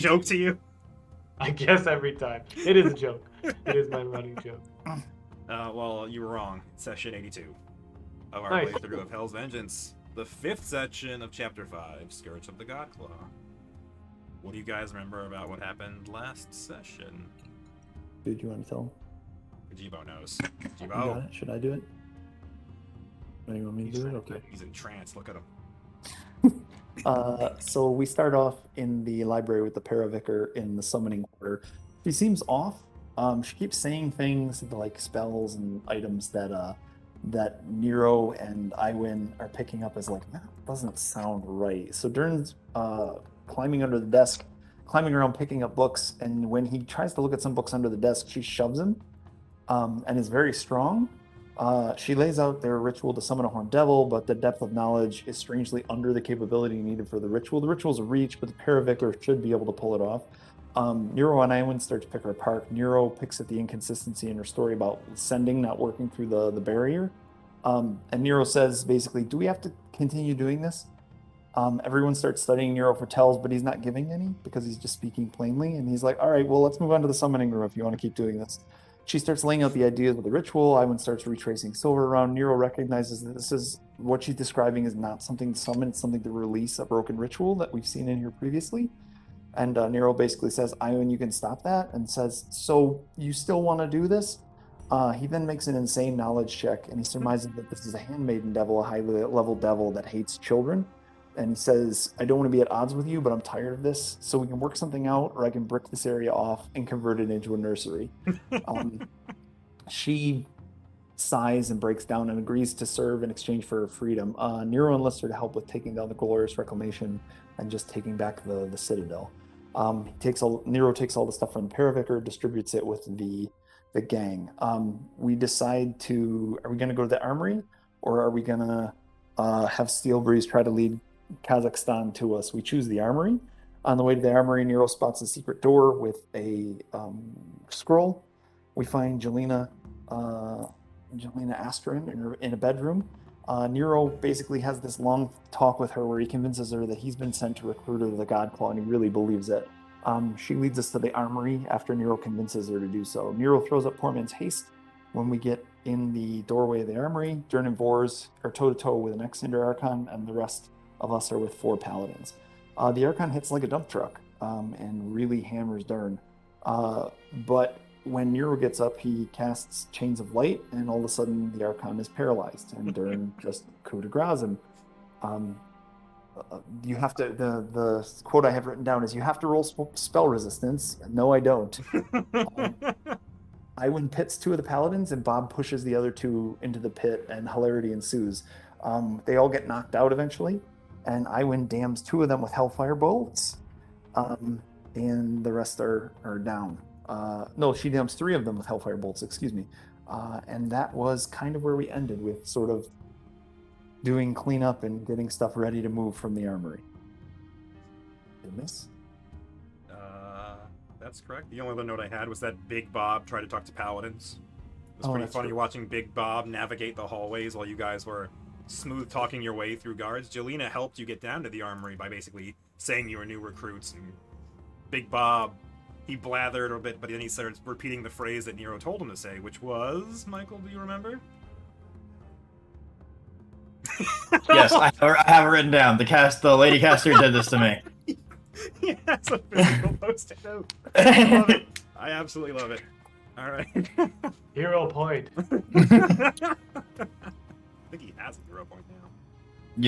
joke to you? I guess every time. It is a joke. It is my running joke. Well, you were wrong. Session 82 of our Nice. playthrough of Hell's Vengeance. The 5th section of Chapter 5, Scourge of the Godclaw. What do you guys remember about what happened last session? Dude, you want to tell him? Jibo knows. You Jibo. got it? Should I do it? Do you want me to do it? Okay. He's in trance. Look at him. So we start off in the library with the Paravicar in the summoning quarter. She seems off. She keeps saying things like spells and items that Nero and Aywen are picking up as like, that doesn't sound right. So Durn's climbing under the desk, climbing around picking up books, and when he tries to look at some books under the desk, she shoves him and is very strong. She lays out their ritual to summon a horned devil, but the depth of knowledge is strangely under the capability needed for the ritual. The ritual's a reach, but the Paravicar should be able to pull it off. Nero and Aywen start to pick her apart. Nero picks at the inconsistency in her story about sending not working through the barrier. And Nero says, basically, do we have to continue doing this? Everyone starts studying Nero for tells, but he's not giving any because he's just speaking plainly. And he's like, all right, well, let's move on to the summoning room if you want to keep doing this. She starts laying out the ideas of the ritual. Aywen starts retracing silver around. Nero recognizes that this is what she's describing is not something to summon, it's something to release a broken ritual that we've seen in here previously. And Nero basically says, Aywen, you can stop that, and says, so you still want to do this? He then makes an insane knowledge check, and he surmises that this is a handmaiden devil, a high-level devil that hates children. And he says, I don't want to be at odds with you, but I'm tired of this. So we can work something out, or I can brick this area off and convert it into a nursery. She sighs and breaks down and agrees to serve in exchange for her freedom. Nero enlists her to help with taking down the Glorious Reclamation and just taking back the Citadel. Nero takes all the stuff from the Paravicar, distributes it with the gang. We decide are we going to go to the armory, or are we going to have Steel Breeze try to lead Kazakhstan to us? We choose the armory. On the way to the armory, Nero spots a secret door with a scroll. We find Jelena Astrin in a bedroom. Nero basically has this long talk with her where he convinces her that he's been sent to recruit her to the Godclaw, and he really believes it. She leads us to the armory after Nero convinces her to do so. Nero throws up poor man's haste. When we get in the doorway of the armory, Durn and Vors are toe-to-toe with an ex-Cinder Archon, and the rest of us are with 4 Paladins. The Archon hits like a dump truck and really hammers Durn. But when Nero gets up, he casts Chains of Light, and all of a sudden the Archon is paralyzed, and Durn just coup de grace him. You have to, the quote I have written down is, you have to roll spell resistance. No, I don't. Aywen pits 2 of the Paladins, and Bob pushes the other 2 into the pit, and hilarity ensues. They all get knocked out eventually, and Aywen damns 2 of them with Hellfire bolts, and the rest are down. No, she damns 3 of them with Hellfire bolts, excuse me. And that was kind of where we ended, with sort of doing cleanup and getting stuff ready to move from the armory. Did I miss? That's correct. The only other note I had was that Big Bob tried to talk to Paladins. It was pretty funny true. watching Big Bob navigate the hallways while you guys were smooth talking your way through guards. Jelena helped you get down to the armory by basically saying you were new recruits, and Big Bob, he blathered a bit, but then he started repeating the phrase that Nero told him to say, which was, Michael, do you remember? Yes, I have it written down. The lady caster did this to me. Yeah, that's a physical post-it note. I love it. I absolutely love it. All right. Hero point. I think he has a 0 point now.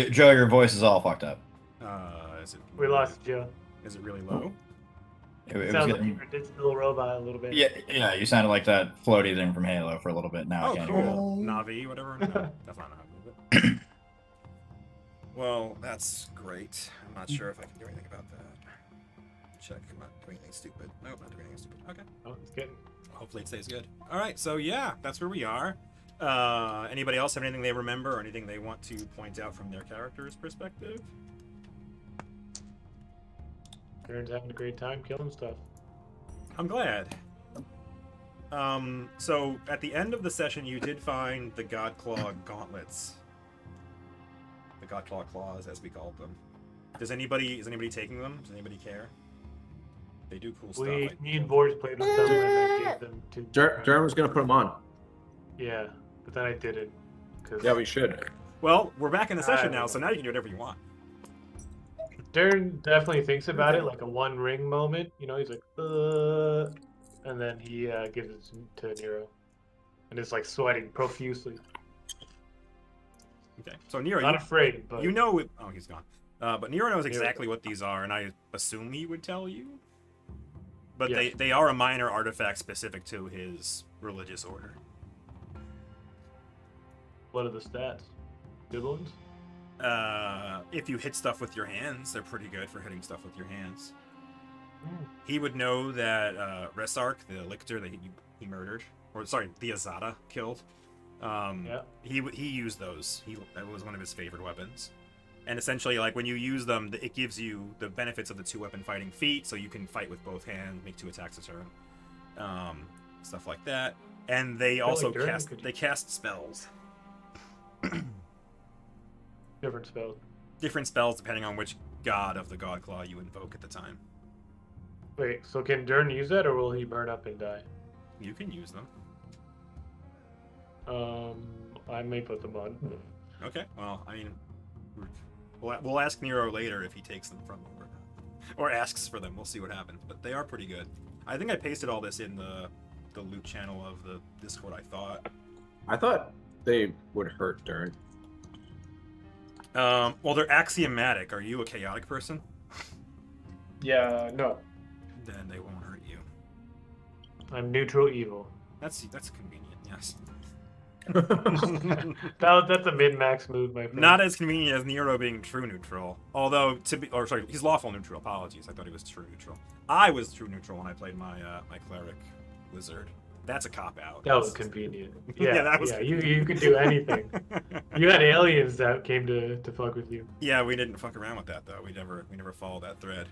Joe, your voice is all fucked up. Is it? We lost Joe. Is it really low? It was Sounds getting, like you're a digital robot a little bit. yeah, you sounded like that floaty thing from Halo for a little bit. Now I Oh, can't cool. hear Navi, whatever. No, that's not Navi, is it? Well, that's great. I'm not sure if I can do anything about that. Check. I'm not doing anything stupid. Nope, not doing anything stupid. Okay. Oh, it's good. Hopefully it stays good. All right, so yeah, that's where we are. Anybody else have anything they remember or anything they want to point out from their character's perspective? Durn's having a great time killing stuff. I'm glad. So at the end of the session, you did find the Godclaw gauntlets. The Godclaw claws, as we called them. Is anybody taking them? Does anybody care? They do cool stuff. Me and Boris played with them and I gave them to Durn was gonna put them on. Yeah, but then I didn't. Yeah, we should. Well, we're back in the session now, so now you can do whatever you want. Durn definitely thinks about it like a one ring moment. You know, he's like, and then he gives it to Nero, and it's like sweating profusely. Okay, so Nero, Not afraid, but you know. Oh, he's gone. But Nero knows exactly what these are, and I assume he would tell you. But Yes. they are a minor artifact specific to his religious order. What are the stats? Good ones? If you hit stuff with your hands, they're pretty good for hitting stuff with your hands. He would know that Resark, the lictor that he murdered, or sorry, the Azada killed. He used those. That was one of his favorite weapons. And essentially, like when you use them, it gives you the benefits of the 2-weapon fighting feat, so you can fight with both hands, make 2 attacks a turn, stuff like that. And they also cast spells. Different spells depending on which god of the Godclaw you invoke at the time. Wait, so can Durn use that, or will he burn up and die? You can use them. I may put them on. Okay, well, I mean, we'll ask Nero later if he takes them from him or asks for them. We'll see what happens. But they are pretty good. I think I pasted all this in the loot channel of the Discord. I thought they would hurt Durn. Well, they're axiomatic. Are you a chaotic person? Yeah, no. Then they won't hurt you. I'm neutral evil. That's convenient. Yes. That's a min-max move, my friend. Not as convenient as Nero being true neutral. Although he's lawful neutral. Apologies, I thought he was true neutral. I was true neutral when I played my my cleric wizard. That's a cop out. That was convenient. Yeah, that was. Yeah, you could do anything. You had aliens that came to fuck with you. Yeah, we didn't fuck around with that though. We never followed that thread.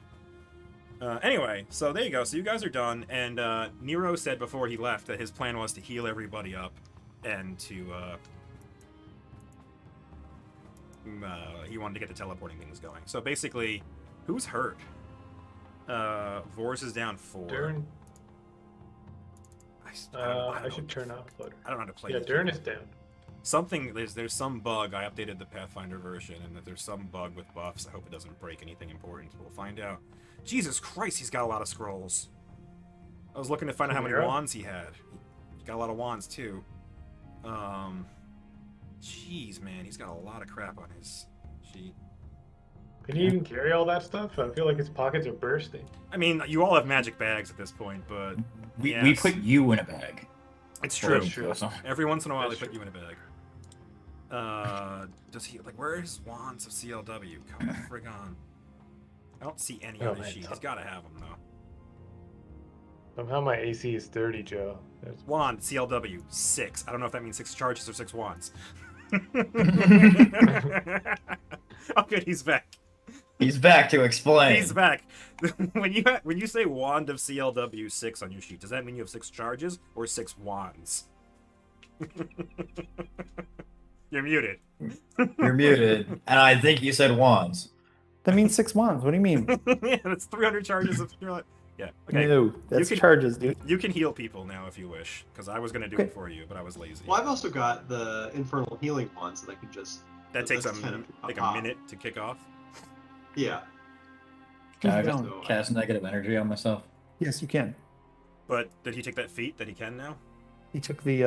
Anyway, so there you go. So you guys are done, and Nero said before he left that his plan was to heal everybody up, and to he wanted to get the teleporting things going. So basically, who's hurt? Vor's is down 4. Durn. I don't should turn off floater. I don't know how to play. Yeah, Durn is down. Something there's some bug. I updated the Pathfinder version, and that there's some bug with buffs. I hope it doesn't break anything important. We'll find out. Jesus Christ, he's got a lot of scrolls. I was looking to find out how many wands he had. He's got a lot of wands too. Jeez, man, he's got a lot of crap on his sheet. Can he even carry all that stuff? I feel like his pockets are bursting. I mean, you all have magic bags at this point, but we put you in a bag. It's true. So. Every once in a while, they put you in a bag. Does he where's wands of CLW? Come the frig on. I don't see any on his sheet. He's got to have them though. Somehow my AC is 30, Joe. Wand CLW 6. I don't know if that means 6 charges or 6 wands. Oh, good, he's back. He's back to explain. He's back. When you say wand of CLW 6 on your sheet, does that mean you have 6 charges or 6 wands? You're muted. You're muted, and I think you said wands. That means 6 wands. What do you mean? Yeah, that's 300 charges of. Yeah. Okay. No, that's charges, dude. You can heal people now if you wish, because I was gonna do it for you, but I was lazy. Well, I've also got the infernal healing ones that I can just. That takes a minute to kick off. Yeah. Can I just cast negative energy on myself? Yes, you can. But did he take that feat that he can now? He took the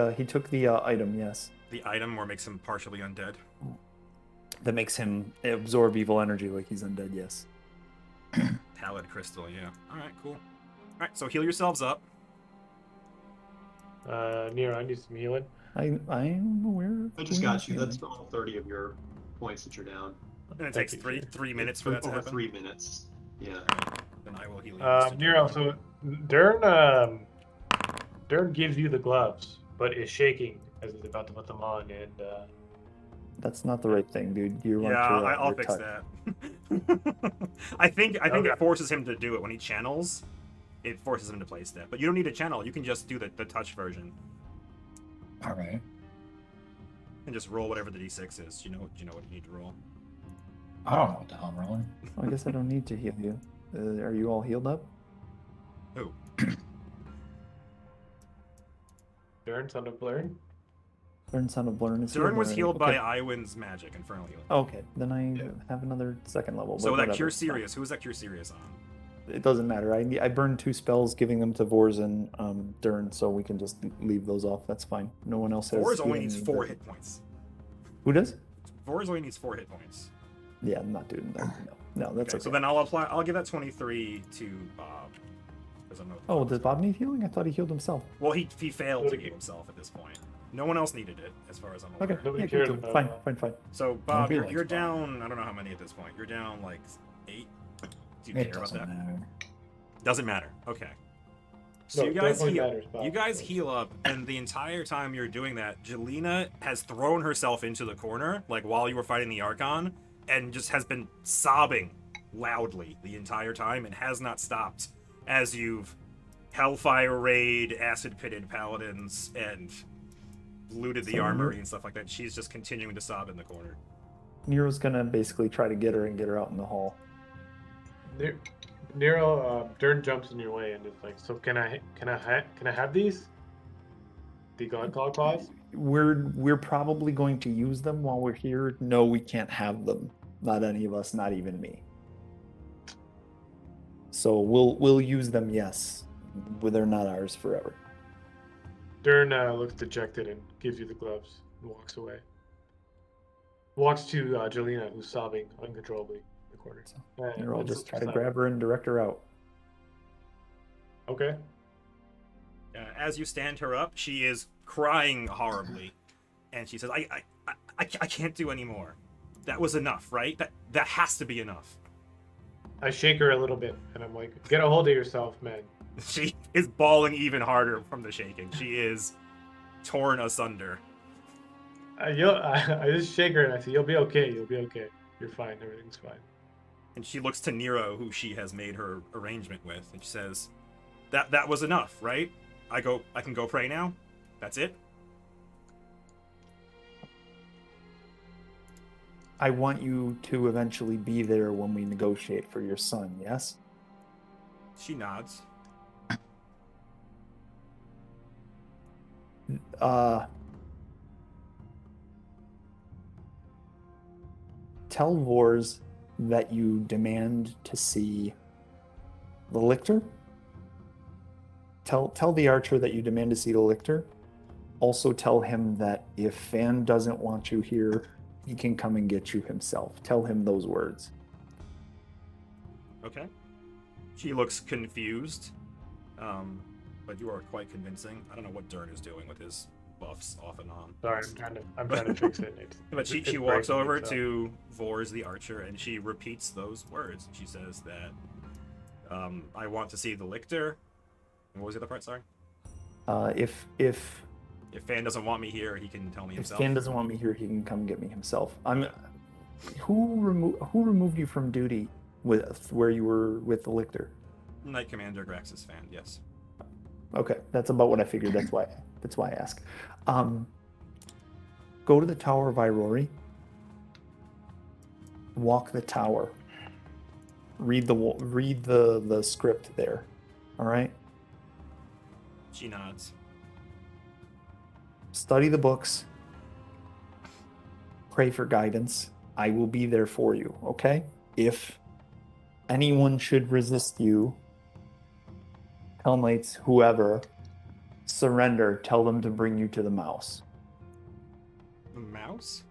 item. Yes. The item where it makes him partially undead. That makes him absorb evil energy like he's undead. Yes. Pallid crystal. Yeah. All right. Cool. All right. So heal yourselves up. Nero, I need some healing. I'm aware. I just got you. That's all 30 of your points that you're down. And it takes three minutes for that to Over happen. 3 minutes. Yeah. Then I will heal you. Nero, so Durn gives you the gloves, but is shaking as he's about to put them on, and That's not the right thing, dude. You want I'll fix that. I think it forces him to do it when he channels. It forces him to place that, but you don't need a channel. You can just do the touch version. All right. And just roll whatever the d6 is. You know what you need to roll. I don't know what the hell I'm rolling. I guess I don't need to heal you. Are you all healed up? Who? Durn, son of Blurn. Durn, son of Blurn is here Durn was already. healed Okay. by Aywen's magic, infernal healing. Okay, then I Yeah. have another second level. So but that whatever, Cure it's fine. Serious, who was that Cure Serious on? It doesn't matter. I burned 2 spells, giving them to Vors and Durn, so we can just leave those off. That's fine. No one else has. Vors only healing needs in 4 their- hit points. Who does? Vors only needs 4 hit points. Yeah, I'm not doing that. No, that's okay. So then I'll give that 23 to Bob. 'Cause I'm not- Oh, does Bob need healing? I thought he healed himself. Well, he failed to give himself at this point. No one else needed it, as far as I'm aware. Okay, Nobody yeah, cared cool. about Fine, that. fine. So Bob, Nobody you're likes Bob. down. I don't know how many at this point. You're down like 8. Do you It care about doesn't that? matter. Doesn't matter. Okay. So No, you guys definitely heal. matters, Bob. You guys heal up, and the entire time you're doing that, Jelena has thrown herself into the corner, like while you were fighting the Archon, and just has been sobbing loudly the entire time, and has not stopped as you've Hellfire raid, acid pitted paladins, and looted the So armory and stuff like that. She's just continuing to sob in the corner. Nero's gonna basically try to get her and get her out in the hall. Nero, Durn jumps in your way and is like, "So can I have these? The Godclaw claws?" We're probably going to use them while we're here. No, we can't have them. Not any of us, not even me. So we'll use them, yes, but they're not ours forever. Durn looks dejected and gives you the gloves and walks away. Walks to Jelena, who's sobbing uncontrollably in the corner. Nero will And just try to sits grab her and direct her out. Okay. As you stand her up, she is crying horribly, and she says, I can't do anymore. That was enough, right? That has to be enough." I shake her a little bit, and I'm like, "Get a hold of yourself, man." She is bawling even harder from the shaking. She is torn asunder. I just shake her and I say, "You'll be okay. You'll be okay. You're fine. Everything's fine." And she looks to Nero, who she has made her arrangement with, and she says, That was enough, right? I can go pray now? That's it?" I want you to eventually be there when we negotiate for your son, yes? She nods. Tell Vors that you demand to see the lictor. Tell the archer that you demand to see the lictor. Also tell him that if Fan doesn't want you here, he can come and get you himself. Tell him those words. Okay. She looks confused, but you are quite convincing. I don't know what Durn is doing with his buffs off and on. Sorry, I'm trying to fix it. But she It's walks breaking over itself. to Vors the archer, and she repeats those words. She says that, I want to see the lictor. And what was the other part, sorry? If If Fan doesn't want me here, he can tell me If himself. Fan doesn't want me here, he can come get me himself. Who removed you from duty with where you were with the lictor? Knight Commander Grax's Fan, yes. Okay, that's about what I figured. That's why I ask. Go to the Tower of Irori. Walk the tower. Read the script there. All right. She nods. Study the books. Pray for guidance. I will be there for you. Okay. If anyone should resist you, Hellknights, whoever, surrender. Tell them to bring you to the mouse. The mouse?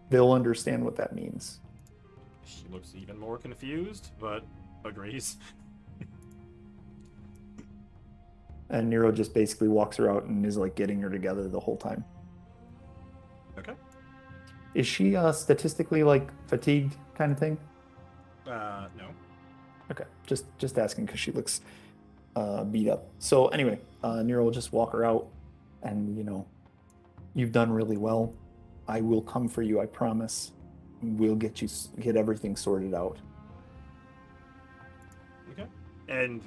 They'll understand what that means. She looks even more confused, but agrees. And Nero just basically walks her out and is like getting her together the whole time. Okay. Is she statistically like fatigued kind of thing? No. Okay, just asking because she looks beat up. So anyway, Nero will just walk her out, and you've done really well. I will come for you, I promise. We'll get everything sorted out. Okay. And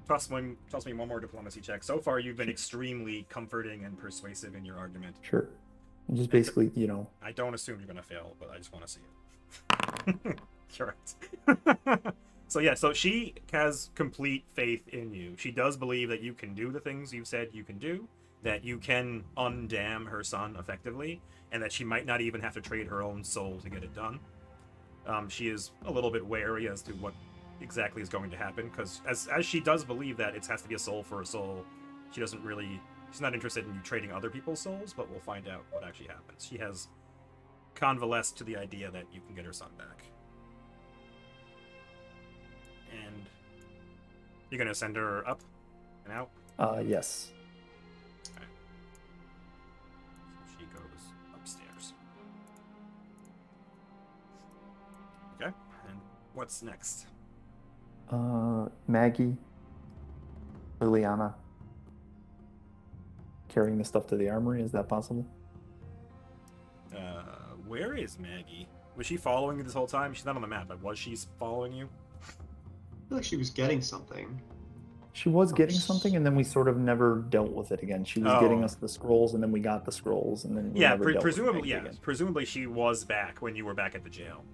trust me, one more diplomacy check. So far, you've been extremely comforting and persuasive in your argument. Sure. And just basically, I don't assume you're gonna fail, but I just want to see it. Correct. So yeah, so she has complete faith in you. She does believe that you can do the things you've said you can do, that you can undamn her son effectively, and that she might not even have to trade her own soul to get it done. She is a little bit wary as to what exactly is going to happen, because as she does believe that it has to be a soul for a soul, she's not interested in you trading other people's souls, but we'll find out what actually happens. She has convalesced to the idea that you can get her son back. And you're gonna send her up and out? Yes. Okay. So she goes upstairs. Okay, and what's next? Maggie, Liliana, carrying the stuff to the armory. Is that possible? Where is Maggie? Was she following you this whole time? She's not on the map, but was she following you? I feel like she was getting something. She was getting something, and then we sort of never dealt with it again. She was getting Oh. us the scrolls, and then we got the scrolls, and then we Yeah, never dealt presumably, with yeah. Maggie again. Presumably she was back when you were back at the jail,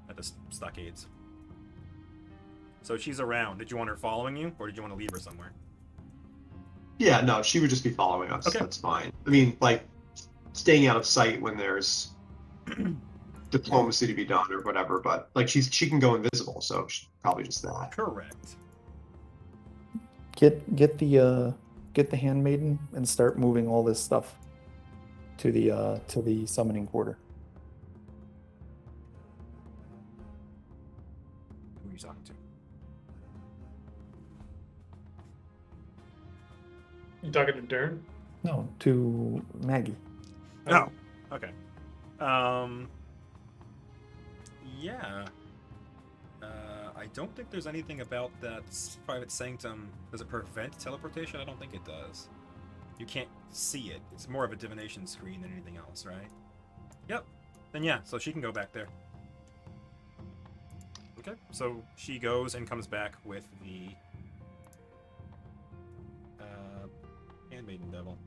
at the stockades. So she's around. Did you want her following you, or did you want to leave her somewhere? Yeah, no, she would just be following us. Okay. That's fine. I mean, like, staying out of sight when there's diplomacy to be done or whatever, but like she can go invisible, so probably just that. Correct. Get the handmaiden and start moving all this stuff to the summoning quarter. Who are you talking to? You talking to Durn? No, to Maggie. Oh, okay. Yeah. I don't think there's anything about that private sanctum. Does it prevent teleportation? I don't think it does. You can't see it. It's more of a divination screen than anything else, right? Yep. Then yeah, so she can go back there. Okay, so she goes and comes back with the handmaiden devil.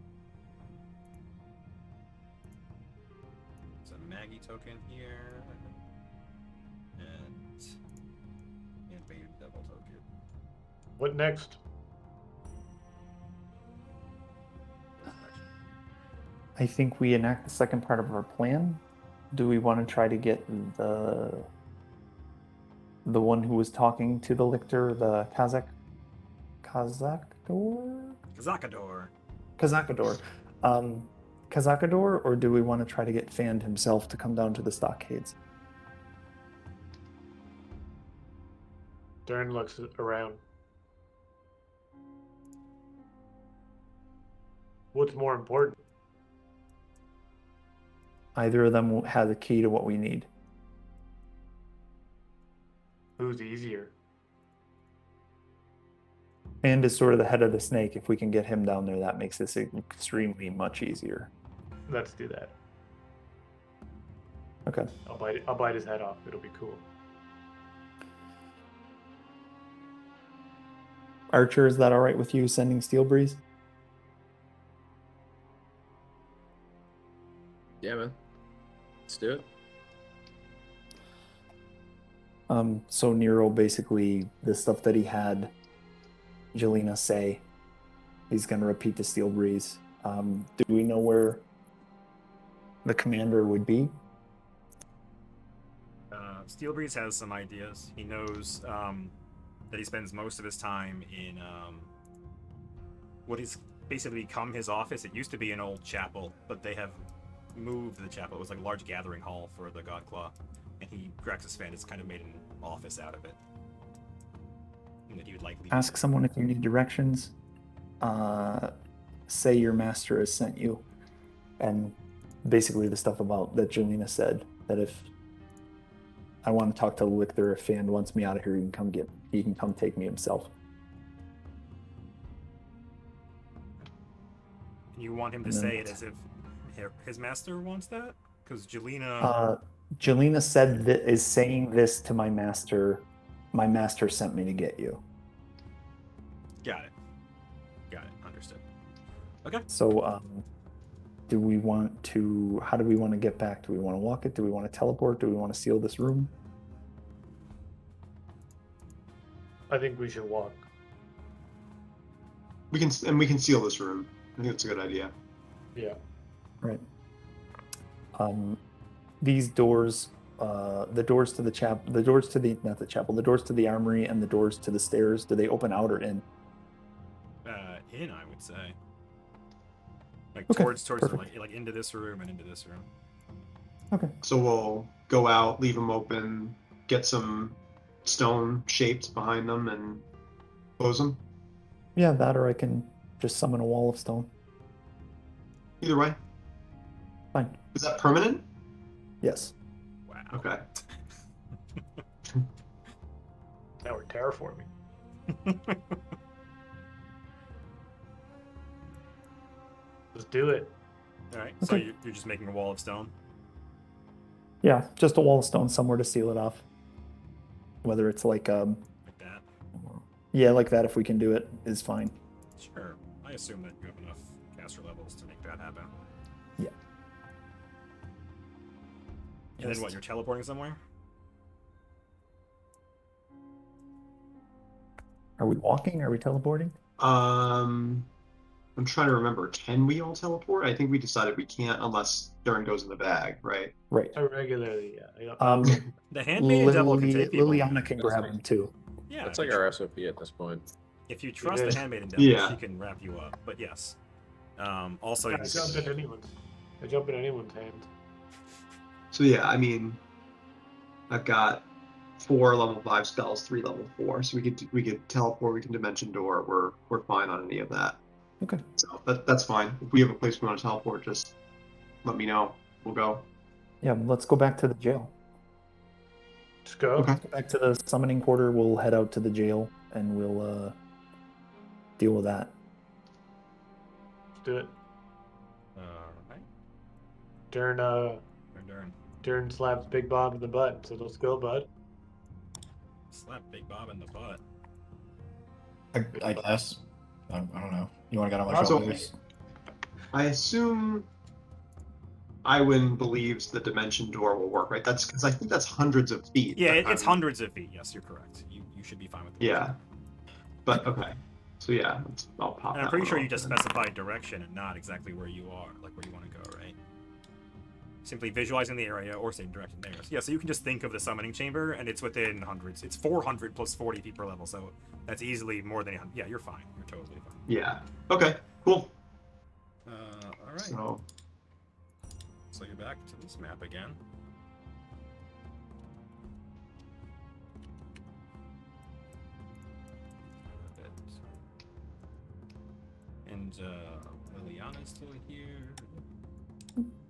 There's a Maggie token here. And handmaiden devil token. What next? I think we enact the second part of our plan. Do we want to try to get the one who was talking to the lictor, the Kazakador? Kazakador, or do we want to try to get Fand himself to come down to the stockades? Durn looks around. What's more important? Either of them has a key to what we need. Who's easier? And is sort of the head of the snake. If we can get him down there, that makes this extremely much easier. Let's do that. Okay. I'll bite his head off. It'll be cool. Archer, is that all right with you sending Steel Breeze? Yeah, man. Let's do it. So Nero, basically, the stuff that he had Jelena say, he's going to repeat the Steel Breeze. Do we know where the commander would be? Steel Breeze has some ideas. He knows that he spends most of his time in what has basically become his office. It used to be an old chapel, but they have moved the chapel. It was like a large gathering hall for the Godclaw, and Grax's fan has kind of made an office out of it. And that he would likely Ask someone if you need directions. Say your master has sent you. And basically the stuff about that Jelena said, that if I want to talk to Lictor, if Fand wants me out of here, he can come take me himself. You want him to And then- say it as if his master wants that? Because Jelena... Jelena said that is saying this to my master. My master sent me to get you. Got it. Understood. Okay. So, how do we want to get back? Do we want to walk it? Do we want to teleport? Do we want to seal this room? I think we should walk. We can seal this room. I think that's a good idea. Yeah. Right. These doors, the doors to the the doors to the not the chapel, the doors to the armory and the doors to the stairs, do they open out or in? In, I would say. Like Okay, towards perfect. like into this room and into this room. Okay. So we'll go out, leave them open, get some stone shaped behind them, and close them. Yeah, that or I can just summon a wall of stone. Either way. Fine. Is that permanent? Yes. Wow. Okay. Now we're terraforming. Let's do it. All right. So Okay. you're just making a wall of stone. Yeah, just a wall of stone somewhere to seal it off. Whether it's like Like that. yeah, like that if we can do it is fine. Sure. I assume that you have enough caster levels to make that happen. Yeah. And then what? You're teleporting somewhere? Are we walking? Are we teleporting? I'm trying to remember. Can we all teleport? I think we decided we can't unless Durn goes in the bag, right? Right. Regularly, yeah. The handmaiden devil can take people. Liliana can grab him too. Yeah. That's if like you our SOP at this point. If you trust the is. handmaiden devil, Yeah. she can wrap you up. But yes. Also, I jump in anyone's. I jump in anyone's hand. So yeah, I mean, I've got 4 level 5 spells, 3 level 4, so we could teleport, we can dimension door. We're fine on any of that. Okay. So that's fine. If we have a place we want to teleport, just let me know. We'll go. Yeah, let's go back to the jail. Just go. Okay. Go back to the summoning quarter. We'll head out to the jail and we'll deal with that. Let's do it. Alright. Durn Durn. slaps Big Bob in the butt. So let's go, bud. Slap Big Bob in the butt. I guess. I don't know. You want to get on my Also- shoulders? I assume Aywen believes the dimension door will work, right? That's because I think that's hundreds of feet. Yeah, but it's I'm- hundreds of feet. Yes, you're correct. You should be fine with that. Yeah. But okay. So yeah, I'll pop. And I'm that pretty one sure you off just then. specified direction and not exactly where you are, like where you want to go, right? Simply visualizing the area or same direction there. So, yeah, so you can just think of the summoning chamber, and it's within hundreds. It's 400 plus 40 feet per level, so that's easily more than 100. Yeah, you're fine. You're totally fine. Yeah. Okay. Cool. All right. So you're back to this map again. And Liliana's still here.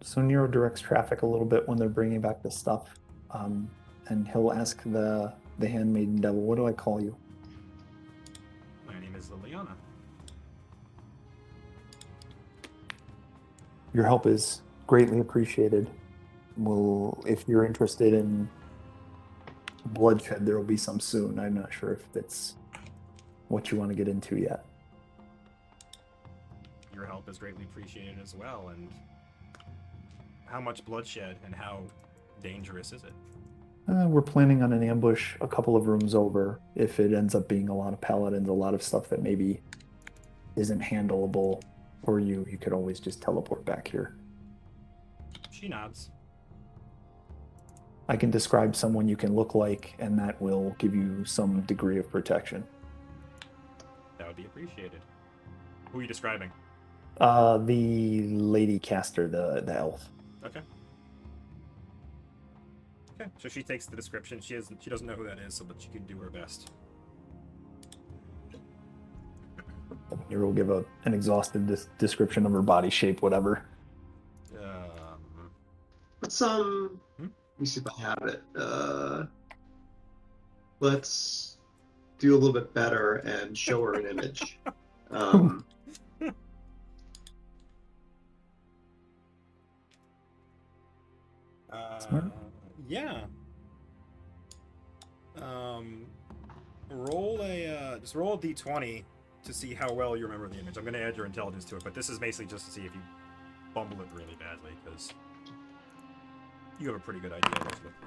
So Nero directs traffic a little bit when they're bringing back the stuff, and he'll ask the handmaiden devil, "What do I call you?" My name is Liliana. Your help is greatly appreciated. If you're interested in bloodshed, there will be some soon. I'm not sure if it's what you want to get into yet. Your help is greatly appreciated as well, and how much bloodshed and how dangerous is it? We're planning on an ambush a couple of rooms over. If it ends up being a lot of paladins, a lot of stuff that maybe isn't handleable for you, you could always just teleport back here. She nods. I can describe someone you can look like, and that will give you some degree of protection. That would be appreciated. Who are you describing? The lady caster, the elf. Okay. Okay, so she takes the description. She doesn't know who that is, but she can do her best. Nero will give an exhaustive description of her body shape, whatever. let's let me see if I have it. Let's do a little bit better and show her an image. Yeah. Roll a just roll a d20 to see how well you remember the image. I'm going to add your intelligence to it, but this is basically just to see if you bumble it really badly, because you have a pretty good idea.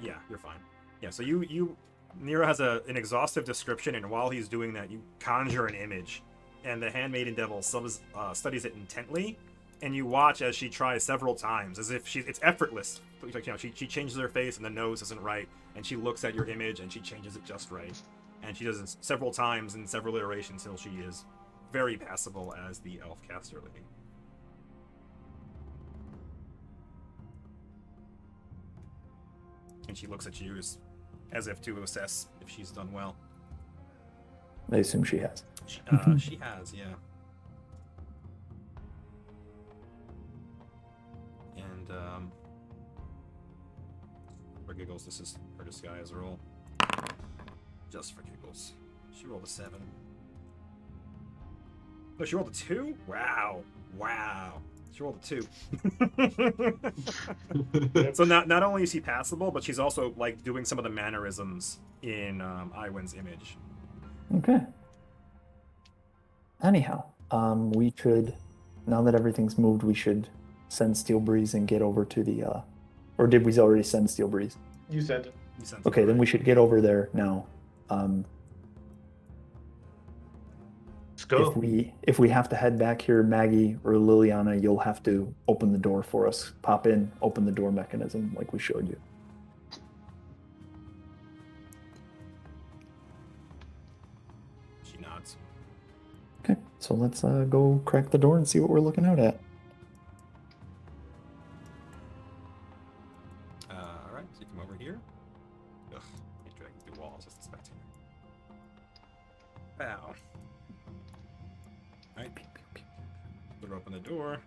Yeah, you're fine. Yeah, so you Nero has an exhaustive description, and while he's doing that, you conjure an image, and the handmaiden devil studies it intently, and you watch as she tries several times, as if it's effortless. Like, she changes her face, and the nose isn't right, and she looks at your image, and she changes it just right, and she does it several times in several iterations till she is very passable as the elf caster lady. And she looks at you as if to assess if she's done well. I assume she has. She has, yeah. And for giggles, this is her disguise roll. Just for giggles. She rolled a 7. Oh, she rolled a 2? Wow. She rolled a 2. So not only is she passable, but she's also like doing some of the mannerisms in Aywen's image. Okay. Anyhow, we should, now that everything's moved, we should send Steel Breeze and get over to the, or did we already send Steel Breeze? You said it. Okay, then we should get over there now. Let's go. If we have to head back here, Maggie or Liliana, you'll have to open the door for us. Pop in, open the door mechanism like we showed you. She nods. Okay, so let's go crack the door and see what we're looking out at. Alright, so you come over here. Ugh, can't drag through walls as a spectator. Bow. Alright. We'll open the door,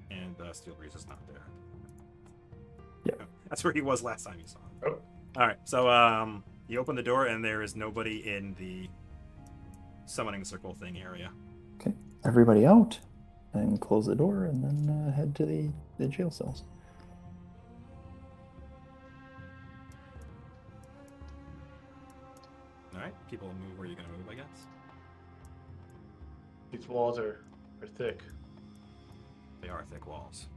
and Steel Breeze is not there. Yeah. That's where he was last time you saw him. Oh. Alright, so you open the door, and there is nobody in the summoning circle thing area. Okay, everybody out, and close the door, and then head to the jail cells. Alright, people move where you're going to move, I guess. These walls are thick. They are thick walls.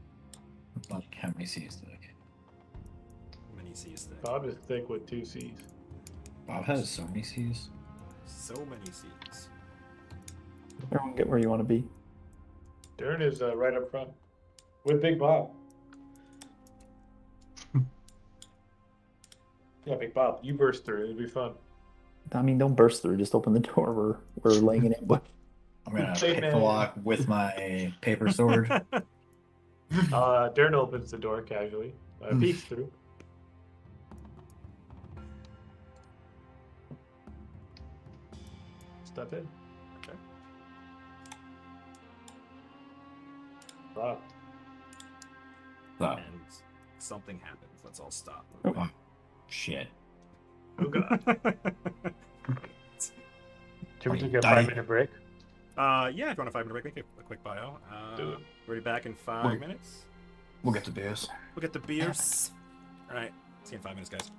Like how many C's thick? Many C's thick. Bob is thick with 2 C's. Bob has so many C's. So many C's. Everyone get where you want to be. Durn is right up front with Big Bob. Yeah, Big Bob, you burst through. It'll be fun. I mean, don't burst through. Just open the door. We're laying an ambush. I'm gonna Say pick the man. lock with my paper sword. Durn opens the door casually. Peeks through. Step in. Okay. Bob. Oh, And something happens. Let's all stop. oh, shit. Oh god. Should we take a Die. 5-minute break? Yeah, if you want a 5-minute break, make a quick bio. Do it. We'll be back in 5 Wait. minutes. We'll get the beers. We'll get the beers. Alright, see you in 5 minutes, guys.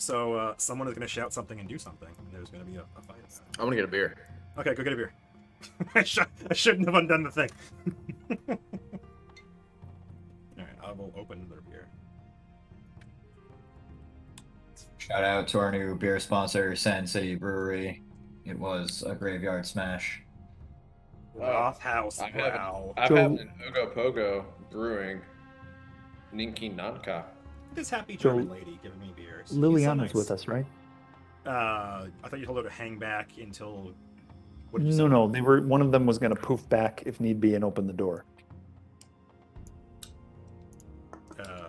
someone is gonna shout something and do something, and there's gonna be a fight about it. I'm gonna get a beer. Okay, go get a beer. I shouldn't have undone the thing. Alright, I will open their beer. Shout out to our new beer sponsor, Sand City Brewery. It was a graveyard smash. Roth House, I wow. have So- an Ogo Pogo Brewing. Ninki Nanka. This happy So, German lady giving me beers. Liliana's with us, right? I thought you told her to hang back until. No, they were. One of them was going to poof back if need be and open the door.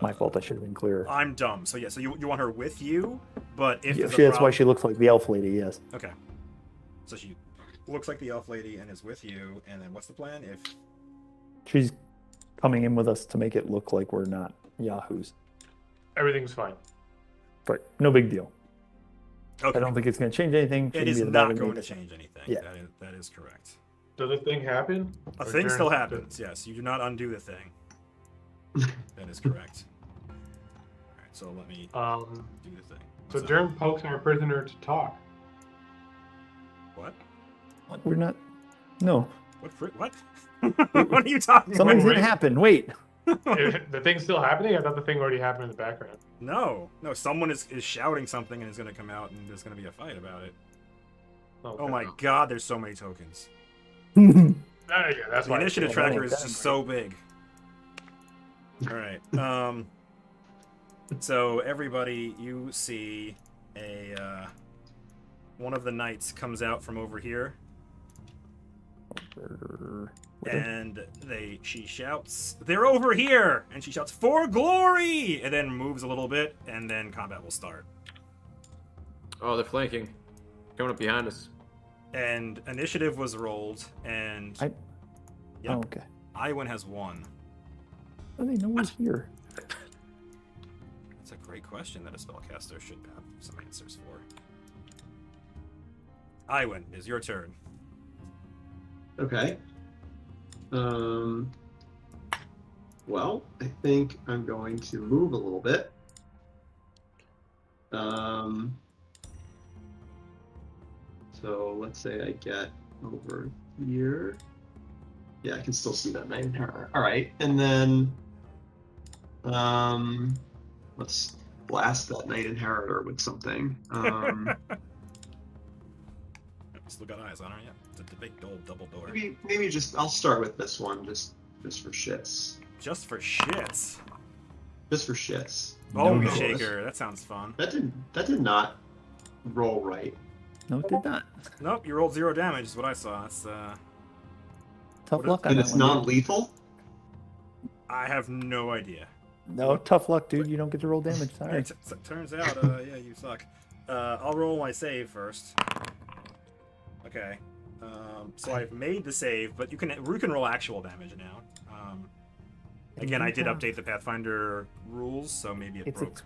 My fault. I should have been clearer. I'm dumb. So yeah, so you want her with you, but if Yeah, there's a that's why problem- she looks like the elf lady. Yes. Okay. So she looks like the elf lady and is with you, and then what's the plan? If She's coming in with us to make it look like we're not yahoos. Everything's fine. But no big deal. okay, I don't think it's going to change anything. it Shouldn't is be not bothering going me. to change anything. Yeah. That is correct. Does the thing happen? A Or thing Durn- still happens. Yes, you do not undo the thing. That is correct. All right, so let me do the thing. So What's that? Durn pokes our prisoner to talk. What? We're not. No. What? What are you talking Something about? did happen. Wait. The thing's still happening? I thought the thing already happened in the background. No, someone is shouting something and is going to come out and there's going to be a fight about it. Okay. Oh my god, there's so many tokens. Yeah, that's The why. initiative Yeah, tracker that is ain't just so big. Alright, so everybody, you see a, one of the knights comes out from over here, and she shouts, "They're over here!" And she shouts, "For glory!" And then moves a little bit, and then combat will start. Oh, they're flanking. Coming up behind us. And initiative was rolled, and I- Yep. Oh, okay. Aywen has won. How do they know we're here? That's a great question that a spellcaster should have some answers for. Aywen, it is your turn. Okay. Well, I think I'm going to move a little bit. So let's say I get over here. Yeah, I can still see that knight in terror. All right, and then let's blast that knight inheritor with something. Still got eyes on her, yeah. It's a big old double door. Maybe just I'll start with this one just for shits. Just for shits. Just for shits. Bone No. shaker, that sounds fun. That did not roll right. No, it did not. Nope, you rolled 0 damage is what I saw. That's Tough What luck on And that it's one. dude. non-lethal? I have no idea. No, tough luck, dude. You don't get to roll damage. Sorry. Turns out, yeah, you suck. I'll roll my save first. Okay. So I've made the save, but you can roll actual damage now. Again, I did update the Pathfinder rules, so maybe it broke.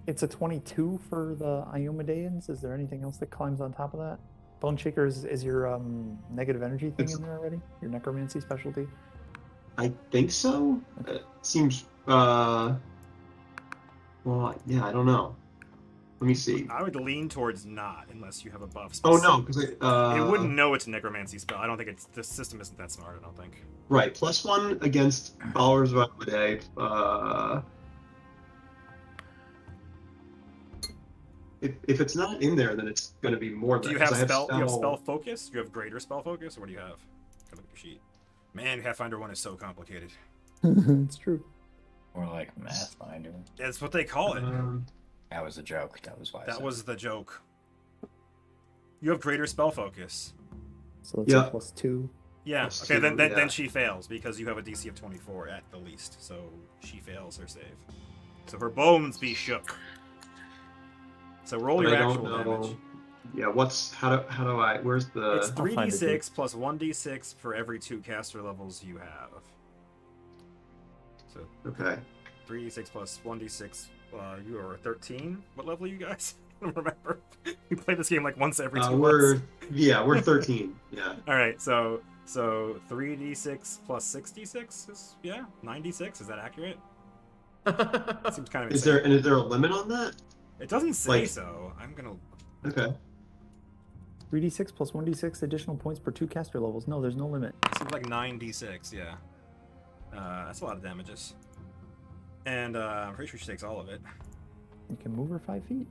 It's a 22 for the Iomedeans. Is there anything else that climbs on top of that? Bone Shaker is your negative energy thing in there already? Your necromancy specialty? I think so. Okay. It seems. Well, yeah, I don't know. Let me see. I would lean towards not, unless you have a buff. Oh no, because It wouldn't know it's a necromancy spell. I don't think the system isn't that smart. I don't think. Right, +1 against followers of Aywen. If it's not in there, then it's going to be more than. Do you that, have 'cause I spell? You have spell focus? Do you have greater spell focus, or what do you have? Look at your sheet. Man, Pathfinder 1 is so complicated. It's true. More like math finder. That's what they call it. That was a joke. That was why. I That said was the joke. You have greater spell focus. So it's Yeah. a +2. Yeah. Plus Okay. two, Then yeah. she fails because you have a DC of 24 at the least. So she fails her save. So her bones be shook. So roll But your I don't actual know. damage. Yeah, how do I? Where's the? It's I'll find it, 3d6 plus 1d6 for every 2 caster levels you have. So Okay. 3d6 plus 1d6. You are 13. What level are you guys? I don't remember. We play this game like once every 2 months. We're 13. Yeah. All right, so 3d6 plus 66 is 96. Is that accurate? Seems kind of Is insane. there a limit on that? It doesn't say Like- so. I'm gonna. Okay. 3d6 plus 1d6 additional points per 2 caster levels. No, there's no limit. It seems like 9d6. Yeah. That's a lot of damages. And I'm pretty sure she takes all of it. You can move her 5 feet.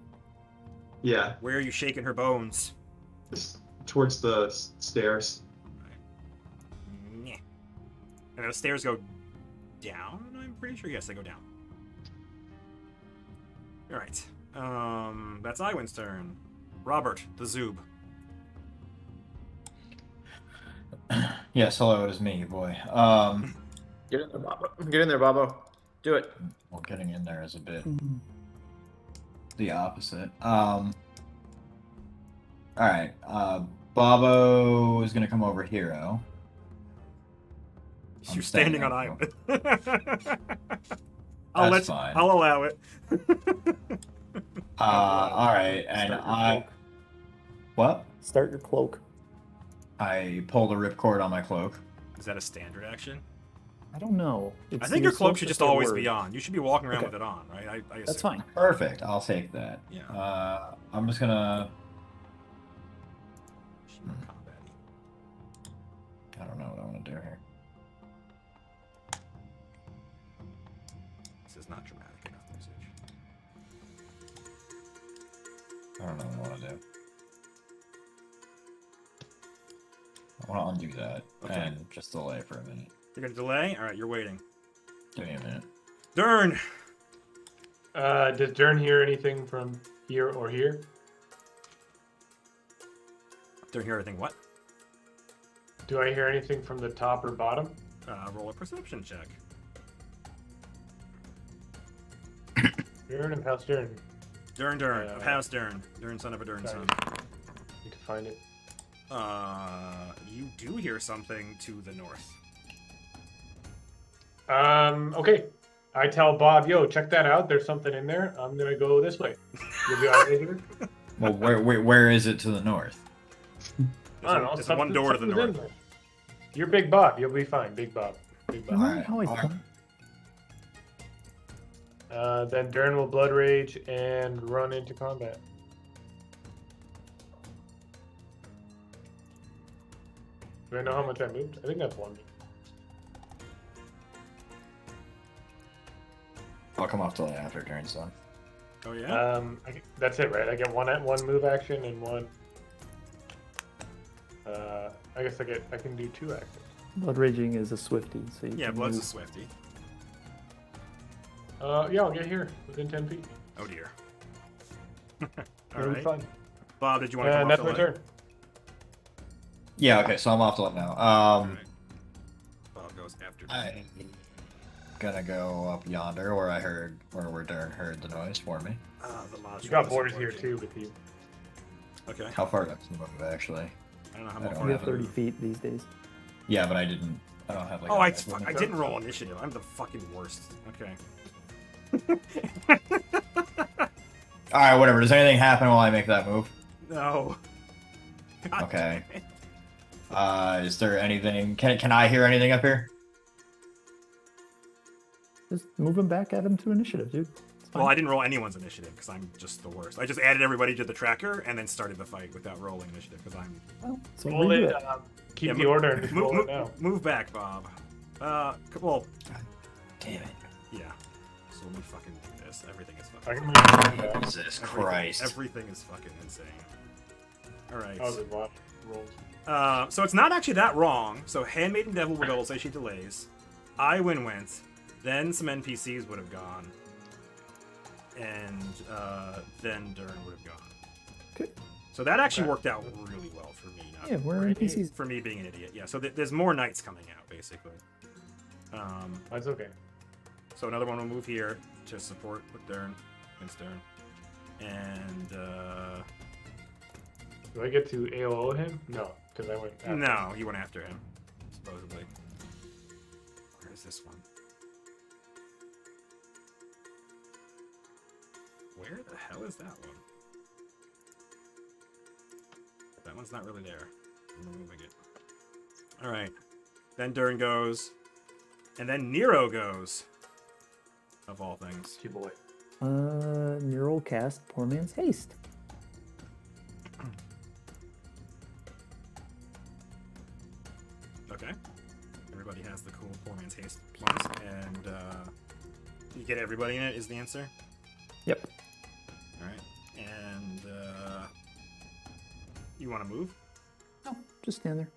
Yeah. Where are you shaking her bones? Just towards the stairs. Nyeh. And those stairs go down. I'm pretty sure. Yes, they go down. All right. That's Aywen's turn. Robert, the Zoob. Yes, hello, it is me, boy. Get in there, Bobo. Get in there, Bobo. Do it. Well, getting in there is a bit Mm-hmm. the opposite. Alright, Bobo is gonna come over Hero. You're standing on on Aywen. That's fine. I'll allow it. Alright, and Start your I... cloak. What? Start your cloak. I pulled a ripcord on my cloak. Is that a standard action? I don't know. I It's think the your cloak assault should just preferred always word. be on. You should be walking around Okay. with it on, right? I assume. That's fine. Perfect, I'll take that. Yeah. I'm just gonna... She's more combat. I don't know what I want to do here. This is not dramatic enough usage. I don't know what I want to do. I want to undo that Okay. and just delay for a minute. You're gonna delay? All right, you're waiting. Give me a minute. Durn. Does Durn hear anything from here or here? Durn hear everything. What? Do I hear anything from the top or bottom? Roll a perception check. Durn and House Durn. Durn. Of House Durn. Durn, son of a Durn Sorry. son. Need to find it. You do hear something to the north. Okay. I tell Bob, yo, check that out. There's something in there. I'm gonna go this way. You'll be alright here. Well, where is it to the north? I don't know. There's one door to the something's in north. there. You're Big Bob. You'll be fine. Big Bob. Big Bob. Remember how I alright. thought? Then Durn will Blood Rage and run into combat. Do I know how much I moved? I think that's one. I'll come off till after turn's done. Oh yeah. That's it, right? I get one move action and one. I guess I can do 2 actions. Blood Raging is a Swifty, so you Yeah, can Blood's a move. Swifty. Yeah, I'll get here within 10 feet. Oh dear. All It'll be right. fun. Bob, did you want to come And off that's the my leg? turn. Yeah, okay, so I'm off till now. Alright. Bob goes after. I'm gonna go up yonder where where Durn heard the noise for me. The monster You got is borders here working. too with you. Okay. How far up to move, actually? I don't know how I much. don't We have have 30 feet these days. Yeah, but I don't have like... Oh, a- I didn't roll initiative. I'm the fucking worst. Okay. Alright, whatever. Does anything happen while I make that move? No. God Okay. damn it. Is there anything... Can I hear anything up here? Just move him back, add him to initiative, dude. It's fine. Well, I didn't roll anyone's initiative because I'm just the worst. I just added everybody to the tracker and then started the fight without rolling initiative because I'm. Well, so Roll redo it. it. Keep Yeah, the order and just Move, roll move, it now. move back, Bob. Well, Damn it. yeah. So let me fucking do this. Everything is I fucking. can move it back. Jesus Christ. Everything is fucking insane. All right. Oh, there's a lot of rolls. So it's not actually that wrong. So Handmaiden Devil would all say she delays. Aywen went. Then some NPCs would have gone. And then Durn would have gone. Okay. So that actually Okay. worked out really well for me. Not Yeah, we're NPCs. For me being an idiot. Yeah, so there's more knights coming out, basically. That's okay. So another one will move here to support with Durn. Against Durn. And, Do I get to AOO him? No, because I went after no, he went after him, supposedly. Where is this one? Where the hell is that one? That one's not really there. I'm removing it. Alright. Then Durn goes. And then Nero goes. Of all things. you, boy. Nero will cast Poor Man's Haste. Okay. Everybody has the cool Poor Man's Haste plus, and you get everybody in it is the answer? Yep. Alright. And you want to move? No, just stand there.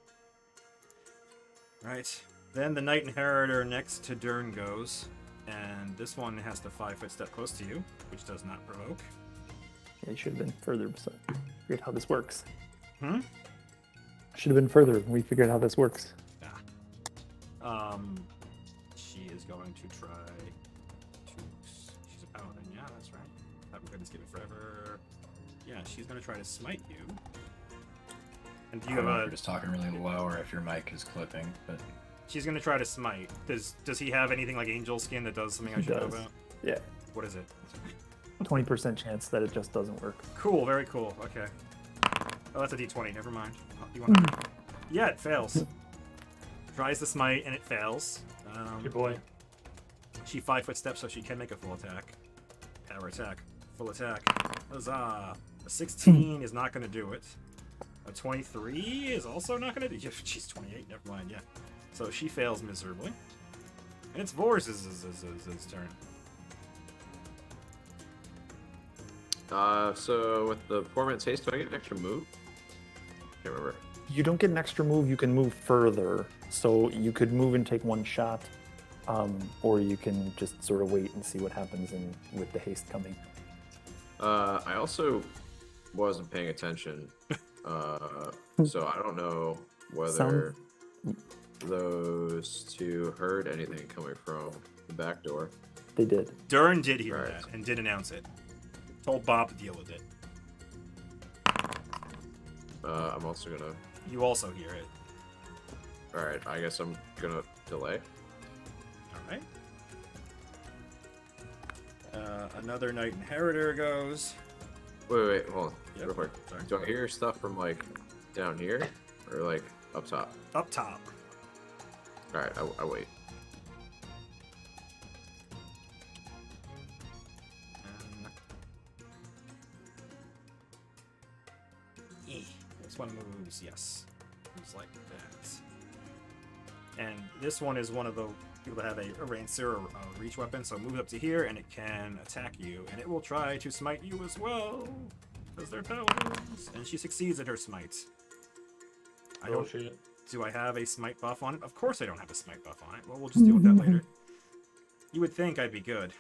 Right. Then the Knight Inheritor next to Durn goes, and this one has to 5-foot step close to you, which does not provoke. Yeah, you should have been further. So figured how this works. Hmm? Should have been further. We figured how this works. She is going to try to. She's a paladin, yeah, that's right. That we're going to skip it forever. Yeah, she's going to try to smite you. And do I you don't know have if a? you're just talking really low or if your mic is clipping, but She's going to try to smite. Does he have anything like angel skin that does something I He should know does. about? Yeah. What is it? 20% chance that it just doesn't work. Cool, very cool. Okay. Oh, that's a d20. Never mind. You want to? Yeah, it fails. Tries to smite and it fails. Good boy. She 5-foot steps, so she can make a full attack. Power attack. Full attack. Huzzah! A 16 is not going to do it. A 23 is also not going to do it. She's 28. Never mind. Yeah. So she fails miserably. And it's Vor's turn. So with the Poor Man's Haste, do I get an extra move? Can't remember. You don't get an extra move. You can move further. So you could move and take one shot, or you can just sort of wait and see what happens with the haste coming. I also wasn't paying attention, so I don't know whether those two heard anything coming from the back door. They did. Durn did hear Right. that and did announce it. Told Bob to deal with it. I'm also gonna. You also hear it. All right, I guess I'm gonna delay. Alright. Another Knight Inheritor goes. Wait, hold on, Yep. real quick. Sorry. Do I hear stuff from like down here or like up top? Up top. All right, I wait. This one moves, yes. Moves like that. And this one is one of the people that have a Rancir or a reach weapon, so it moves up to here and it can attack you. And it will try to smite you as well, because they're paladins. And she succeeds at her smite. I don't. Shit. Do I have a smite buff on it? Of course I don't have a smite buff on it. Well, we'll just deal with that later. You would think I'd be good.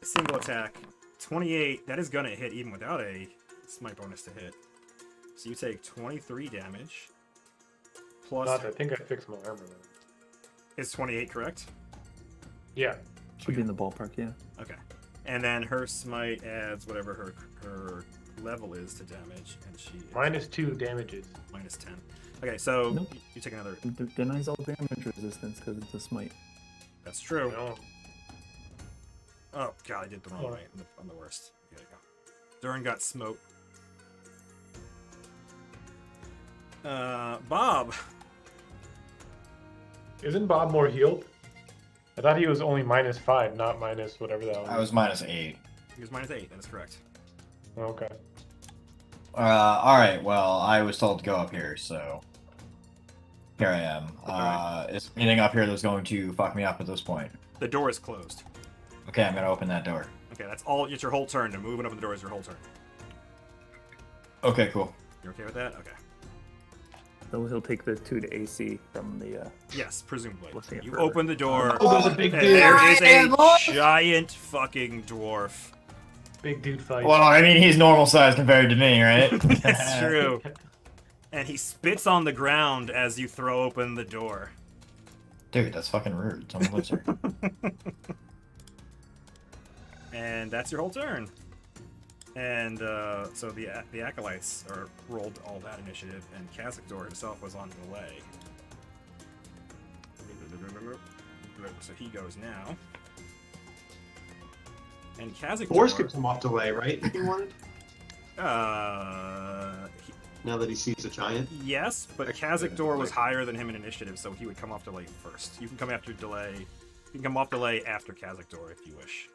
Single attack. 28. That is gonna hit even without a smite bonus to hit. So you take 23 damage. Plus... I think I fixed my armor. Is 28 correct? Yeah. Should be in the ballpark, yeah. Okay. And then her smite adds whatever her level is to damage, and she... -2 damages. Minus 10. Okay, so Nope. you take another... Denies all damage resistance because it's a smite. That's true. No. Oh, God, I did the wrong way. I'm the worst. There you go. Durn got smoked. Bob. Isn't Bob more healed? I thought he was only -5, not minus whatever that was. I was -8. He was -8, that is correct. Okay. All right. Well, I was told to go up here, so here I am. Alright. Is there anything up here that's going to fuck me up at this point? The door is closed. Okay, I'm gonna open that door. Okay, that's all. It's your whole turn. To move and open the door is your whole turn. Okay, cool. You okay with that? Okay. So he'll take the 2 to AC from the. Yes, presumably. We'll see it You further. open the door. Oh, there's a big and dude. there is a giant fucking dwarf. Big dude fight. Well, I mean, he's normal size compared to me, right? That's true. And he spits on the ground as you throw open the door. Dude, that's fucking rude. Someone lives here. And that's your whole turn. And so the acolytes rolled all that initiative, and Kazakador himself was on delay. So he goes now. And Kazakador... Force could come off delay, right? If he wanted. Now that he sees a giant. Yes, but Kazakador was higher than him in initiative, so he would come off delay first. You can come after delay. You can come off delay after Kazakador if you wish.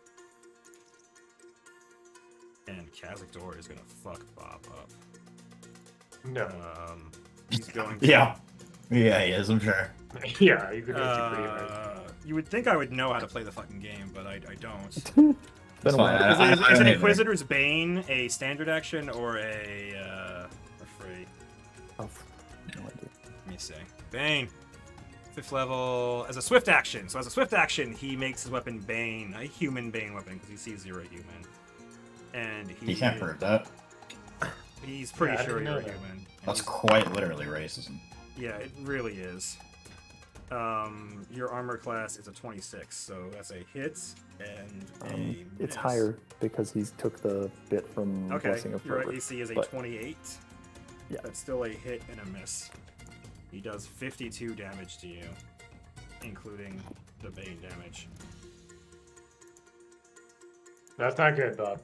And Kazakador is gonna fuck Bob up. No. He's going to... Yeah. Yeah, he is, I'm sure. Yeah, you could make it pretty hard. You would think I would know how to play the fucking game, but I don't. Been It's a fine. while. Is I an don't either. Inquisitor's Bane a standard action or a free? Oh, no idea. Let me see. Bane. 5th level as a swift action. So as a swift action, he makes his weapon Bane, a human Bane weapon, because he sees you're a human. And He can't prove that. He's pretty Yeah, I sure didn't you're a know that. human. And That's he's- quite literally racism. Yeah, it really is. Your armor class is a 26, so that's a hit and a It's miss. higher because he took the bit from Okay, Blessing of your Fervor. AC is a but- 28. Yeah. That's still a hit and a miss. He does 52 damage to you, including the Bane damage. That's not good, Bob.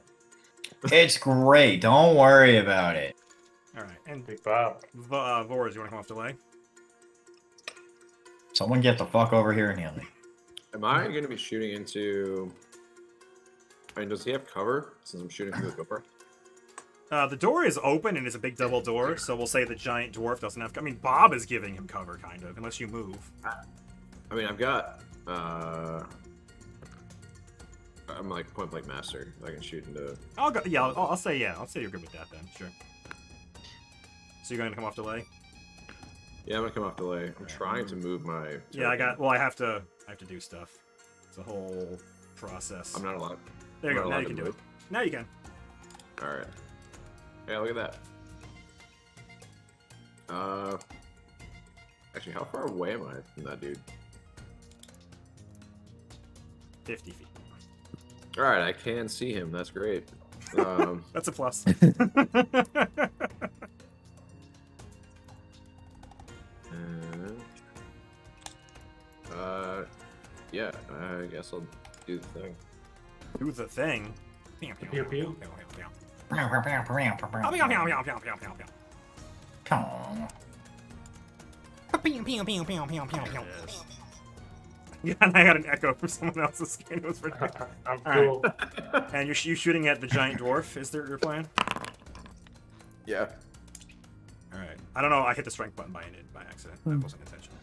It's great. Don't worry about it. Alright, and Big Bob. Vors, you want to come off delay? Someone get the fuck over here and heal me. Am I going to be shooting into? I mean, does he have cover since I'm shooting through the door? The door is open and it's a big double door, so we'll say the giant dwarf doesn't have. I mean, Bob is giving him cover, kind of, unless you move. I mean, I've got. I'm like point blank master. I can shoot into. I'll go. Yeah, I'll say yeah. I'll say you're good with that then. Sure. So you're going to come off delay? Yeah, I'm gonna come off delay. I'm trying to move my. Yeah, I got. Well, I have to do stuff. It's a whole process. I'm not allowed. There you I'm go. not Now you allowed can to do it. move. Now you can. All right. Yeah, look at that. Actually, how far away am I from that dude? 50 feet. All right, I can see him. That's great. That's a plus. Yeah, I guess I'll do the thing. Do the thing. Pew, pew. Yes. Yeah, and I got an echo from someone else's screen. It was pretty good. I'm All cool. And you shooting at the giant dwarf? Is there your plan? Yeah. All right. I don't know. I hit the strength button by accident. That wasn't intentional.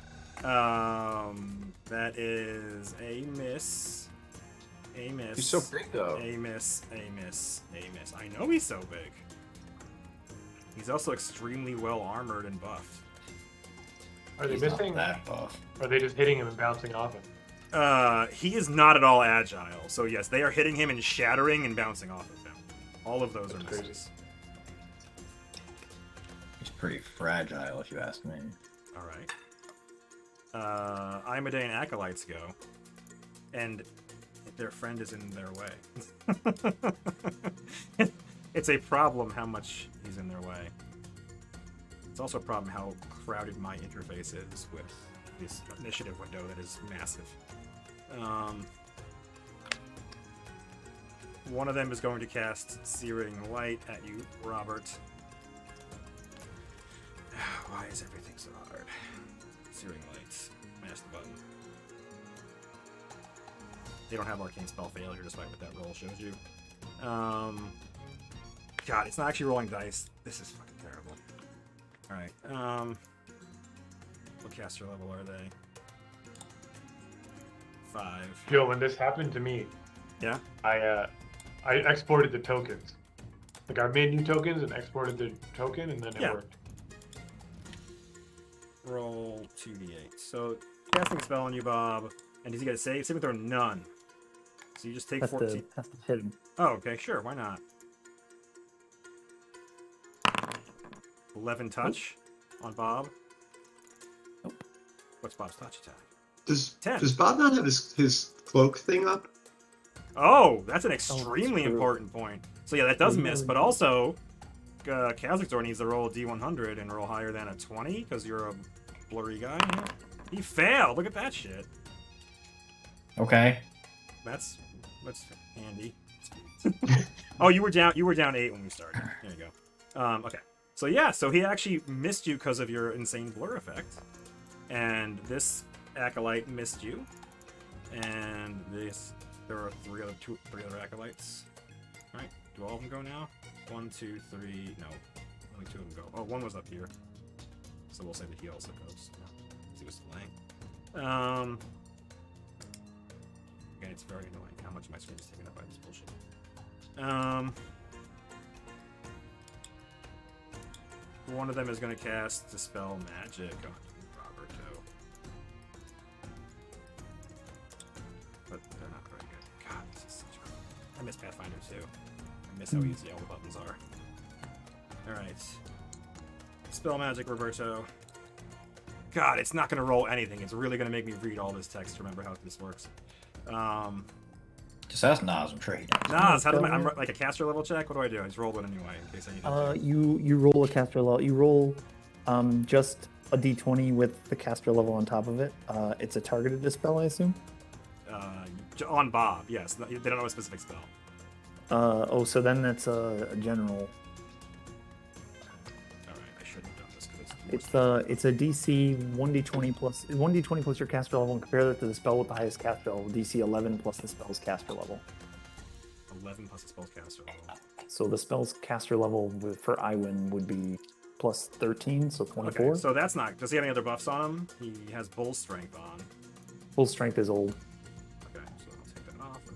That is a miss. A miss. He's so big though. A miss. A miss. A miss. I know he's so big. He's also extremely well armored and buffed. Are they He's not missing? that buff. Or are they just hitting him and bouncing off him? He is not at all agile. So yes, they are hitting him and shattering and bouncing off of him. All of those That's are crazy. misses. He's pretty fragile, if you ask me. All right. Aywen and Acolytes go, and their friend is in their way. It's a problem how much he's in their way. It's also a problem how crowded my interface is with this initiative window that is massive. One of them is going to cast Searing Light at you, Robert. Why is everything so hard? Searing Lights. Mash the button. They don't have Arcane Spell Failure despite what that roll shows you. God, it's not actually rolling dice. This is fucking terrible. Alright, what caster level are they? 5. Yo, when this happened to me, Yeah? I exported the tokens. Like I made new tokens and exported the token, and then it Yeah. worked. Roll 2d8. So, casting a spell on you, Bob. And does he get a save? Saving throw none. So you just take Has 14. to hit him. Oh, okay, sure, why not? 11 touch on Bob. Nope. What's Bob's touch attack? Does 10. does Bob not have his cloak thing up? Oh, that's an extremely true. important point. So yeah, that does Yeah. miss, but also Kazakador needs to roll a D100 and roll higher than a 20 because you're a blurry guy. Yeah. He failed. Look at that shit. Okay. That's handy. Oh, you were down 8 when we started. There you go. Okay. So yeah, so he actually missed you because of your insane blur effect, and this acolyte missed you, and there are three other acolytes. All right. Do all of them go now? 1, 2, 3. No, only 2 of them go. Oh, one was up here. So we'll say that he also goes. Yeah. He was delaying. Again, it's very annoying how much of my screen is taken up by this bullshit. One of them is going to cast Dispel Magic on Roberto. But they're not very good. God, this is such a... I miss Pathfinder too. I miss how easy all the buttons are. Alright. Spell Magic, Roberto. God, it's not going to roll anything. It's really going to make me read all this text to remember how this works. Just ask Nas, I'm sure he knows. Nas, how do I'm like a caster level check? What do I do? I just roll one anyway in case I need to. You roll a caster level. You roll just a d20 with the caster level on top of it. It's a targeted dispel, I assume. On Bob, yes. They don't know a specific spell. So then that's a general. All right, I shouldn't have done this because It's a DC 1d20 plus your caster level, and compare that to the spell with the highest caster level, DC 11 plus the spell's caster level. 11 plus the spell's caster level. So the spell's caster level for Aywen would be plus 13, so 24. Okay, so that's not. Does he have any other buffs on him? He has Bull Strength on. Full strength is old. Okay, so I'll take that off. Okay.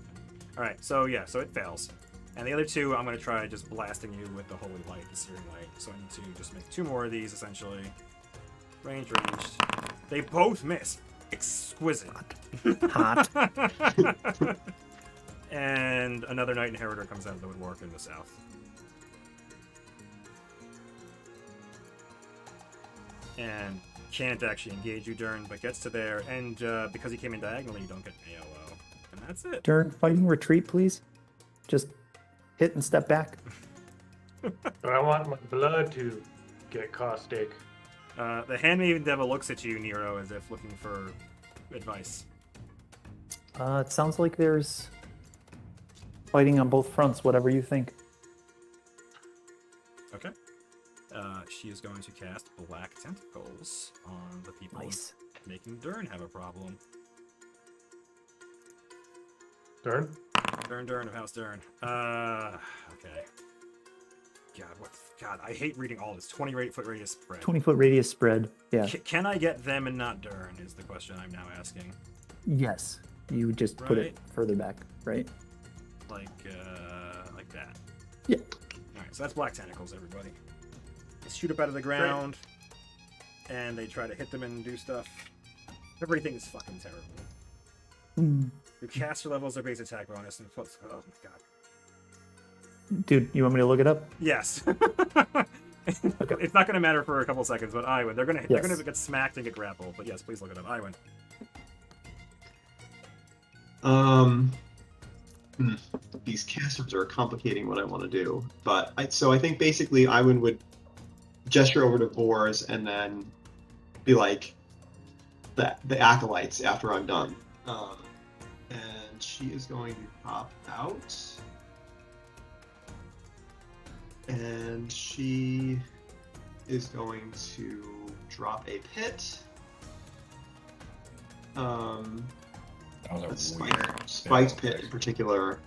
All right, so yeah, so it fails. And the other two, I'm going to try just blasting you with the Holy Light, the Searing Light. So I need to just make 2 more of these, essentially. Ranged. They both miss. Exquisite. Hot. And another Knight Inheritor comes out of the woodwork in the south. And can't actually engage you, Durn, but gets to there. And because he came in diagonally, you don't get AOO. And that's it. Durn, fighting retreat, please. Just hit and step back. I want my blood to get caustic. The Handmaiden Devil looks at you, Nero, as if looking for advice. It sounds like there's fighting on both fronts, whatever you think. Okay. She is going to cast Black Tentacles on the people Nice. making Durn have a problem. Durn? Durn of House Durn. Okay. God, I hate reading all this. 20-foot radius spread. 20-foot radius spread. Yeah. Can I get them and not Durn is the question I'm now asking. Yes. You would just put it Right. further back, right? Like that. Yeah. Alright, so that's Black Tentacles, everybody. They shoot up out of the ground, and they try to hit them and do stuff. Everything is fucking terrible. Your caster levels are base attack bonus, and plus, oh my god. Dude, you want me to look it up? Yes. It's not going to matter for a couple seconds, but Aywen, they're gonna get smacked and get grappled. But yes, please look it up. Aywen. These casters are complicating what I want to do, but I think basically Aywen would gesture over to Vors and then be like the acolytes after I'm done. And she is going to pop out, and she is going to drop a pit. That was a Spiked pit in particular.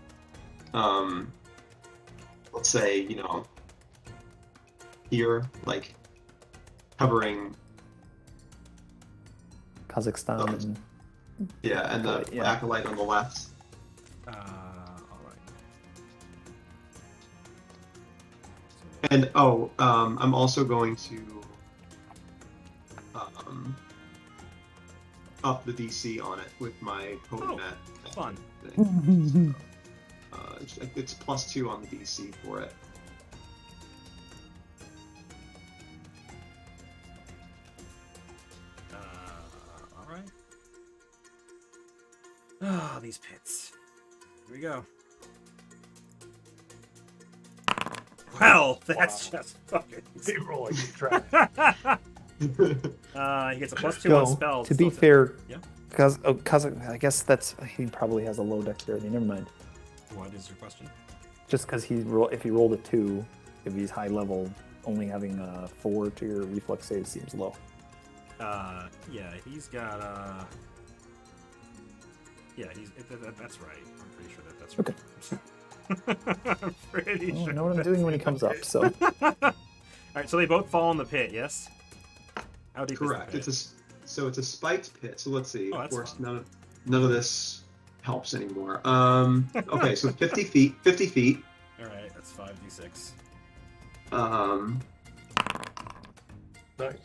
Let's say, here, like covering Kazakhstan and and the yeah. acolyte on the left. Alright. And I'm also going to up the DC on it with my potent net Fun. thing. It's +2 on the DC for it. Alright. Ah, these pits. Here we go. Well, that's just fucking. They roll like trash. He gets a +2 on Go. spells. To be so- fair, Yeah. Kazakh, I guess he probably has a low dexterity. Never mind. What is your question? Just because if he rolled a 2, if he's high level, only having a 4 to your reflex save seems low. Yeah, he's got yeah, that's right. I'm pretty sure that's right. I'm pretty Oh, I sure. know what I'm doing when he comes up. So Alright, so they both fall in the pit, yes? How deep Correct. is the pit? It's a spiked pit. So let's see. Oh, Of that's course, fun. none of this helps anymore. Okay, so 50 feet. 50 feet. Alright, that's 5d6. Nice.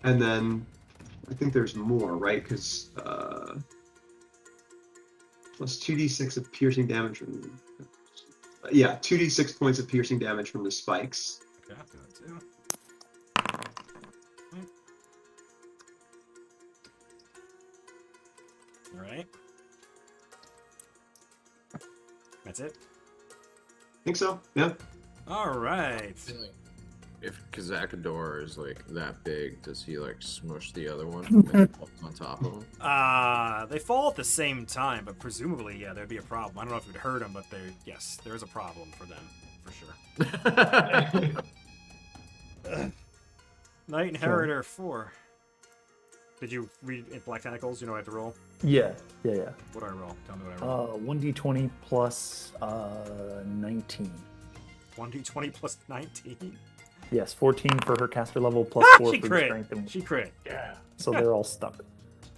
And then I think there's more, right? Because plus 2d6 of piercing damage from. Yeah, 2d6 points of piercing damage from the spikes. Okay, I'll do that too. Alright. That's it? Think so? Yeah. Alright. If Kazakador is like that big, does he like smush the other one and up on top of him? They fall at the same time, but presumably, yeah, there'd be a problem. I don't know if you'd hurt them, but yes, there is a problem for them, for sure. Knight Inheritor 4. Did you read in Black Tentacles? You know what I have to roll? yeah. What do I roll? Tell me what I roll. 1d20 plus 19. 1d20 plus 19? Yes, 14 for her caster level plus 4 She for the crit! strength. And... She crit. Yeah. So they're all stuck.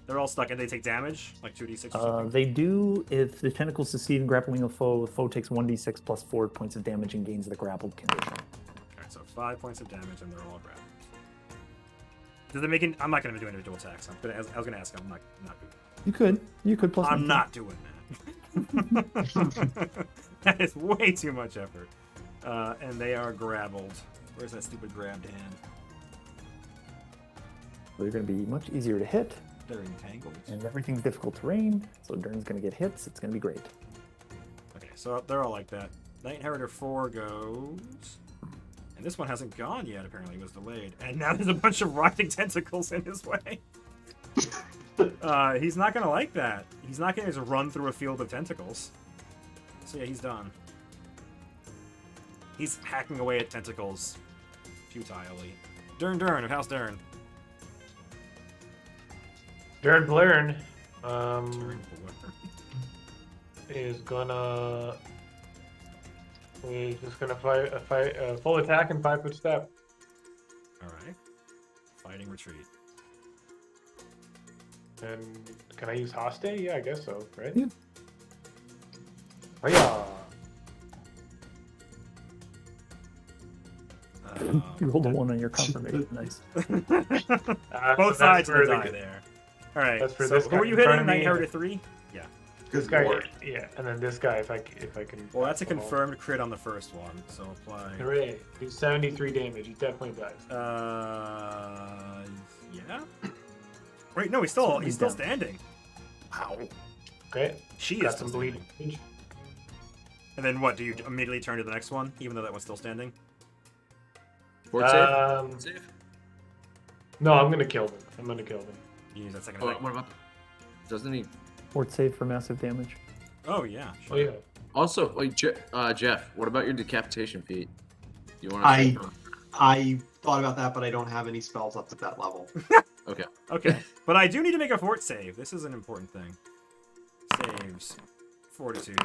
They're all stuck and they take damage? Like 2d6 or something? They do if the tentacles succeed in grappling a foe. The foe takes 1d6 plus 4 points of damage and gains the grappled condition. Alright, so 5 points of damage and they're all grappled. Does it make it? I'm not going to do individual attacks. I was going to ask. I'm not doing You could plus. I'm 19. not doing that. That is way too much effort. And they are grappled. Where's that stupid grabbed hand? They're going to be much easier to hit, They're entangled. and everything's difficult terrain. So Durn's going to get hits. It's going to be great. Okay, so they're all like that. Knight Inheritor 4 goes. And this one hasn't gone yet, apparently. It was delayed. And now there's a bunch of writhing tentacles in his way. He's not going to like that. He's not going to just run through a field of tentacles. So yeah, he's done. He's hacking away at tentacles futilely. Durn of House Durn. Durn Blurn Durn. is gonna. He's just gonna fight a full attack and 5-foot step. Alright. Fighting retreat. And can I use Haste? Yeah, I guess so, right? Yeah. Oh yeah. You rolled a 1 on your confirmation. Nice. Both sides of the die there. Alright, That's for so this who guy were you in front hitting? of Knight me. Inheritor 3? Yeah. This Good guy, lord. yeah, and then this guy, if I can. Well, that's a hold on. confirmed crit on the first one, so apply. Hooray! Do 73 damage. He definitely dies. Yeah. Wait, no, he's still He's standing. Wow. Okay. She is Got still some standing. bleeding. And then what? Do you immediately turn to the next one, even though that one's still standing? Fort save? Save? No, I'm gonna kill them. You use that second Oh, attack. what about? Doesn't he? Fort save for massive damage. Oh yeah. Oh Sure. yeah. Also, like Jeff, what about your decapitation feat? You want to? I thought about that, but I don't have any spells up at that level. Okay. Okay, but I do need to make a fort save. This is an important thing. Saves, fortitude.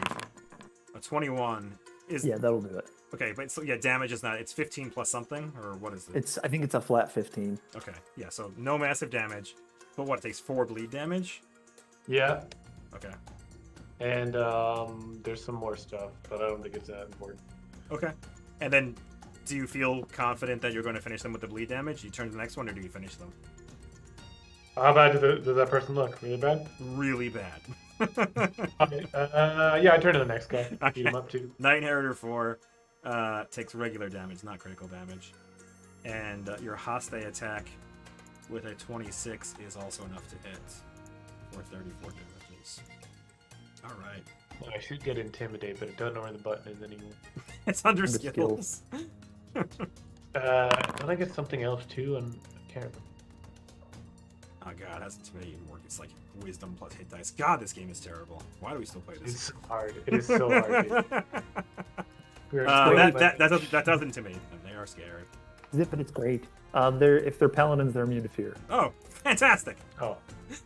A 21 is Yeah, that'll do it. okay, but so yeah, damage is not. It's 15 plus something, or what is it? I think it's a flat 15. Okay, yeah, so no massive damage, but what, it takes 4 bleed damage? Yeah. Okay. And there's some more stuff, but I don't think it's that important. Okay. And then, do you feel confident that you're going to finish them with the bleed damage? You turn to the next one, or do you finish them? How bad does that person look? Really bad? Really bad. Okay. Yeah, I turn to the next guy. Beat him up too. Knight Inheritor 4 takes regular damage, not critical damage. And your Haste attack with a 26 is also enough to hit for 34 damages. Alright. I should get Intimidate, but I don't know where the button is anymore. It's under Under skills. Don't I get something else too? And I can't remember. Oh god, how's Intimidate even work? It's like Wisdom plus hit dice. God, this game is terrible. Why do we still play It's this? so hard. It is so hard. Dude. We're that does intimidate them. They are scared. Zip, but it's great. If they're paladins, they're immune to fear. Oh, fantastic! Oh,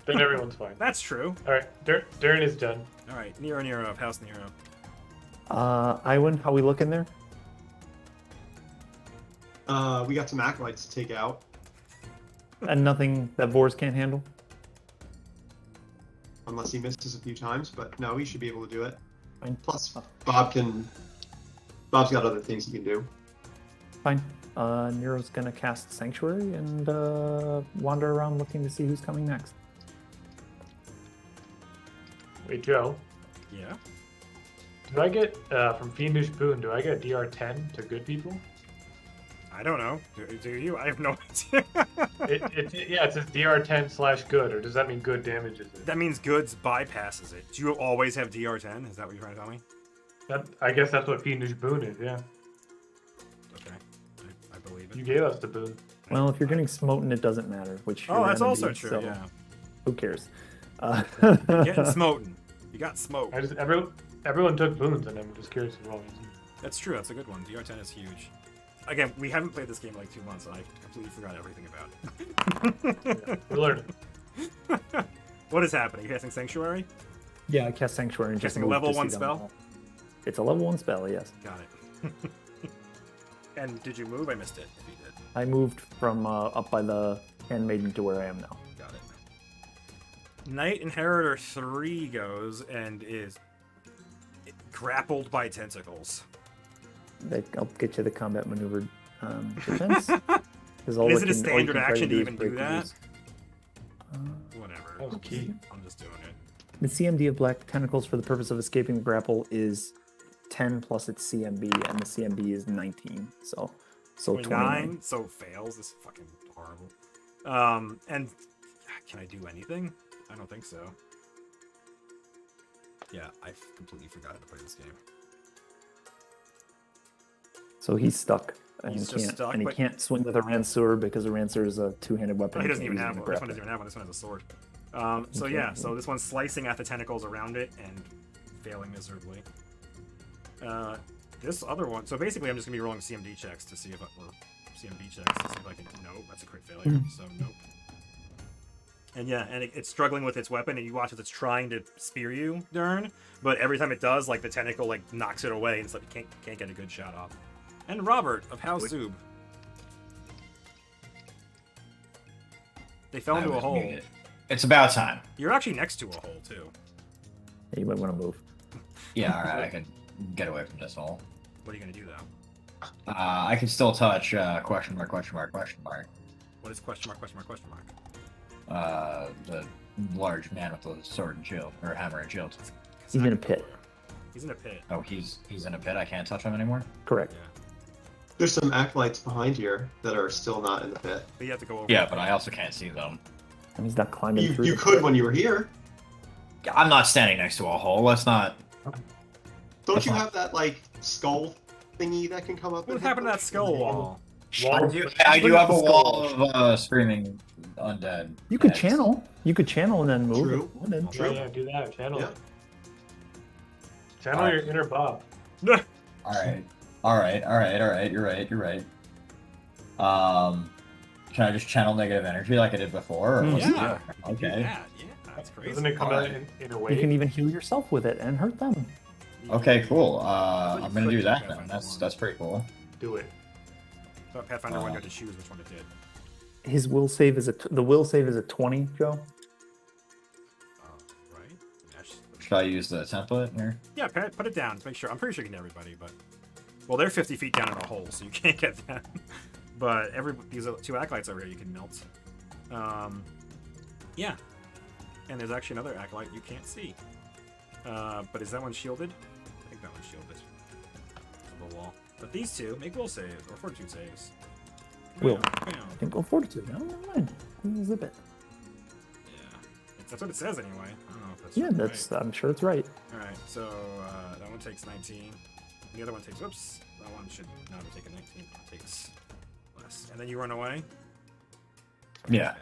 then everyone's fine. That's true. All right, Durn is done. All right, Nero of House Nero. Aywen, how we looking there? We got some acolytes to take out. And nothing that Vors can't handle? Unless he misses a few times, but no, he should be able to do it. Fine. Plus, Bob's got other things he can do. Fine. Nero's gonna cast Sanctuary and wander around looking to see who's coming next. Wait, Joe. Yeah. Do I get from Fiendish Boon? Do I get DR10 to good people? I don't know. Do you? I have no idea. It says DR10/good, or does that mean good damages it? That means goods bypasses it. Do you always have DR10? Is that what you're trying to tell me? I guess that's what Fiendish Boon is. Yeah. Okay. I believe it. You gave us the boon. Well, if you're getting smoten, it doesn't matter which. Oh, that's you're also gonna be, true. so Yeah. Who cares? Getting smoten. You got smoked. Everyone took boons, and I'm just curious as well. That's true. That's a good one. DR10 is huge. Again, we haven't played this game in like 2 months, and I completely forgot everything about it. Yeah, we're learning. What is happening? You casting Sanctuary? Yeah, I cast Sanctuary and just Casting a moved level to 1 see them spell? all. It's a level 1 spell, yes. Got it. And did you move? I missed it. If you did. I moved from up by the Handmaiden to where I am now. Got it. Knight Inheritor 3 goes and is grappled by tentacles. I'll get you the combat maneuver defense. Is it a standard action to even do that? Whatever. That was key. I'm just doing it. The CMD of black tentacles for the purpose of escaping the grapple is 10 plus its CMB, and the CMB is 19. So 29, so fails. This is fucking horrible. And can I do anything? I don't think so. Yeah, I completely forgot how to play this game. So he's stuck. And He's he just can't, stuck, and he but- can't swing with a Ranseur because a Ranseur is a two-handed weapon. Oh, he doesn't Can't even use it have in one. a This one grapple. doesn't even have one. This one has a sword. So yeah, so this one's slicing at the tentacles around it and failing miserably. This other one. So basically, I'm just gonna be rolling CMD checks to see if CMB checks to see if I can. Nope, that's a crit failure. So nope. And yeah, and it's struggling with its weapon, and you watch as it's trying to spear you, Durn. But every time it does, like the tentacle like knocks it away, and so you can't get a good shot off. And Robert of House Zub. They fell into a hole. Muted. It's about time. You're actually next to a hole too. You might want to move. Yeah, alright, I can get away from this hole. What are you gonna do though? I can still touch question mark, question mark, question mark. What is question mark, question mark, question mark? The large man with the sword and shield, or hammer and shield. He's in a pit. He's in a pit. Oh, he's in a pit. I can't touch him anymore. Correct. Yeah. There's some acolytes behind here that are still not in the pit. But you have to go over. Yeah, but I also can't see them. And he's not climbing through. You the could pit. when you were here. I'm not standing next to a hole. Let's not. Don't That's you fine. have that like skull thingy that can come up? What and happened to hit that skull wall? I do have a wall of screaming undead. You could heads. channel. You could channel and then move. True. It. And then- True. Yeah, do that. Channel Yeah. it. Channel your inner Bob. All right. You're right. Can I just channel negative energy like I did before? Or Mm, what's the yeah. deal? Okay. Yeah, that's crazy. Doesn't it come out in a way? You can even heal yourself with it and hurt them. Okay, cool. thought you I'm gonna do flipped that it, then. Pathfinder That's pretty cool. Do it. But Pathfinder one, you had to choose which one it did. His will save is the will save is a 20, Joe. Right? Should I use the template here? Yeah, put it down. Make sure. I'm pretty sure you can get everybody, but well, they're 50 feet down in a hole, so you can't get them. But these two acolytes over here you can melt. Yeah. And there's actually another acolyte you can't see. But is that one shielded? I think that one's shielded. To the wall. But these two make will saves or fortitude saves. Will. Bam. I think go fortitude. No, never mind. Zip it. Yeah. That's what it says anyway. I don't know if that's Yeah, right. that's. I'm sure it's right. Alright, so that one takes 19. The other one takes, whoops, that one should not have taken 19. It takes less. And then you run away? Yeah.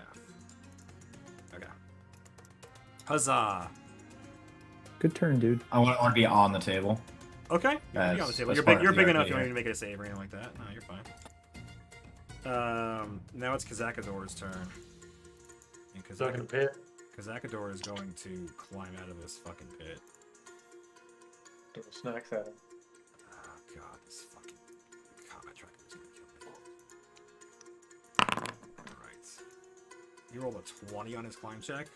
Okay. Huzzah! Good turn, dude. I want to be on the table. Okay, you can be on the As- table. as You're part big, of you're the big RP, enough, you don't yeah. need to make it a save or anything like that. No, you're fine. Now it's Kazakador's turn. And Stuck in a pit. Kazakador is going to climb out of this fucking pit. Throw snacks at him. He rolled a 20 on his climb check.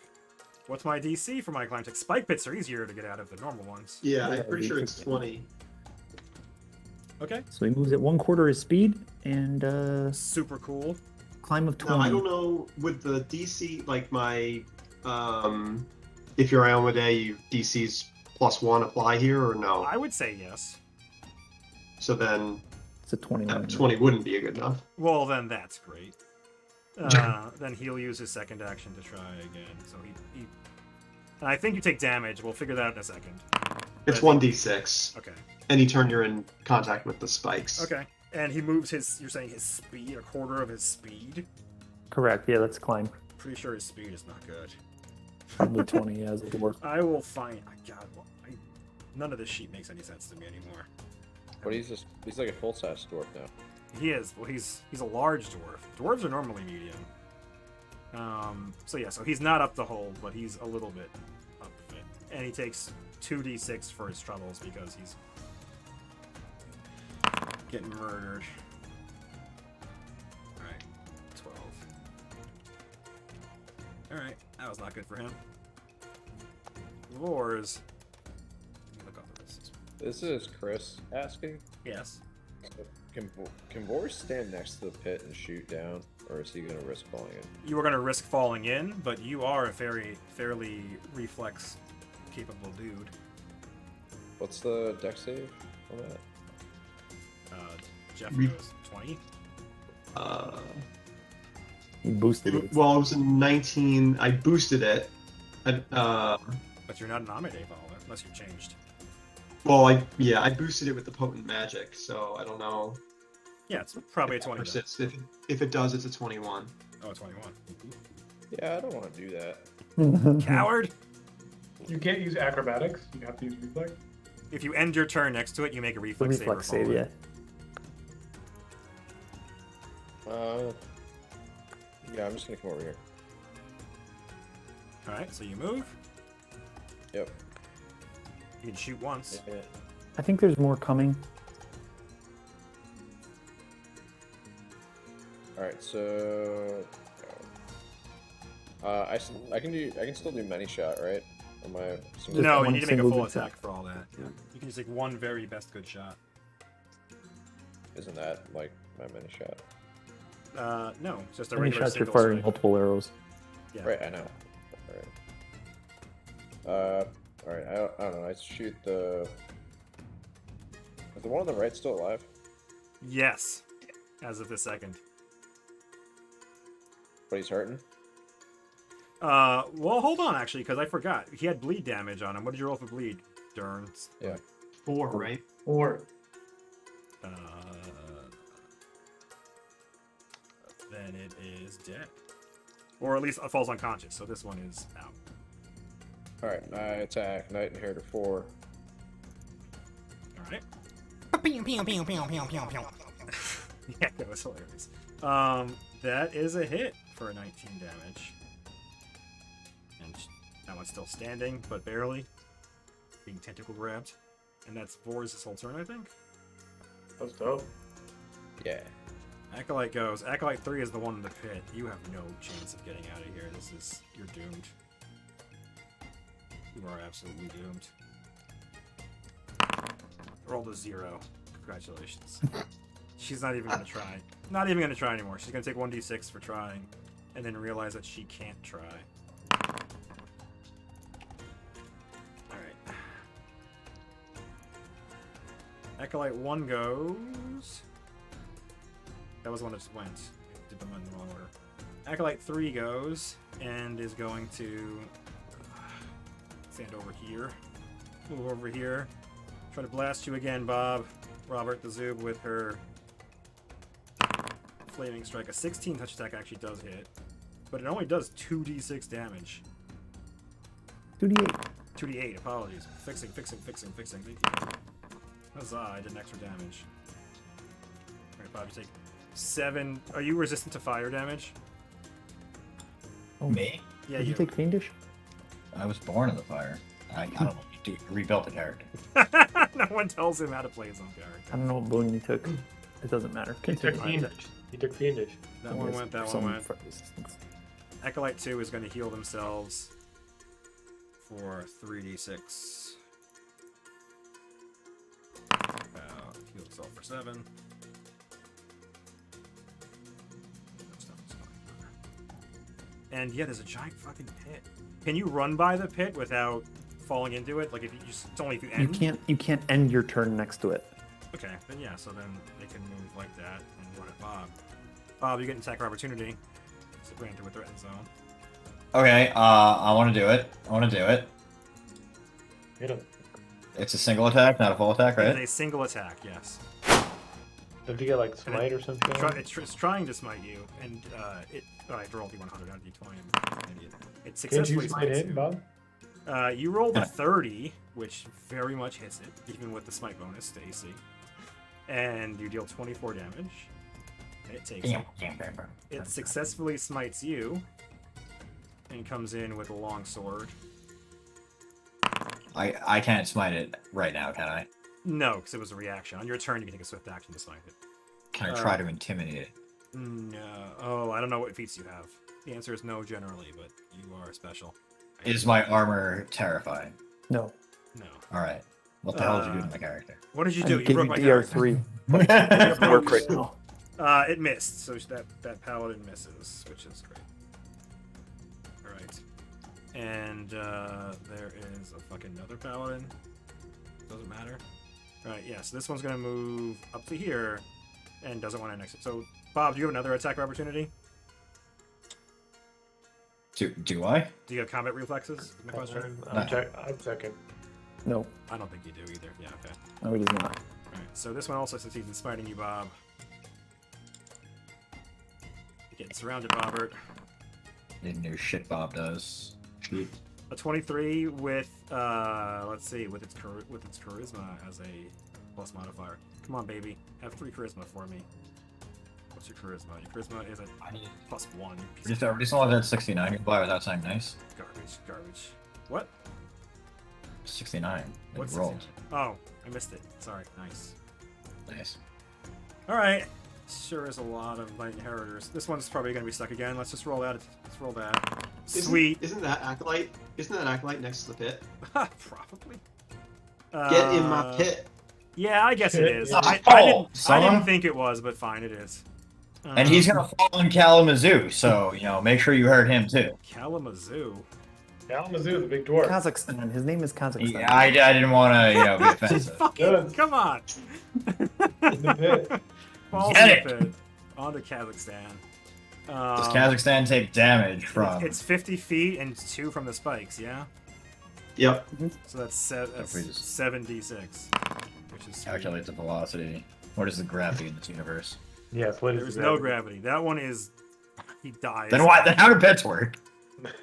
What's my DC for my climb check? Spike pits are easier to get out of than normal ones. Yeah, Yeah, I'm pretty sure it's 15. 20. Okay. So he moves at 1/4 his speed and Super cool. climb of 20. Now, I don't know, would the DC, like my, if you're Aywen the Gnome, DC's +1 apply here, or no? I would say yes. So then It's a 21. 20 wouldn't be good enough. Well, then that's great. Then he'll use his second action to try again. So he and I think you take damage. We'll figure that out in a second. It's But- 1d6. Okay. Any turn you're in contact with the spikes. Okay. And he moves his, you're saying his speed, 1/4 of his speed? Correct. Yeah, that's climb. Pretty sure his speed is not good. Probably 20 as a dwarf. I will find, God, none of this sheet makes any sense to me anymore. But he's like a full-size dwarf now. He is. Well, he's a large dwarf. Dwarves are normally medium. So yeah, so he's not up the hole, but he's a little bit up it. And he takes 2d6 for his troubles because he's getting murdered. Alright, 12. Alright, that was not good for him. Wars. Let me look up this. This is Chris asking. Yes. Can Boris stand next to the pit and shoot down, or is he gonna risk falling in? You were going to risk falling in, but you are a fairly reflex capable dude. What's the dex save on that? Jeff Re- goes 20. He boosted it. Well, it was a 19. I boosted it. But you're not an Amade follower, unless you're changed. Well, I boosted it with the potent magic, so I don't know. Yeah, it's probably a if that 20. persists. If it does, it's a 21. Oh, 21. Yeah, I don't want to do that. Coward! You can't use acrobatics. You have to use reflex. If you end your turn next to it, you make a The reflex, reflex save. save, yeah. Yeah, I'm just gonna come over here. Alright, so you move. Yep. You can shoot once. Yeah. I think there's more coming. All right, so I can still do many shot, right? Am I Just No, you one need to make a single full good shot. attack for all that. Yeah. You can just take one very best good shot. Isn't that like my many shot? No, it's just a How many regular shots you're single firing strike. multiple arrows? Yeah. Right, I know. All right. I don't know. I shoot the. Is the one on the right still alive? Yes, as of this second. But he's hurting. Well, hold on, actually, because I forgot. He had bleed damage on him. What did you roll for bleed, Durn? Yeah. 4, right? Or Then it is dead. Or at least it falls unconscious, so this one is out. All right. I attack Knight Inheritor 4. Alright. Yeah, that was hilarious. That is a hit for 19 damage. And that one's still standing, but barely. Being tentacle grabbed. And that's Vor's whole turn, I think. that's dope. Yeah. Acolyte goes. Acolyte 3 is the one in the pit. You have no chance of getting out of here. You're doomed. You are absolutely doomed. Rolled a 0. Congratulations. She's not even gonna try. Not even gonna try anymore. She's gonna take 1d6 for trying, and then realize that she can't try. Alright. Acolyte 1 goes. That was the one that just went. I did them in the wrong order. Acolyte 3 goes, and is going to stand over here. Move over here. Try to blast you again, Bob. Robert the Zoob with her Flaming Strike. A 16 touch attack actually does hit, but it only does 2d6 damage. 2d8. 2d8, apologies. Fixing. Huzzah, I did an extra damage. Alright, Bob, you take 7. Are you resistant to fire damage? Oh, Me? Yeah, did you you. take Fiendish? I was born in the fire. I don't know. You rebuilt the character. No one tells him how to play his own I character. don't know what boon you took. It doesn't matter. He took Continue. Fiendish. He took Fiendish. That one went, that one Some went. for resistance. Acolyte 2 is going to heal themselves for 3d6. Heal himself for 7. And yeah, there's a giant fucking pit. Can you run by the pit without falling into it? Like if you just, it's only if you end. You can't end your turn next to it. Okay, then yeah, so then they can move like that and run at Bob. Bob, you get an attack of opportunity. It's granted with their end zone. Okay, I want to do it. Hit him. It's a single attack, not a full attack, It right? is a single attack, yes. Did you get like smite or something? It's trying to smite you, and I rolled D100, not D20. I'm an idiot. It Can't successfully you smite smites it, you. Bob? You rolled a 30, which very much hits it, even with the smite bonus to AC. And you deal 24 damage. And it takes it. It successfully smites you, and comes in with a long sword. I can't smite it right now, can I? No, because it was a reaction. On your turn, you can take a swift action to smite it. Can I try to intimidate it? No. Oh, I don't know what feats you have. The answer is no generally, but you are special. Is my armor terrifying? No. No. Alright. What the hell did you do to my character? What did you I do? gave You you broke my character. DR3. Work right now. It missed, so that paladin misses, which is great. Alright. And there is a fucking another paladin. Doesn't matter. Alright, yeah, so this one's gonna move up to here and doesn't want to next. So, Bob, do you have another attack of opportunity? Do I? Do you have combat reflexes? Is my question. I'm checking. No. I don't think you do either. Yeah, okay. No, it is not. Alright, so this one also succeeds in smiting you, Bob. You're getting surrounded, Bobbert. Didn't know shit Bob does. Shoot. A 23 with, let's see, with its charisma as a plus modifier. Come on, baby. Have 3 charisma for me. What's your charisma? Your charisma is a +1. Just only at 69. You can buy without saying nice. Garbage. What? 69. What's rolled. 69? Oh, I missed it. Sorry. Nice. Nice. Alright. Sure is a lot of Knight Inheritors. This one's probably going to be stuck again. Let's just roll that. Let's roll that. Sweet. Isn't that Acolyte? Isn't that Acolyte next to the pit? Probably. Get in my pit. Yeah, I guess it is. Yeah. I didn't think it was, but fine, it is. And he's gonna fall on Kalamazoo, so make sure you hurt him too. Kalamazoo. Kalamazoo, the big dwarf. Kazakhstan. His name is Kazakhstan. Yeah, I didn't want to be offensive. Fucking, come on. In the pit. Falls Get in the pit. On to Kazakhstan. Does Kazakhstan take damage from? It's 50 feet and 2 from the spikes, yeah? Yep. So that's 7d6. Which is sweet. Calculate the velocity. What is the gravity in this universe? Yes, what is There's the no gravity. That one is... He dies. Then why? Then how do pets work?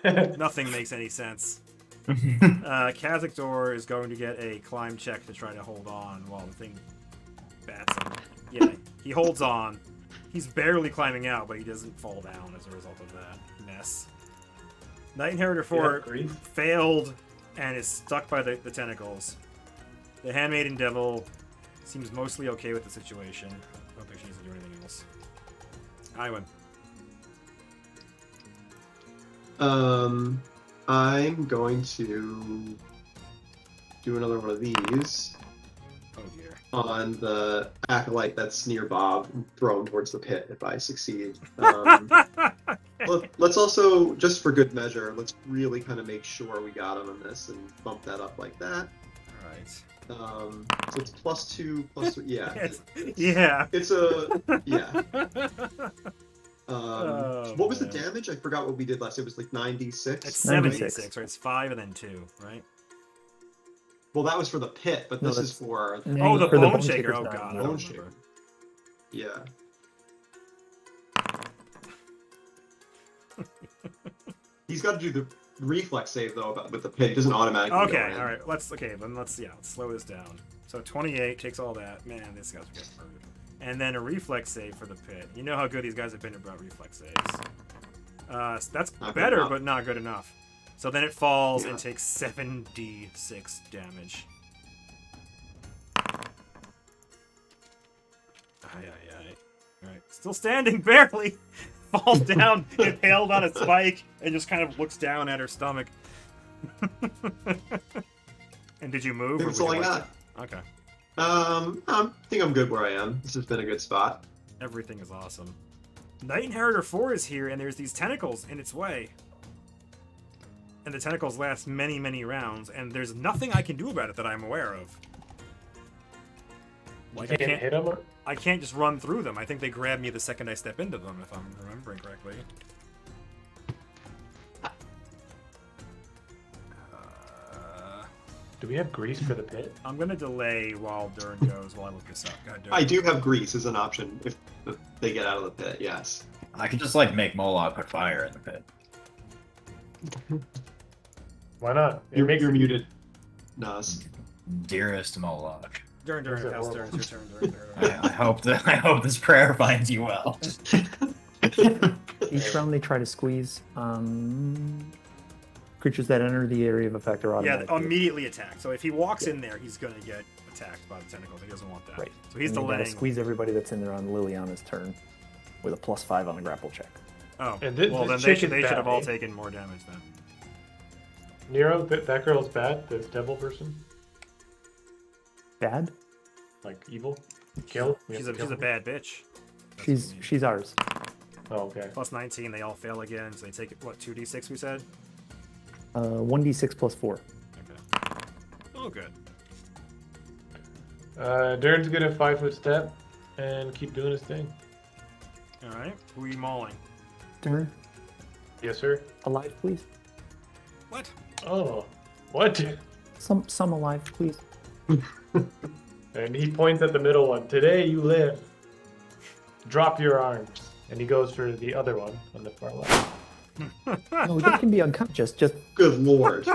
Nothing makes any sense. Kazakador is going to get a climb check to try to hold on while the thing bats him. Yeah, he holds on. He's barely climbing out, but he doesn't fall down as a result of that mess. Knight Inheritor 4 failed and is stuck by the tentacles. The Handmaiden Devil seems mostly okay with the situation. I don't think she needs to do anything else. Aywen. I'm going to do another one of these Oh dear. on the Acolyte that's near Bob and throw him towards the pit if I succeed. Let's also, just for good measure, let's really kind of make sure we got him on this and bump that up like that. Alright. So it's +2, +3, yeah. Yeah. It's a, yeah. Oh, what was the man. damage? I forgot what we did last. It was like 96. It's 96. 76, right? It's 5 and then 2, right? Well, that was for the pit, but No, this is that's- for Oh, the For Bone Bone Shaker. Shaker's Oh not god, I in don't Bone remember. yeah. He's got to do the reflex save though with the pit. It doesn't automatically. Okay, go in. alright. Let's slow this down. So 28 takes all that. Man, these guys are getting murdered. And then a reflex save for the pit. You know how good these guys have been about reflex saves. So that's Not good better, enough. but not good enough. So then it falls Yeah. and takes 7d6 damage. Alright, still standing, barely. falls down, impaled on a spike, and just kind of looks down at her stomach. And did you move? That's all I got. Okay. I think I'm good where I am. This has been a good spot. Everything is awesome. Knight Inheritor 4 is here, and there's these tentacles in its way. And the tentacles last many, many rounds, and there's nothing I can do about it that I'm aware of. Like, You can't hit him? I can't just run through them. I think they grab me the second I step into them, if I'm remembering correctly. Do we have grease for the pit? I'm gonna delay while Durn goes while I look this up. Go ahead, Durn. I do have grease as an option if they get out of the pit, yes. I could just like make Moloch put fire in the pit. Why not? You're muted, Nas. Dearest Moloch. Durn, Is it pass horrible? Durn, it's your turn, Durn. I hope this prayer finds you well. Each round they try to squeeze. Creatures that enter the area of effect are Yeah, automatically. immediately attack. So if he walks in there, he's gonna get attacked by the tentacles. He doesn't want that. Right. So he's And you gotta delaying. squeeze everybody that's in there on Liliana's turn with a +5 on the grapple check. Oh, And well then this they chick should is have bad, all eh? taken more damage then. Nero, that girl's bad? This devil person? Bad? Like evil? Kill? We She's have to a kill her? bad bitch. That's She's what we need. she's ours. Oh, okay. Plus 19, they all fail again, so they take what 2d6 we said. 1d6 +4. Okay. Oh, good. Durn's gonna 5-foot step and keep doing his thing. All right. Who are you mauling? Durn, Yes, sir. alive, please. What? Oh, what? Some alive, please. And he points at the middle one. Today you live. Drop your arms. And he goes for the other one on the far left. No, they can be unconscious. Just Good lord.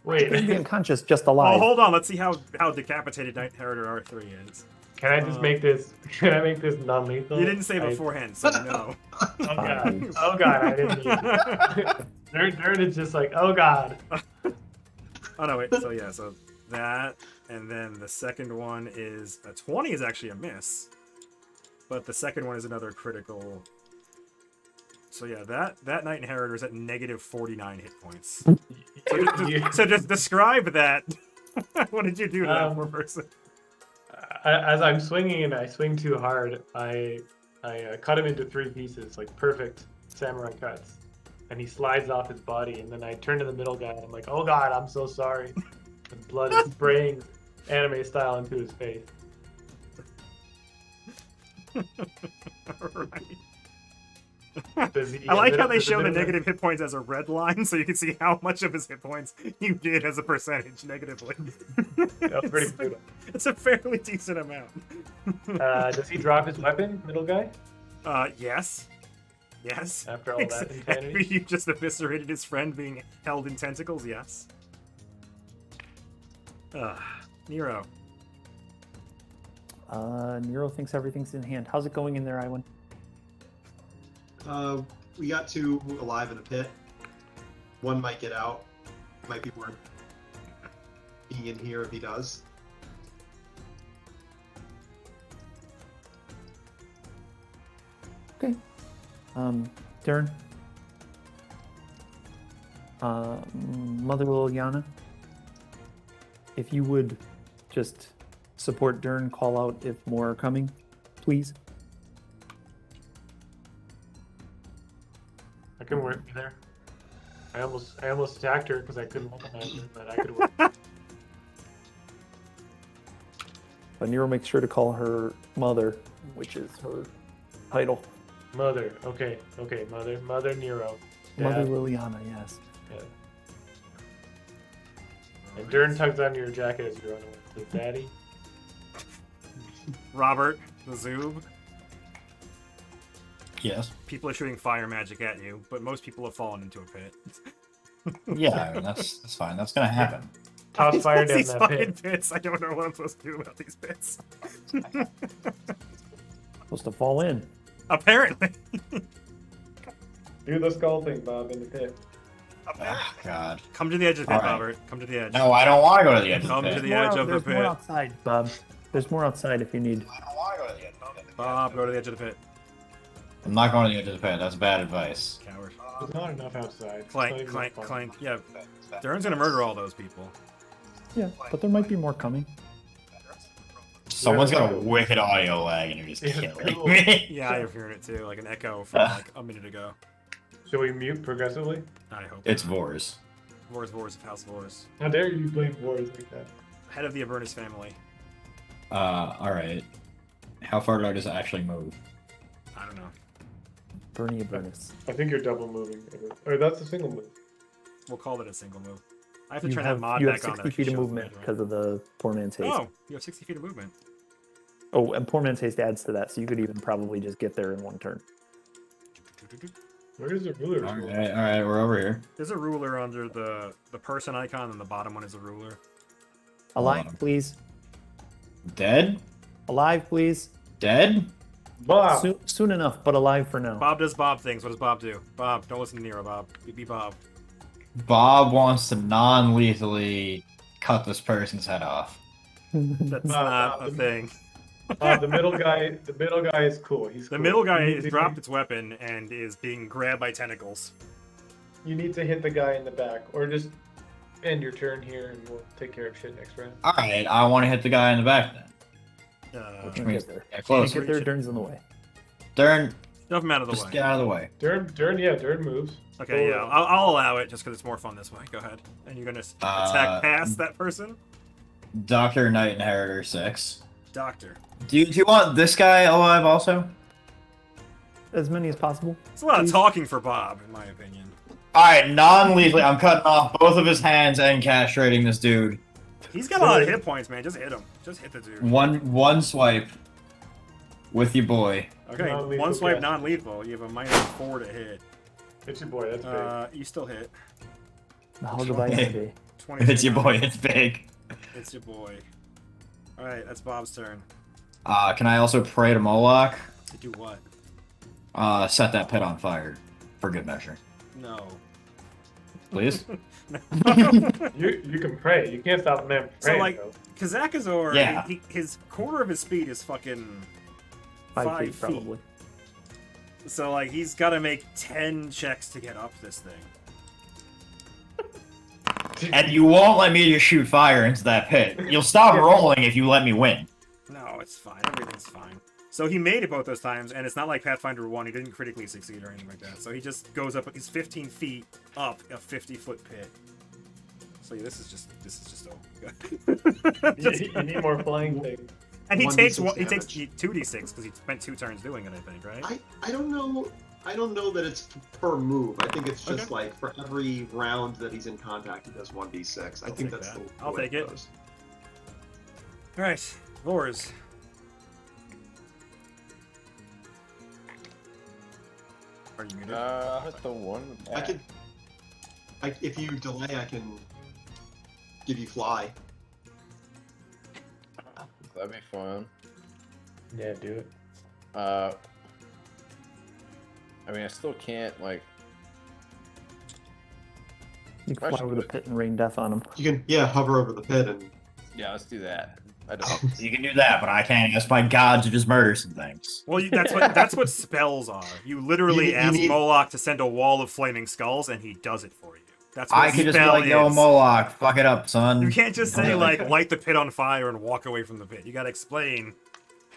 Wait, they can be unconscious, just Oh, alive. hold on. Let's see how decapitated Knight Inheritor R3 is. can I just make this? Can I make this non-lethal? You didn't say beforehand, so no. Oh god! Oh god! I didn't. Need Durn is just like, oh god. Oh no, wait. So yeah, so that, and then the second one is a 20 is actually a miss, but the second one is another critical. So yeah, that Knight Inheritor is at negative 49 hit points. So just describe that. What did you do to that poor person? As I'm swinging and I swing too hard, I cut him into 3 pieces, like perfect samurai cuts. And he slides off his body, and then I turn to the middle guy and I'm like, oh god, I'm so sorry. And blood is spraying anime style into his face. Alright. Does he I like how they does show the middle guy- negative hit points as a red line, so you can see how much of his hit points you did as a percentage negatively. That was pretty brutal. It's a fairly decent amount. Does he drop his weapon, middle guy? Yes. Yes. After all that After insanity? you just eviscerated his friend being held in tentacles, yes. Nero. Nero thinks everything's in hand. How's it going in there, Aywen? We got 2 alive in a pit. One might get out. Might be worth being in here if he does. Okay. Durn. Mother Liliana, if you would just support Durn, call out if more are coming, please. I can work there. I almost attacked her because I couldn't weaponize her, but I could work. But Nero makes sure to call her mother, which is her title. Mother, okay, Mother Nero. Mother Dad. Liliana, yes. Yeah. And Durn tugs on your jacket as you run away. Says, Daddy. Robert, the Zoob. Yes. People are shooting fire magic at you, but most people have fallen into a pit. Yeah, I mean, that's fine. That's gonna happen. Toss fire down These that fucking pit. pits. I don't know what I'm supposed to do about these pits. Supposed to fall in. Apparently. Do the skull thing, Bob, in the pit. Oh, God. Come to the edge of the pit, All right. Robert. Come to the edge. No, I don't want to go to the edge of Come the to pit. the edge of the There's more pit. outside, Bob. There's more outside if you need. I don't want to go to the edge of the pit. Bob, go to the edge of the pit. I'm not going to the edge of the pit. That's bad advice. Coward. There's not enough outside. It's not Clank, even clank, fun. clank. Yeah, Durn's gonna murder all those people. Yeah, but there might be more coming. Someone's got a wicked audio lag and you're just Yeah, killing cool. me. Yeah, I'm hearing it too, like an echo from like a minute ago. Shall we mute progressively? I hope. It's Vors. Vors of House Vors. How dare you blame wars like that? Head of the Avernus family. Alright. How far does it actually move? I don't know. Bernie Avernus. I think you're double moving. Or that's a single move. We'll call it a single move. I have to You turn that have, mod you have back on. 60 feet of movement because of the poor man's haste. Oh, you have 60 feet of movement. Oh, and poor man's haste adds to that, so you could even probably just get there in one turn. Where is the ruler? Alright, we're over here. There's a ruler under the person icon, and the bottom one is a ruler. Alive, on. please. Dead? Alive, please. Dead? Bob! Soon enough, but alive for now. Bob does Bob things. What does Bob do? Bob, don't listen to Nero, Bob. You be Bob. Bob wants to non-lethally cut this person's head off. That's not a thing. The middle guy is cool. He's The cool. middle guy You need has to- dropped its weapon and is being grabbed by tentacles. You need to hit the guy in the back, or just end your turn here, and we'll take care of shit next round. Alright, I want to hit the guy in the back then. Which Can't means get there. get Can't closer. get there, Durn's in the way. Durn, Shove him out of the just way. get out of the way. Durn moves. Okay, Go yeah, ahead. I'll allow it just because it's more fun this way. Go ahead. And you're gonna attack past that person? Dr. Knight Inheritor 6. Doctor. Do you want this guy alive also? As many as possible. It's a lot of Please. talking for Bob, in my opinion. Alright, non-lethally, I'm cutting off both of his hands and castrating this dude. He's got a lot of hit points, man. Just hit him. Just hit the dude. One swipe with your boy. Okay, Non-lethal one swipe cast. non-lethal. You have a -4 to hit. It's your boy. That's big. You still hit. The hell did I say? 20. If it's your boy, it's big. It's your boy. Alright, that's Bob's turn. Can I also pray to Moloch? To do what? Set that pit on fire. For good measure. No. Please? You can pray. You can't stop a man from So, praying. like, though. Kazakador, Yeah. his quarter of his speed is fucking 5 5 feet, probably. So, like, he's got to make 10 checks to get up this thing. And you won't let me just shoot fire into that pit. You'll stop rolling if you let me win. No, it's fine. Everything's fine. So he made it both those times, and it's not like Pathfinder 1. He didn't critically succeed or anything like that. So he just goes up. He's 15 feet up a 50-foot pit. So yeah, this is just You need more flying things. And he 1d6 takes 2d6 because he spent 2 turns doing it, I think, right? I don't know. I don't know that it's per move. I think it's just Okay. like for every round that he's in contact, he does 1d6. I I'll think take that's that. the I'll way take it. goes. All right, Vors. Are you muted? Hit the one. I could. If you delay, I can give you fly. That'd be fun. Yeah, do it. I mean, I still can't like. You can fly over the pit and rain death on him. You can hover over the pit and Yeah, let's do that. I don't. You can do that, but I can't ask my god to just murder some things. Well, that's what spells are. You literally You ask need- Moloch to send a wall of flaming skulls, and he does it for you. That's what I a could just be spell like, yo, is. Moloch, fuck it up, son. You can't just say like light the pit on fire and walk away from the pit. You gotta explain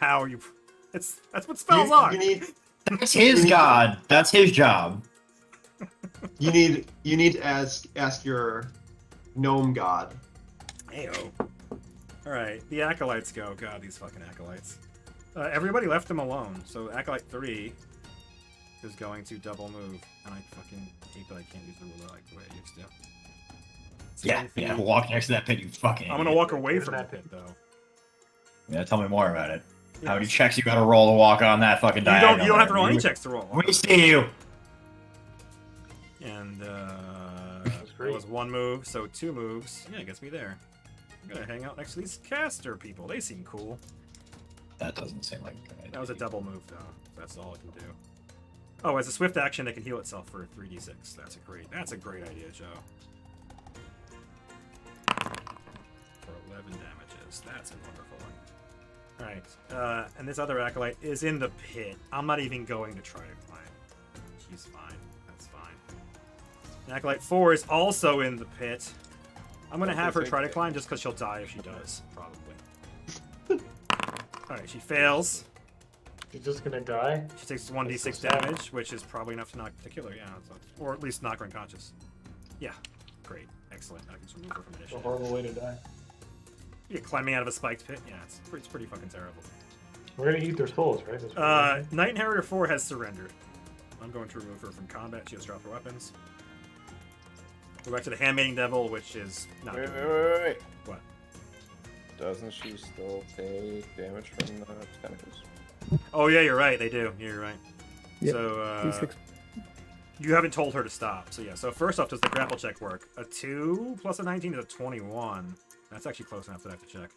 how you. That's what spells are. you need That's his god. That's his job. you need to ask your gnome god. Ayo. All right, the acolytes go. God, these fucking acolytes. Everybody left them alone. So acolyte 3 is going to double move, and I fucking hate that I can't use the ruler like the way I used to. Yeah, 10 feet. yeah. Walk next to that pit, you fucking. I'm gonna idiot. walk away from the pit though. Yeah, tell me more about it. How many Yes. checks you gotta roll to walk on that fucking You diagonal? don't have to there, roll any dude? checks to roll. We see you. And That's that great. was 1 move, so 2 moves. Yeah, it gets me there. I'm gonna hang out next to these caster people. They seem cool. That doesn't seem like a good idea. That was a double move though. That's all it can do. Oh, as a swift action, it can heal itself for 3d6. That's a great idea, Joe. For 11 damages. That's a wonderful one. Alright, and this other acolyte is in the pit. I'm not even going to try to climb. She's fine. That's fine. Acolyte 4 is also in the pit. I'm gonna have her try to climb just because she'll die if she does, probably. Alright, she fails. She's just gonna die? She takes 1d6 damage, which is probably enough to kill her, yeah. Or at least knock her unconscious. Yeah. Great. Excellent. I can just remove her from It's a initiative. horrible way to die. Yeah, climbing out of a spiked pit? Yeah, it's pretty fucking terrible. We're gonna eat their souls, right? That's what we're doing. Knight Inheritor 4 has surrendered. I'm going to remove her from combat. She has dropped her weapons. Go back to the Handmaiden Devil, which is not Wait. What? Doesn't she still take damage from the tentacles? Oh, yeah, you're right. They do. You're right. Yep. So, D6. you haven't told her to stop. So, yeah. So, first off, does the grapple check work? A 2 plus a 19 is a 21. That's actually close enough that I have to check.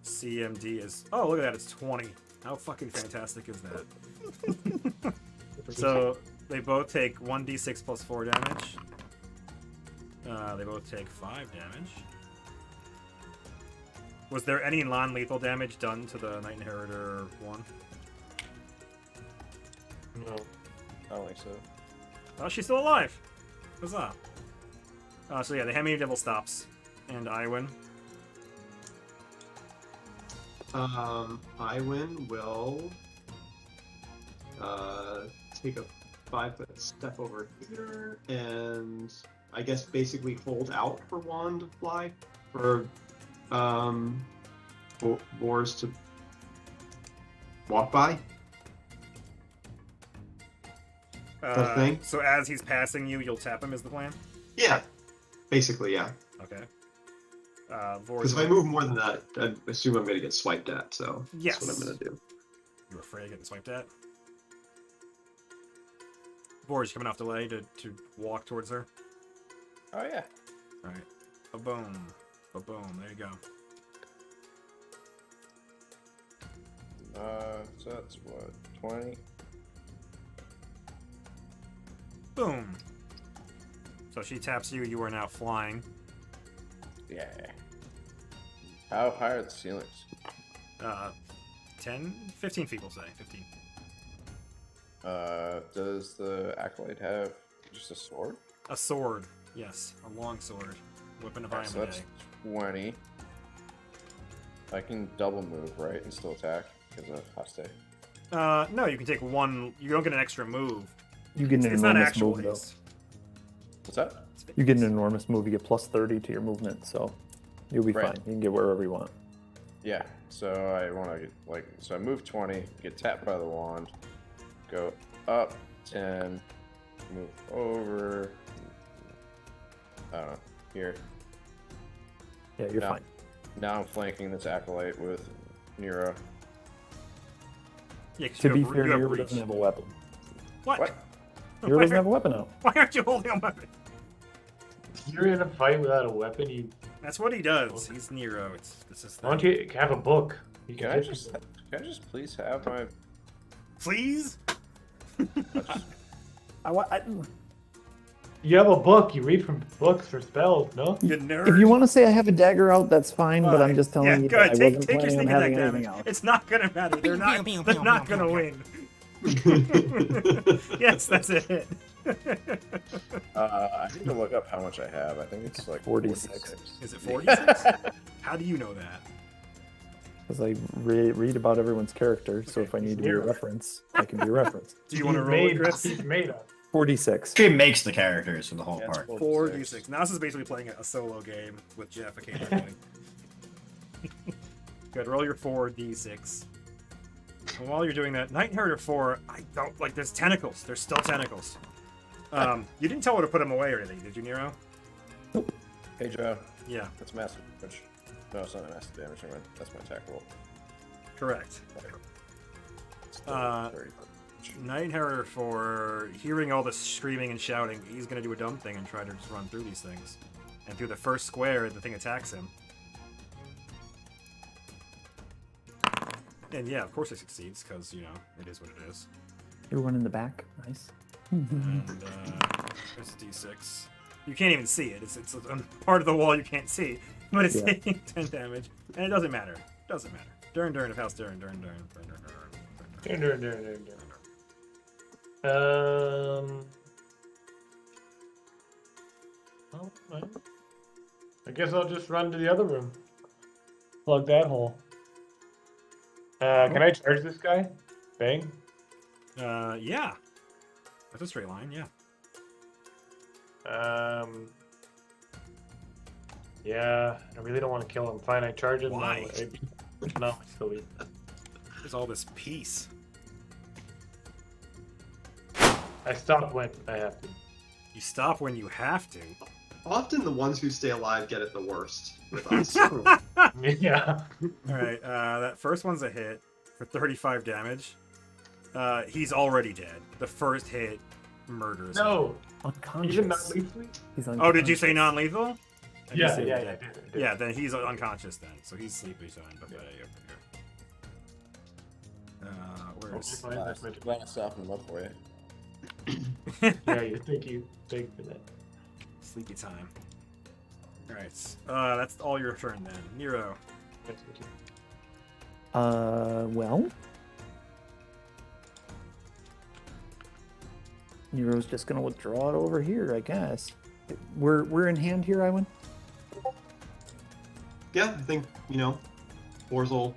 CMD is... Oh, look at that. It's 20. How fucking fantastic is that? So, they both take 1d6 plus 4 damage. They both take 5 damage. Was there any non-lethal damage done to the Knight Inheritor 1? No. I don't think so. Oh, she's still alive! Huzzah! So yeah, the Handmaiden Devil stops. And Aywen. Aywen will take a 5-foot step over here and I guess basically hold out for Wand to fly for Boars to walk by. The thing? So as he's passing you, you'll tap him is the plan? Yeah, basically, yeah. Okay. Because if I move more than that, I assume I'm going to get swiped at, so yes. that's what I'm going to do. You're afraid of getting swiped at? Boris coming off delay to walk towards her. Oh yeah. Alright. Ba-boom. Ba-boom. There you go. So that's what, 20? Boom. So she taps you. You are now flying. Yeah. How high are the ceilings? 15 feet, we'll say. 15. Does the acolyte have just a sword? A sword. Yes. A long sword. Weapon of Alright, so that's 20. I can double move, right, and still attack because of hostage. No, you can take one. You don't get an extra move. You get an It's not enormous actual move, though. haste. What's that? You get an enormous move. You get plus 30 to your movement, so you'll be Right. fine. You can get wherever you want. Yeah. So I want to get so I move 20, get tapped by the wand, go up 10, move over. I don't know. Here. Yeah, you're No. fine. Now I'm flanking this acolyte with Nero. Yeah, 'cause To you be have, fair, you have Nero reach. doesn't have a weapon. What? What? Nero doesn't have a weapon out. Why aren't you holding a weapon? You're in a fight without a weapon. You That's what he does. He's Nero. This is why don't you have a book? You Can I just please have my? Please? You have a book. You read from books for spells, no? You nerd. If you want to say I have a dagger out, that's fine, but I'm just telling yeah, you go that ahead. I wasn't Take your planning on sneak attack having damage. anything else. It's not gonna matter. They're not gonna win. Yes, that's it. I need to look up how much I have. I think it's like 46. Is it 46? How do you know that? Because I read about everyone's character, so if I need to be a Nero. reference, I can be a reference. Do you want to roll it, Chris? He's made up. 46. She makes the characters for the whole Yeah, it's part. 4d6. Now this is basically playing a solo game with Jeff occasionally. Good. Roll your 4d6. And while you're doing that, Knight Inheritor 4, I don't like. There's tentacles. There's still tentacles. You didn't tell her to put them away or anything, did you, Nero? Hey Joe, Yeah, that's massive damage. No, it's not massive damage. Never mind. That's my attack roll. correct. It's still 30. Knight Inheritor 4, hearing all this screaming and shouting, he's gonna do a dumb thing and try to just run through these things. And through the first square, the thing attacks him. And yeah, of course it succeeds, because, you know, it is what it is. Everyone in the back. Nice. And there's a d6. You can't even see it. It's a part of the wall you can't see. But it's Yeah. taking 10 damage. And it doesn't matter. Doesn't matter. Durn, of House Durn. Well, I guess I'll just run to the other room. Plug that hole. Can I charge this guy? Bang. Yeah. That's a straight line, yeah. Yeah, I really don't want to kill him. Fine, I charge him. Why? No, still leave. There's all this peace. I stop when I have to. You stop when you have to. Often the ones who stay alive get it the worst with us. Yeah. Alright, that first one's a hit for 35 damage. He's already dead. The first hit murders him. No. Unconscious. Even not lethally? He's Oh, did you say non-lethal? I Yeah, just said yeah, dead. yeah. Yeah, then he's unconscious then, so he's sleepy time. But where's Glad I softened him up for you. Yeah, you think you big for that. sleepy time? Alright, that's all your turn then. Nero. That's what you- Well, Nero's just gonna withdraw it over here, I guess. We're in hand here, Aywen. Yeah, I think, Boars will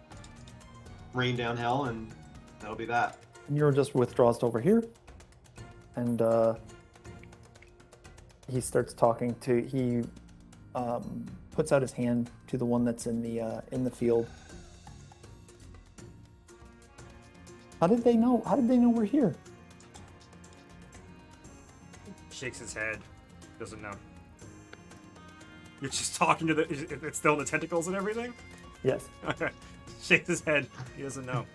rain down hell, and that'll be that. Nero just withdraws over here, and he starts talking to. He puts out his hand to the one that's in the field. How did they know? How did they know we're here? Shakes his head. Doesn't know. You're just talking to the. It's still the tentacles and everything? Yes. Okay. Shakes his head. He doesn't know.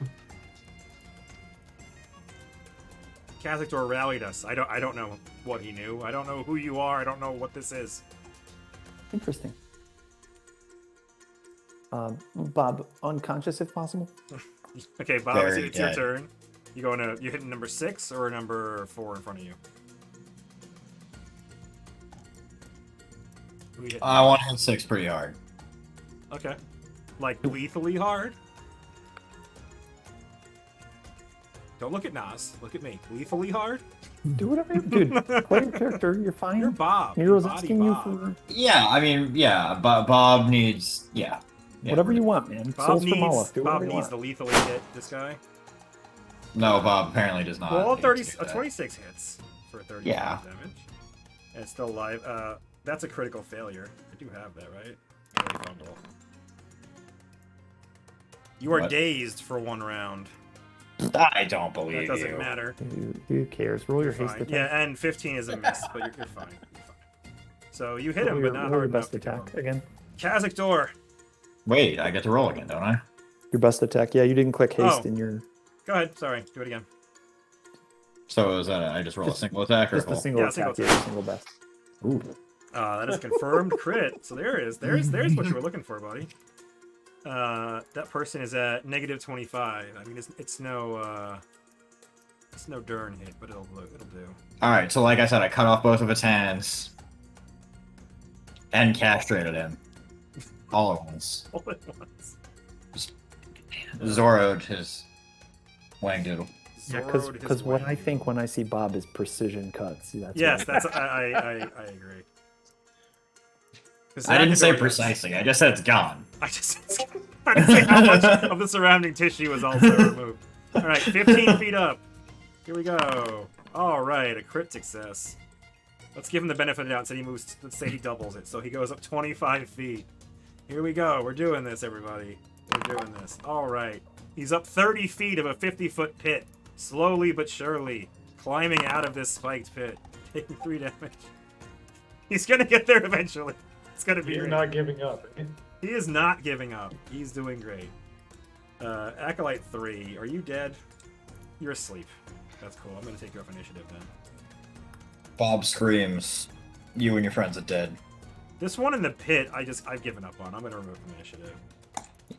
Kazakador rallied us. I don't know what he knew. I don't know who you are. I don't know what this is. Interesting. Bob, unconscious if possible. Okay, Bob, Very it's your dead. turn. You hitting number 6 or number 4 in front of you? Who you hitting? I want to hit 6 pretty hard. Okay. Like lethally hard? Don't look at Nas. Look at me. Lethally hard? Do whatever you dude. Play your character. You're fine. You're Bob. Nero's Body asking you Bob. for Yeah, I mean, yeah, but Bob needs, yeah. whatever you want, man. Bob Souls for needs, Mala. Do Bob whatever you needs want. to lethally hit this guy. No, Bob apparently does not. Well, need 30, to do that. 26 hits for 35 Yeah. damage. And it's still alive. That's a critical failure. I do have that, right? Early fumble. You are What? dazed for 1 round. I don't That believe doesn't you. matter. Who cares? Roll your You're haste fine. attack. Yeah, and 15 is a miss, but you're fine. You're fine. So you hit him, roll but your, not roll hard your best enough to kill attack him. again. Kazakador. Wait, I get to roll again, don't I? Your best attack. Yeah, you didn't click haste Oh. in your Go ahead. Sorry. Do it again. So is that I just roll a single attack or just a full? single Yeah, attack. single Yeah, your single best. Ooh. That is a confirmed crit. So there it is. There's what you were looking for, buddy. That person is at -25. I mean, it's no Durn hit, but it'll do. Alright, so like I said, I cut off both of its hands and castrated him. All at once. All at once. Zoro'd his wangdoodle. Yeah, Zorroed his because what way. I think when I see Bob is precision cuts. That's Yes, what that's I agree. 'Cause I didn't say Kazakador- precisely, I just said it's gone. I didn't say how much of the surrounding tissue was also removed. All right, 15 feet up. Here we go. All right, a crit success. Let's give him the benefit of the doubt. So he moves. Let's say he doubles it. So he goes up 25 feet. Here we go. We're doing this, everybody. We're doing this. All right. He's up 30 feet of a 50-foot pit, slowly but surely, climbing out of this spiked pit, taking 3 damage. He's gonna get there eventually. It's gonna be You're great. not giving up. He is not giving up. He's doing great. Acolyte 3, are you dead? You're asleep. That's cool. I'm gonna take you off initiative then. Bob screams, you and your friends are dead. This one in the pit, I've given up on. I'm gonna remove from initiative.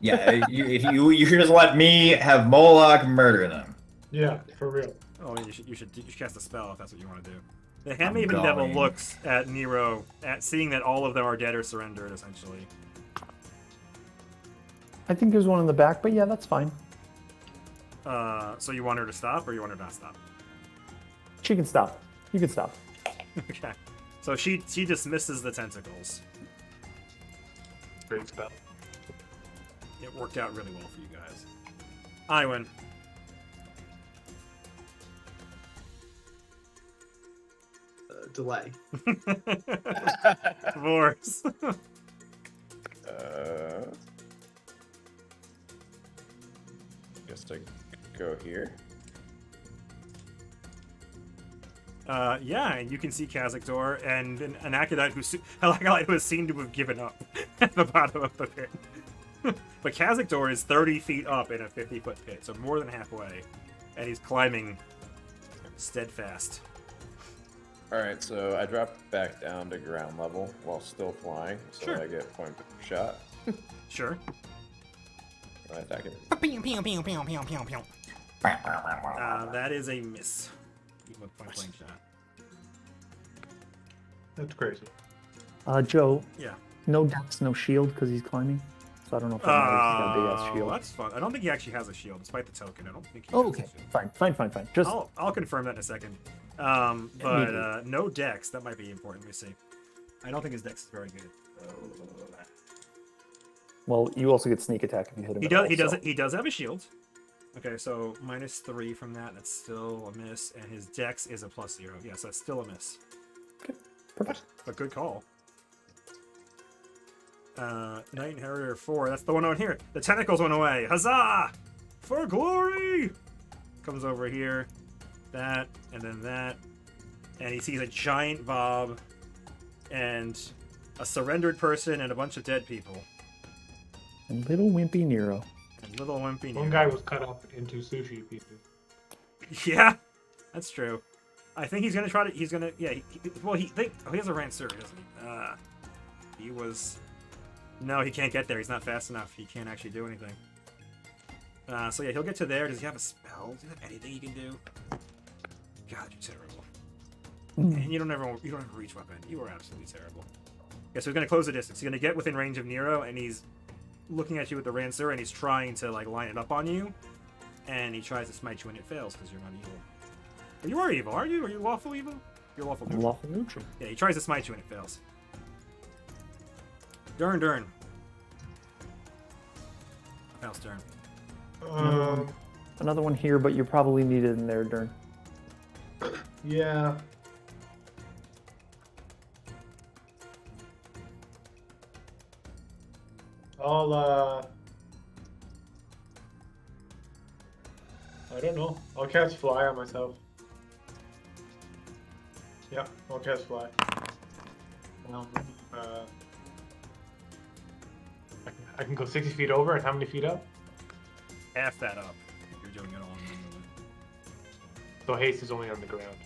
Yeah, you should just let me have Moloch murder them. Yeah, for real. Oh, you should cast a spell if that's what you want to do. The Handmaiden Devil going. looks at Nero, at seeing that all of them are dead or surrendered, essentially. I think there's one in the back, but yeah, that's fine. So you want her to stop, or you want her to not stop? She can stop. You can stop. Okay. So she dismisses the tentacles. Great spell. It worked out really well for you guys. Aywen. Delay. Divorce. Guess I go here. Yeah, and you can see Kazakador and an Acolyte who is seen to have given up at the bottom of the pit. But Kazakador is 30 feet up in a 50-foot pit, so more than halfway. And he's climbing steadfast. Alright, so I drop back down to ground level while still flying, so Sure. I get point shot. Sure. I attack it. That is a miss. Even with point blank shot. That's crazy. Joe, Yeah. no dex, no shield because he's climbing. So I don't know if that matters. He's got a big ass shield. That's fun. I don't think he actually has a shield, despite the token. I don't think he Oh, has okay. a shield. Fine. Just I'll confirm that in a second. No dex. That might be important. Let me see. I don't think his dex is very good. well, you also get sneak attack if you hit him. He at does. all, He does. so- He does have a shield. Okay, so -3 from that. That's still a miss, and his dex is a +0. Yes, that's still a miss. Perfect. But good call. Knight Inheritor 4. That's the one on here. The tentacles went away. Huzzah! For glory! Comes over here. That, and then that. And he sees a giant Bob, and a surrendered person, and a bunch of dead people. And little wimpy Nero. And little wimpy One Nero. guy was cut up into sushi pieces. Yeah, that's true. I think he's gonna try to. He's gonna. Yeah. He has a Rancer, doesn't he? He was. No, he can't get there. He's not fast enough. He can't actually do anything. So yeah, he'll get to there. Does he have a spell? Does he have anything he can do? God, you're terrible. And you don't have a reach weapon. You are absolutely terrible. Yeah, so he's gonna close the distance. He's gonna get within range of Nero, and he's looking at you with the Rancer, and he's trying to like line it up on you. And he tries to smite you, and it fails because you're not evil. But you are evil, are you? Are you lawful evil? You're lawful neutral. Lawful neutral. Yeah, he tries to smite you, and it fails. Durn. Fails Durn. Another one here, but you're probably needed in there, Durn. Yeah. I don't know. I'll cast Fly on myself. Yeah, I'll cast Fly. I can go 60 feet over, and how many feet up? Half that up. If you're doing it all in one move. So haste is only on the ground.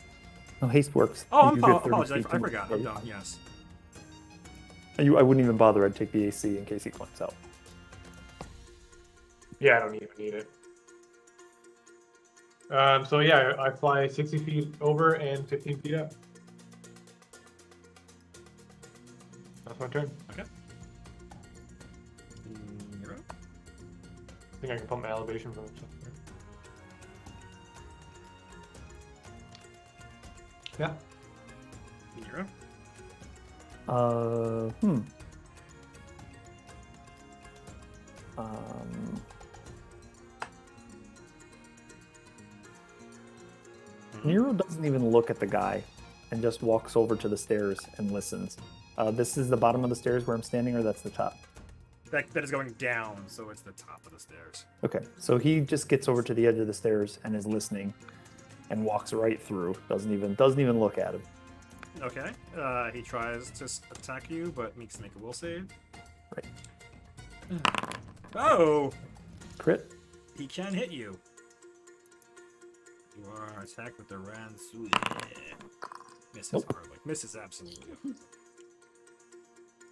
No, haste works. Oh, You I get 30 apologize. feet I to- forgot. I'm done. Yes. I wouldn't even bother. I'd take the AC in case he climbs out. Yeah, I don't even need it. So yeah, I fly 60 feet over and 15 feet up. That's my turn. Okay. You're up. I think I can pump my elevation from himself. Yeah. You're up. Nero doesn't even look at the guy and just walks over to the stairs and listens. This is the bottom of the stairs where I'm standing, or that's the top? That is going down, so it's the top of the stairs. Okay, so he just gets over to the edge of the stairs and is listening, and walks right through. Doesn't even look at him. Okay. He tries to attack you, but needs to make a will save. Right. Oh! Crit. He can hit you. You are attacked with the Ransu. Misses Nope. horribly. Misses absolutely.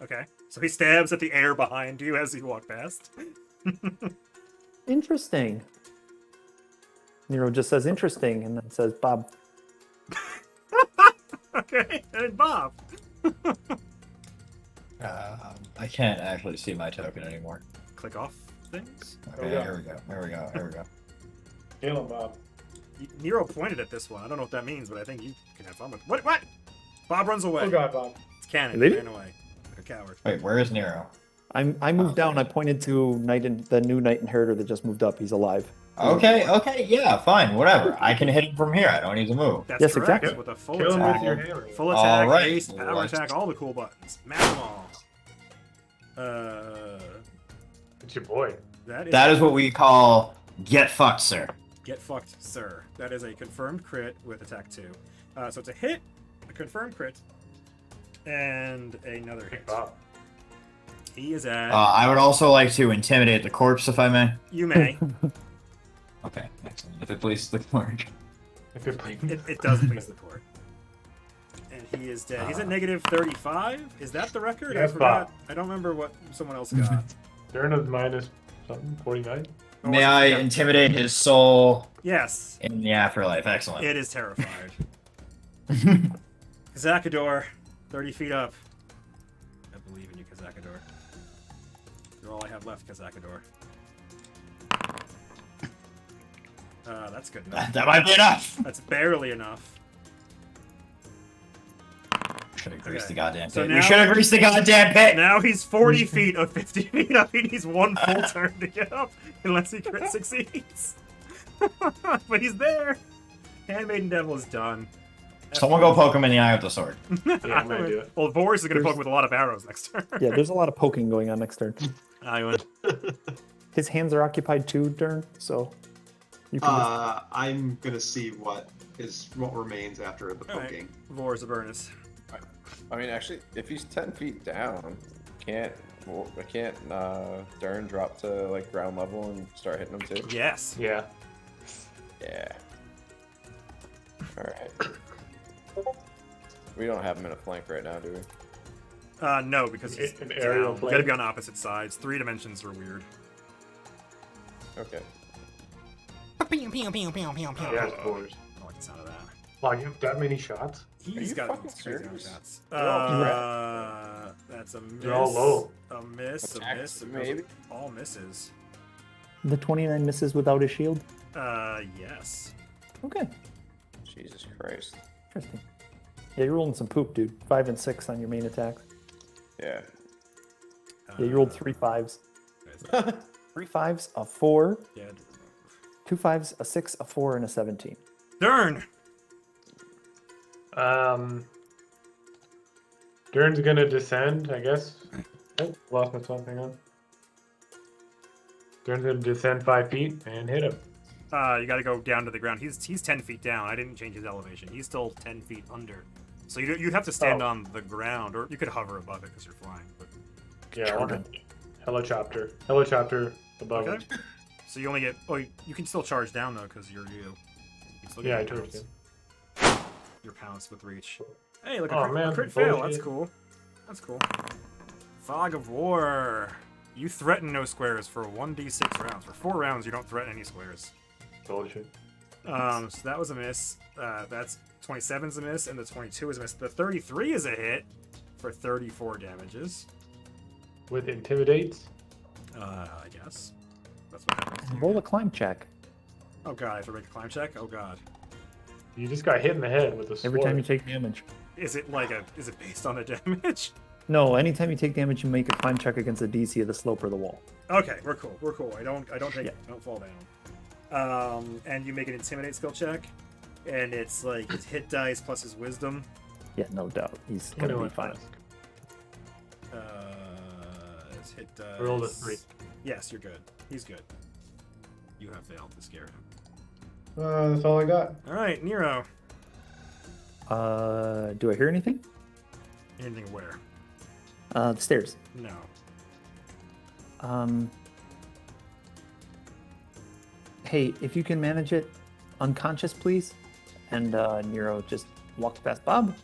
Okay. So he stabs at the air behind you as you walk past. Interesting. Nero just says interesting and then says, Bob. Okay. And Bob. I can't actually see my token anymore. Click off things. Okay, yeah. here we go. Here we go. Here we go. Kill him, Bob. Nero pointed at this one. I don't know what that means, but I think you can have fun with. What? Bob runs away. Oh god, Bob. It's canon. Did He he? ran away. Like a coward. Wait, where is Nero? I moved down. I pointed to the new Knight Inheritor that just moved up. He's alive. Okay, yeah, fine, whatever. I can hit him from here. I don't need to move. That's Yes, correct. exactly. With a full Kill him attack. with your hammer. Full All attack, right, haste, power let's- attack, all the cool buttons. Smash them all. It's your boy. That is what we call get fucked, sir. Get fucked, sir. That is a confirmed crit with attack 2. So it's a hit, a confirmed crit, and another hit. Bob. He is at. I would also like to intimidate the corpse, if I may. You may. Okay, excellent. If it pleases the court. If you're playing. It does please the court. And he is dead. He's at negative 35. Is that the record? I Yes, forgot. Bob. I don't remember what someone else got. Durn is minus something, 49. Oh, May I yeah. intimidate his soul Yes. in the afterlife? Excellent. It is terrified. Kazakador, 30 feet up. I believe in you, Kazakador. You're all I have left, Kazakador. That's good enough. That might be enough. That's barely enough. Should have greased Okay. the goddamn So pit. now- We should have greased the goddamn pit. Now he's 40 feet of 50 feet up. He needs one full turn to get up, unless he crit succeeds. But he's there. Handmaiden Devil is done. Someone go poke him in the eye with the sword. Yeah, I might do it. Well, Boris is going to There's- poke with a lot of arrows next turn. Yeah, there's a lot of poking going on next turn. Aywen. His hands are occupied too, Durn. So you can. I'm gonna see what remains after the All right. poking. Vor's a Burnus. I mean, actually, if he's 10 feet down, can't Durn drop to like ground level and start hitting him too? Yes. Yeah. Yeah. All right. We don't have him in a flank right now, do we? No, because he's An aerial down. flank? Gotta be on opposite sides. 3 dimensions are weird. Okay. Yeah, it's Boars. I don't like the sound of that. Wow, you have that many shots? He's you got fucking crazy amount of serious? shots. They're all That's a miss. They're all low. A miss. A Attacks, miss. maybe? All misses. The 29 misses without a shield. Yes. Okay, Jesus Christ. interesting. Yeah, you're rolling some poop, dude. 5 and 6 on your main attacks. Yeah. Yeah, you rolled 3 5s. 3 5s, a 4, Yeah. 2 5s, a 6, a 4, and a 17. Durn. Durn's gonna descend, I guess. Oh, lost my spot. Hang on. Durn's gonna descend 5 feet and hit him. You got to go down to the ground. He's 10 feet down. I didn't change his elevation. He's still 10 feet under. So you'd have to stand Oh. on the ground, or you could hover above it because you're flying. But Yeah, I want to. Helicopter. Helicopter above okay. him. So you only get. Oh, you can still charge down though because you're you. You can still Yeah, I your told pounce. you. Your pounce with reach. Hey, look, Oh, a man, crit fail. bullshit. That's cool. That's cool. Fog of War. You threaten no squares for 1d6 rounds. For 4 rounds, you don't threaten any squares. Bullshit. So that was a miss. That's 27's a miss, and the 22 is a miss. The 33 is a hit for 34 damages. With intimidate. I guess. That's what happens. to you. Roll a climb check. Oh god, I have to make a climb check? Oh god. You just got hit in the head with a sword. Every time you take damage. Is it based on the damage? No, anytime you take damage, you make a climb check against the DC of the slope or the wall. Okay, we're cool. We're cool. I don't take Yeah. I don't fall down. And you make an intimidate skill check, and it's like his hit dice plus his wisdom. Yeah, no doubt. He's You know gonna be what, fine. Tusk? His hit dice. Rolled a 3. Yes, you're good. He's good. You have failed to scare him. That's all I got. All right, Nero. Do I hear anything? Anything where? The stairs. No. Hey, if you can manage it, unconscious, please. And Nero just walks past Bob.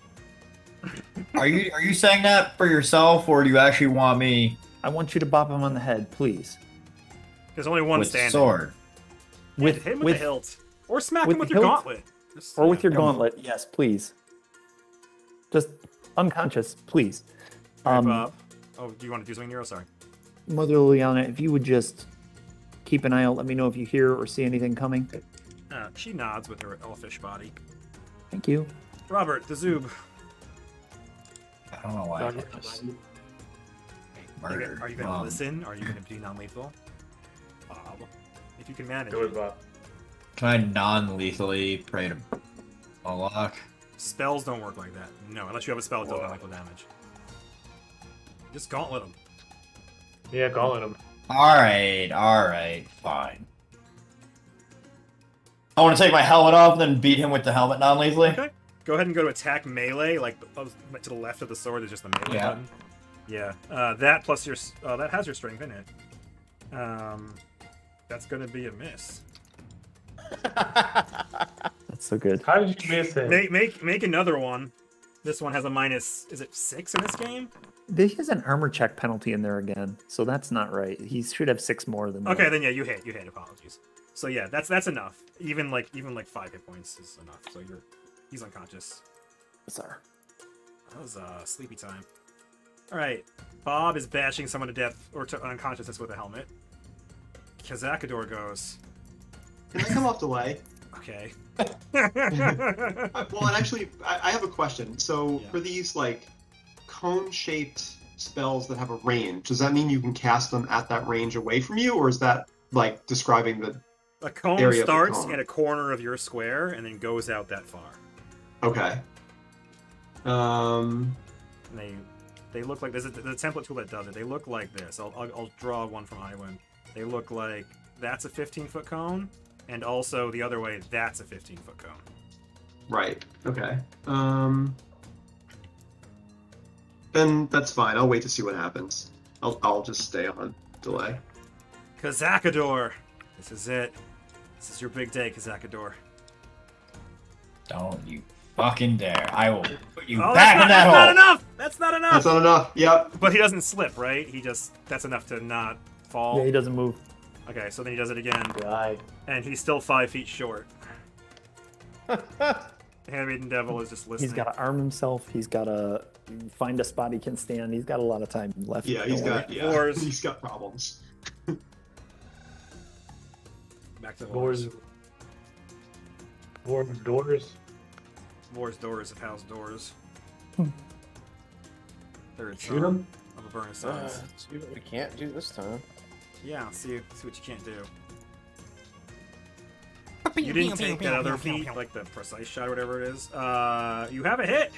Are you saying that for yourself, or do you actually want me I want you to bop him on the head, please. There's only one with standing. sword? Hit him with the hilt, or smack with him with the your hilt? gauntlet. Just, or with yeah. your gauntlet. Yes, please. Just unconscious, please. All right, Bob. Oh, do you want to do something, Nero? Sorry. Mother Liliana, if you would just keep an eye out. Let me know if you hear or see anything coming. She nods with her elfish body. Thank you. Robert, the Zoob. I don't know why. I did this. Murder. Are you going to listen? Are you going to be non-lethal? If you can manage Do it, it. Bob. Can I non-lethally pray to Moloch? Spells don't work like that. No, unless you have a spell that does non-lethal damage. Just gauntlet them. Yeah, gauntlet him. Alright, fine. I want to take my helmet off and then beat him with the helmet non-lethally. Okay. Go ahead and go to attack melee, like to the left of the sword is just the melee button. Yeah. That plus your that has your strength in it. That's gonna be a miss. That's so good. How did you miss it? Make another one. This one has a minus. Is it 6 in this game? This has an armor check penalty in there again, so that's not right. He should have 6 more than that. Okay, then yeah, you hit. Apologies. So yeah, that's enough. Even like 5 hit points is enough. So he's unconscious. Sorry. That was sleepy time. All right, Bob is bashing someone to death or to unconsciousness with a helmet. Kazakador goes. Can I come off delay? Okay. Well, and actually, I have a question. So Yeah. for these like cone-shaped spells that have a range, does that mean you can cast them at that range away from you, or is that like describing the A cone area of the starts cone? in a corner of your square and then goes out that far. Okay. And they look like there's a template tool that does it. They look like this. I'll draw one from Aywen. They look like that's a 15-foot cone, and also the other way that's a 15-foot cone. Right. Okay. Then that's fine. I'll wait to see what happens. I'll just stay on delay. Kazakador, this is it. This is your big day, Kazakador. Don't you fucking dare. I will put you Oh, back in that hole. that's not enough. That's not enough. That's not enough. Yep. But he doesn't slip, right? That's enough to not fall. Yeah, he doesn't move. Okay, so then he does it again, Die. and he's still 5 feet short. Handmaiden Devil is just listening. He's got to arm himself. He's got to find a spot he can stand. He's got a lot of time left. Yeah, Don't worry. Wars. He's got problems. Back to Wars. Wars. War doors. Wars doors of house doors. Third Shoot son him. of a burning suns. Let's see what we can't do this time. Yeah, see what you can't do. You didn't take that other feat, like the precise shot or whatever it is. You have a hit!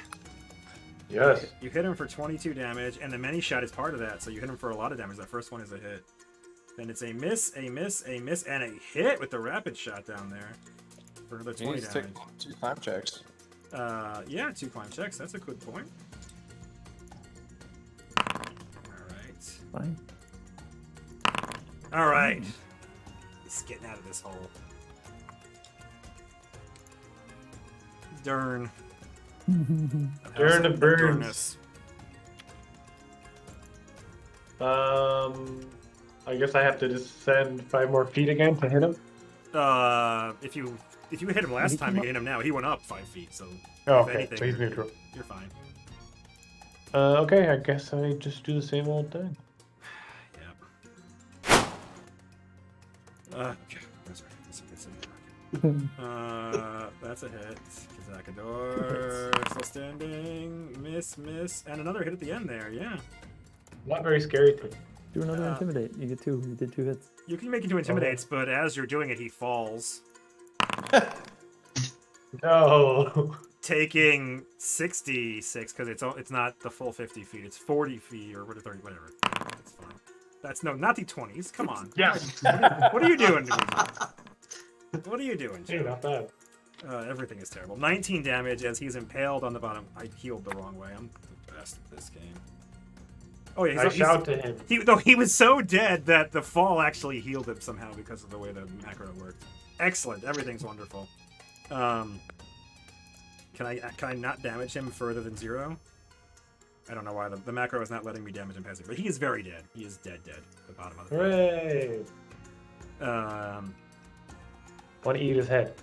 Yes. You hit him for 22 damage, and the many shot is part of that, so you hit him for a lot of damage. That first one is a hit. Then it's a miss, a miss, a miss, and a hit with the rapid shot down there. For another You 20 need to damage. take 2 climb checks. Yeah, 2 climb checks. That's a good point. Alright. Fine. Alright. He's getting out of this hole. Durn. Durn of Durness. Burns. I guess I have to just send 5 more feet again to hit him. If you hit him last time, you hit him now. He went up 5 feet, so Oh, if okay, anything, so he's neutral. you're fine. Okay, I guess I just do the same old thing. Yeah. Okay. That's a hit. Kazakador still standing. Miss, and another hit at the end there. Yeah. Not very scary to me. Do another intimidate. You get 2. You did 2 hits. You can make it to intimidates, but as you're doing it, he falls, No. taking 66 because it's not the full 50 feet. It's 40 feet or 30, whatever. That's fine. That's not the 20s. Come on. Yes. What are you doing to me? What are you doing, Hey, Joe? not bad. Everything is terrible. 19 damage as he's impaled on the bottom. I healed the wrong way. I'm the best at this game. Oh yeah, I shout to him. He was so dead that the fall actually healed him somehow because of the way the macro worked. Excellent. Everything's wonderful. Can I not damage him further than 0? I don't know why the macro is not letting me damage him passively, but he is very dead. He is dead. At the bottom of the page. Hooray! Want to eat his head.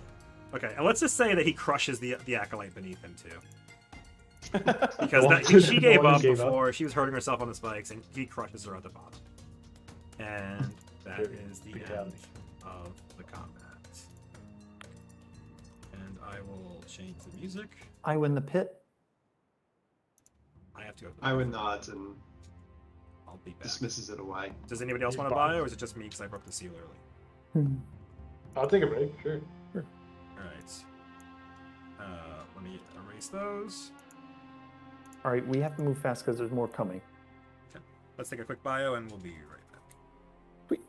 Okay, and let's just say that he crushes the acolyte beneath him too. Because she The gave one up gave before. She was hurting herself on the spikes, and he crushes her at the bottom. And That Very is the big end challenge. of the combat. And I will change the music. I win the pit. I have to open. Aywen nods and I'll be back. dismisses it away. Does anybody else He's want to buy, fine. or is it just me because I broke the seal early? I'll take a break, sure. All right. Let me erase those. All right, we have to move fast because there's more coming. Let's take a quick bio, and we'll be right back. Sweet.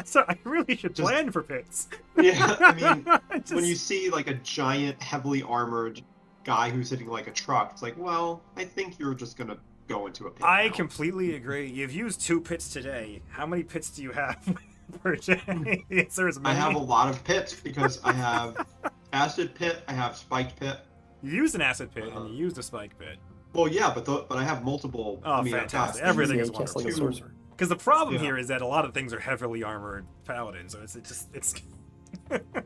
So I really should Just- plan for pits. Yeah, I mean, Just- when you see like a giant, heavily armored guy who's hitting like a truck, it's like, well, I think you're just gonna go into a pit. I now. completely agree. You've used 2 pits today. How many pits do you have per day? The answer is I many. have a lot of pits because I have acid pit, I have spiked pit. You used an acid pit and you used a spike pit. Well, yeah, but I have multiple. Oh, I mean, I've fantastic. got Everything Yeah, is he casts like a wonderful. sorcerer. Because the problem Yeah. here is that a lot of things are heavily armored paladins, so it's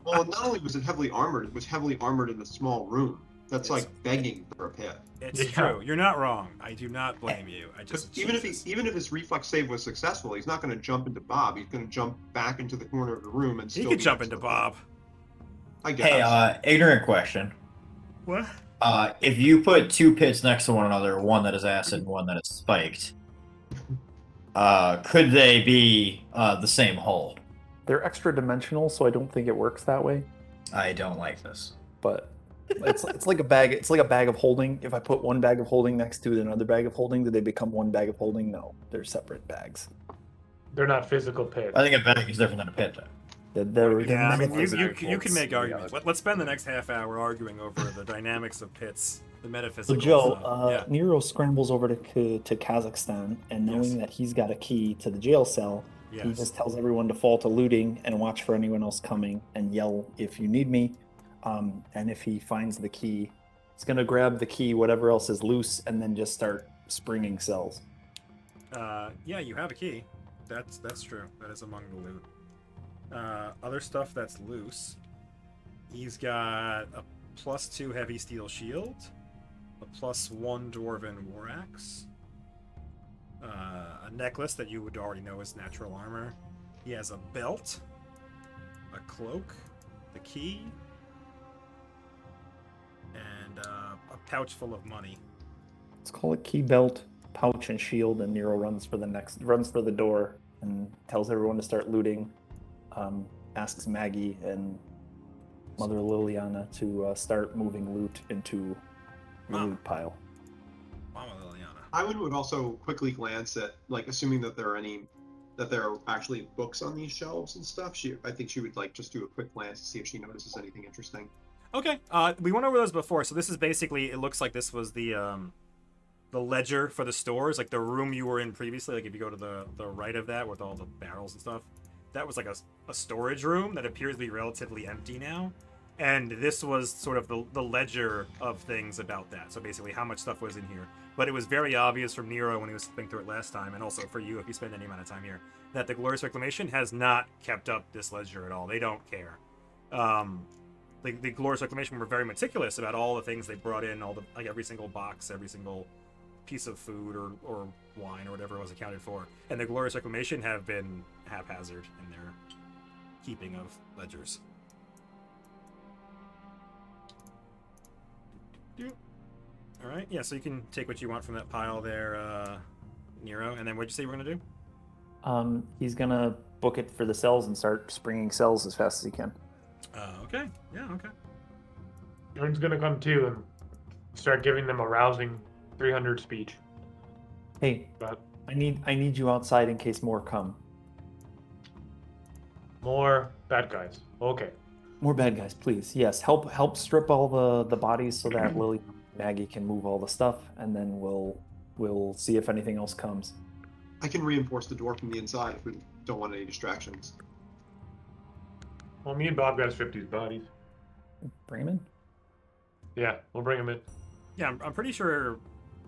Well, not only was it heavily armored, it was heavily armored in a small room. That's It's- like begging for a pit. it's Yeah. true. You're not wrong. I do not blame you. I Because just even if Jesus. even if his reflex save was successful, he's not going to jump into Bob. He's going to jump back into the corner of the room and he still could be jump next into to Bob. I guess. Hey, ignorant question. What? If you put 2 pits next to one another, one that is acid and one that is spiked, could they be the same hole? They're extra dimensional, so I don't think it works that way. I don't like this. But it's like a bag. It's like a bag of holding. If I put one bag of holding next to another bag of holding, do they become one bag of holding? No, they're separate bags. They're not physical pits. I think a bag is different than a pit. They're Yeah, I mean, you metaphysical can make reality. arguments. Let's spend the next half hour arguing over the dynamics of pits, the So metaphysical Joe, stuff. Yeah. Nero scrambles over to Kazakhstan, and knowing Yes. that he's got a key to the jail cell, he Yes. just tells everyone to fall to looting and watch for anyone else coming and yell if you need me. And if he finds the key, he's gonna grab the key, whatever else is loose, and then just start springing cells. Yeah, you have a key. That's true. That is among the loot. Other stuff that's loose. He's got a +2 heavy steel shield, a +1 dwarven war axe, a necklace that you would already know is natural armor. He has a belt, a cloak, the key, and a pouch full of money. Let's call it key belt, pouch, and shield. And Nero runs for the door and tells everyone to start looting. Asks Maggie and Mother Liliana to start moving loot into the Mom. loot pile. Mama Liliana. I would also quickly glance at, like, assuming that there are actually books on these shelves and stuff. I think she would like just do a quick glance to see if she notices anything interesting. Okay, we went over those before. So this is basically, it looks like this was the ledger for the stores, like the room you were in previously. Like if you go to the right of that with all the barrels and stuff, that was like a storage room that appears to be relatively empty now. And this was sort of the ledger of things about that. So basically how much stuff was in here. But it was very obvious from Nero when he was flipping through it last time, and also for you if you spend any amount of time here, that the Glorious Reclamation has not kept up this ledger at all. They don't care. The Glorious Reclamation were very meticulous about all the things they brought in, like every single box, every single piece of food or wine or whatever was accounted for. And the Glorious Reclamation have been haphazard in their keeping of ledgers. All right, yeah, so you can take what you want from that pile there, Nero. And then what'd you say you were gonna do? He's gonna book it for the cells and start springing cells as fast as he can. Okay, yeah, okay. Durn's gonna come too and start giving them a rousing 300 speech. Hey, But I need you outside in case more come. more bad guys. Okay. More bad guys, please. Yes, help strip all the bodies so that Lily and Maggie can move all the stuff, and then we'll see if anything else comes. I can reinforce the door from the inside if we don't want any distractions. Well, me and Bob gotta strip these bodies. Bring him in. Yeah, we'll bring them in. Yeah, I'm pretty sure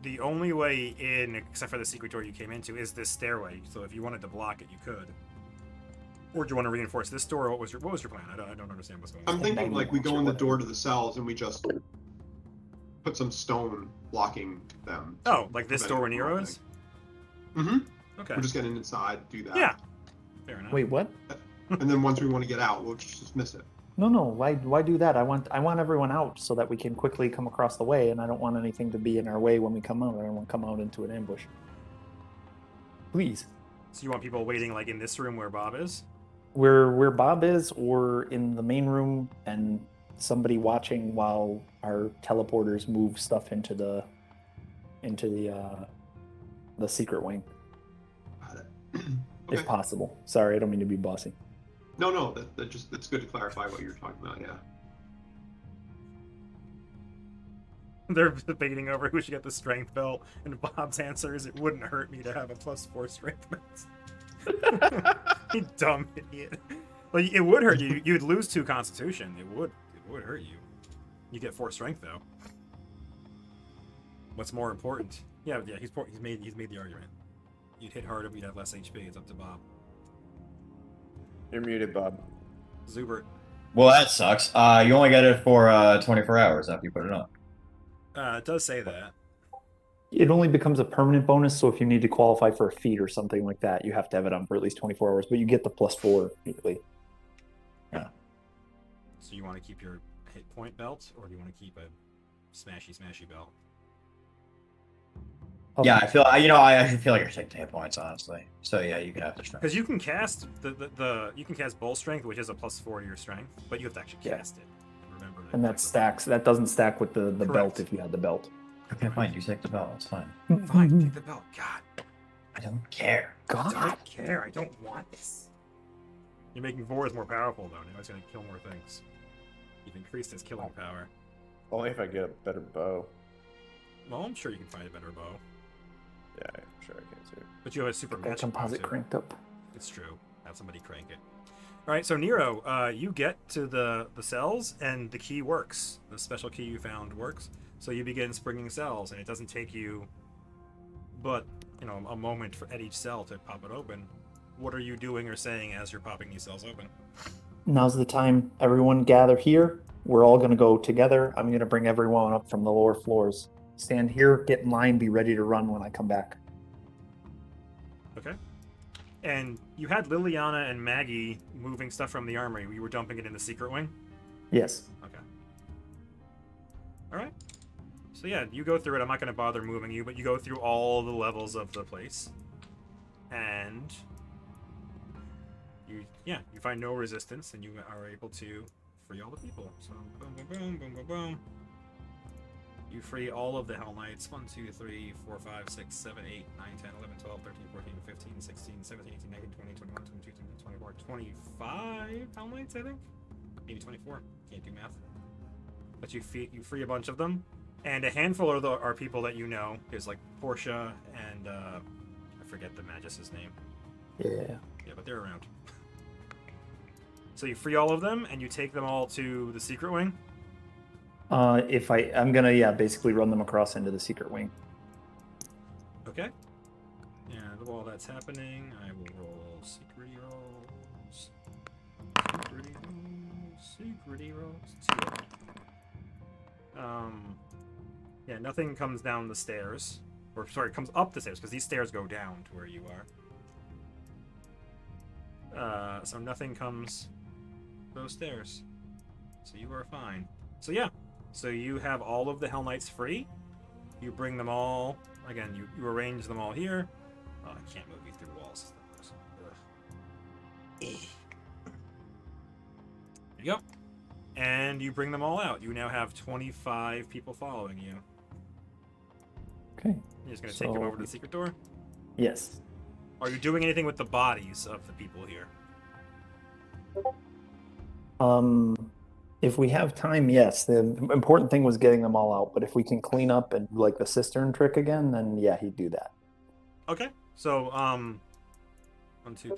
the only way in, except for the secret door you came into, is this stairway. So if you wanted to block it, you could. Or do you want to reinforce this door? Or what was your plan? I don't understand what's going on. I'm thinking like we go in the door to the cells and we just put some stone blocking them. Oh, like this door where Nero is? Mm-hmm. Okay. We're just getting inside, do that. Yeah. Fair enough. Wait, what? And then once we want to get out, we'll just dismiss it. No. Why do that? I want everyone out so that we can quickly come across the way, and I don't want anything to be in our way when we come out. I don't want to come out into an ambush. Please. So you want people waiting like in this room where Bob is? Where Bob is, or in the main room, and somebody watching while our teleporters move stuff into the secret wing. Got it. if possible. Sorry, I don't mean to be bossy. No, that's good to clarify what you're talking about. Yeah. They're debating over who should get the strength belt, and Bob's answer is, "It wouldn't hurt me to have a +4 strength belt." You dumb idiot. Well, it would hurt you. You'd lose 2 Constitution. It would hurt you. You get 4 strength though. What's more important? Yeah. He's made the argument. You'd hit harder, but you'd have less HP. It's up to Bob. You're muted, Bob. Zubert. Well, that sucks. You only get it for 24 hours after you put it on. It does say that. It only becomes a permanent bonus, so if you need to qualify for a feat or something like that, you have to have it on for at least 24 hours, but you get the +4 immediately. Yeah. So you want to keep your hit point belt, or do you want to keep a smashy belt? Yeah, I actually feel like you're taking hit points, honestly. So yeah, you can have the strength. Because you can cast you can cast bull strength, which is a +4 to your strength, but you have to actually cast it. Remember that. And that stacks. That doesn't stack with the Correct. belt if you had the belt. Okay, fine. You take the belt. It's fine. Fine, take the belt. God, I don't care. I don't care. I don't want this. You're making Vores more powerful though. Now it's going to kill more things. You've increased his killing power. Only if I get a better bow. Well, I'm sure you can find a better bow. Yeah, I'm sure I can too. But you have a super Got magic bow, composite too. cranked up. It's true. Have somebody crank it. All right, so Nero, you get to the cells, and the key works. The special key you found works. So you begin springing cells, and it doesn't take you but, a moment at each cell to pop it open. What are you doing or saying as you're popping these cells open? Now's the time. Everyone gather here. We're all going to go together. I'm going to bring everyone up from the lower floors. Stand here, get in line, be ready to run when I come back. Okay. And you had Liliana and Maggie moving stuff from the armory. You were dumping it in the secret wing? Yes. Okay. All right. So yeah, you go through it. I'm not going to bother moving you, but you go through all the levels of the place. And you find no resistance, and you are able to free all the people. So boom, boom, boom, boom, boom, boom. You free all of the Hellknights. 1, 2, 3, 4, 5, 6, 7, 8, 9, 10, 11, 12, 13, 14, 15, 16, 17, 18, 19, 20, 21, 22, 23, 24, 25 Hellknights, I think? Maybe 24. Can't do math. But you free a bunch of them. And a handful are people that you know. There's like Portia and I forget the Magus's name. Yeah. Yeah, but they're around. So you free all of them, and you take them all to the secret wing? I'm gonna basically run them across into the secret wing. Okay. And while that's happening, I will roll secret rolls. Secret rolls. 2. Yeah, nothing comes down the stairs. Or sorry, comes up the stairs, because these stairs go down to where you are. So nothing comes those stairs. So you are fine. So yeah. So you have all of the Hellknights free. You bring them all. Again, you arrange them all here. Oh, I can't move you through walls. There you go. And you bring them all out. You now have 25 people following you. Okay. You're just going to take them over to the secret door? Yes. Are you doing anything with the bodies of the people here? If we have time, yes. The important thing was getting them all out, but if we can clean up and like the cistern trick again, then yeah, he'd do that. Okay. So, 1, 2, 3.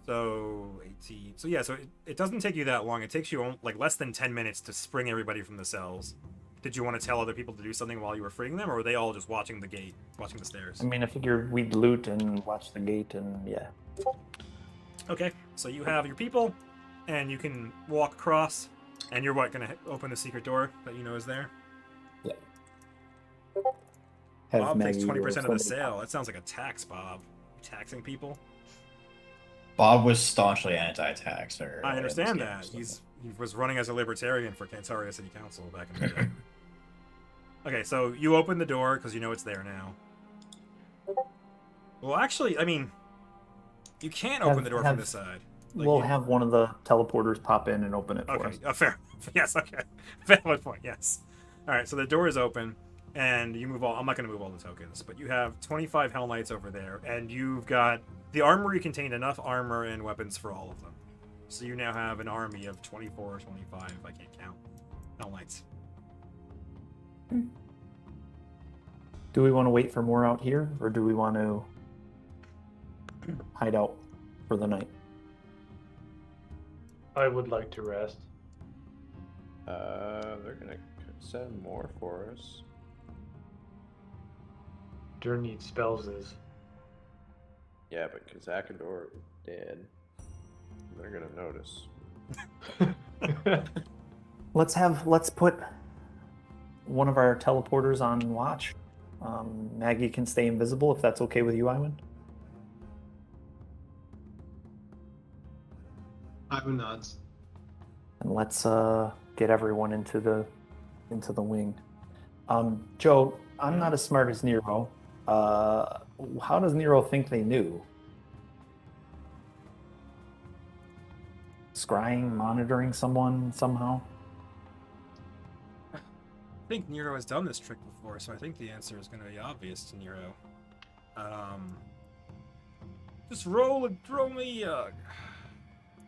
So, 18. So yeah, so it doesn't take you that long. It takes you like less than 10 minutes to spring everybody from the cells. Did you want to tell other people to do something while you were freeing them, or were they all just watching the gate, watching the stairs? I mean, I figured we'd loot and watch the gate and yeah. Okay, so you have your people, and you can walk across, and you're going to open the secret door that you know is there? Yeah. Bob takes 20% of the sale. That sounds like a tax, Bob. Taxing people? Bob was staunchly anti-tax. I understand that. He was running as a libertarian for Cantaria City Council back in the day. Okay, so you open the door because you know it's there now. Well, actually, I mean, you can't open the door from this side. Like, we'll have one of the teleporters pop in and open it for okay, us. fair. Yes, okay. Valid point, yes. All right, so the door is open, and you move all. I'm not going to move all the tokens, but you have 25 Hellknights over there, and you've got the armory contained enough armor and weapons for all of them. So you now have an army of 24 or 25. I can't count. Hellknights. Do we want to wait for more out here, or do we want to hide out for the night? I would like to rest. They're gonna send more for us. Durn needs spells is. Yeah, but Kazakador is dead. They're gonna notice. Let's put one of our teleporters on watch. Maggie can stay invisible if that's okay with you, Aywen. Aywen nods. And let's get everyone into the wing. Joe, I'm not as smart as Nero. How does Nero think they knew? Scrying, monitoring someone somehow? I think Nero has done this trick before, so I think the answer is going to be obvious to Nero. Just roll and throw me.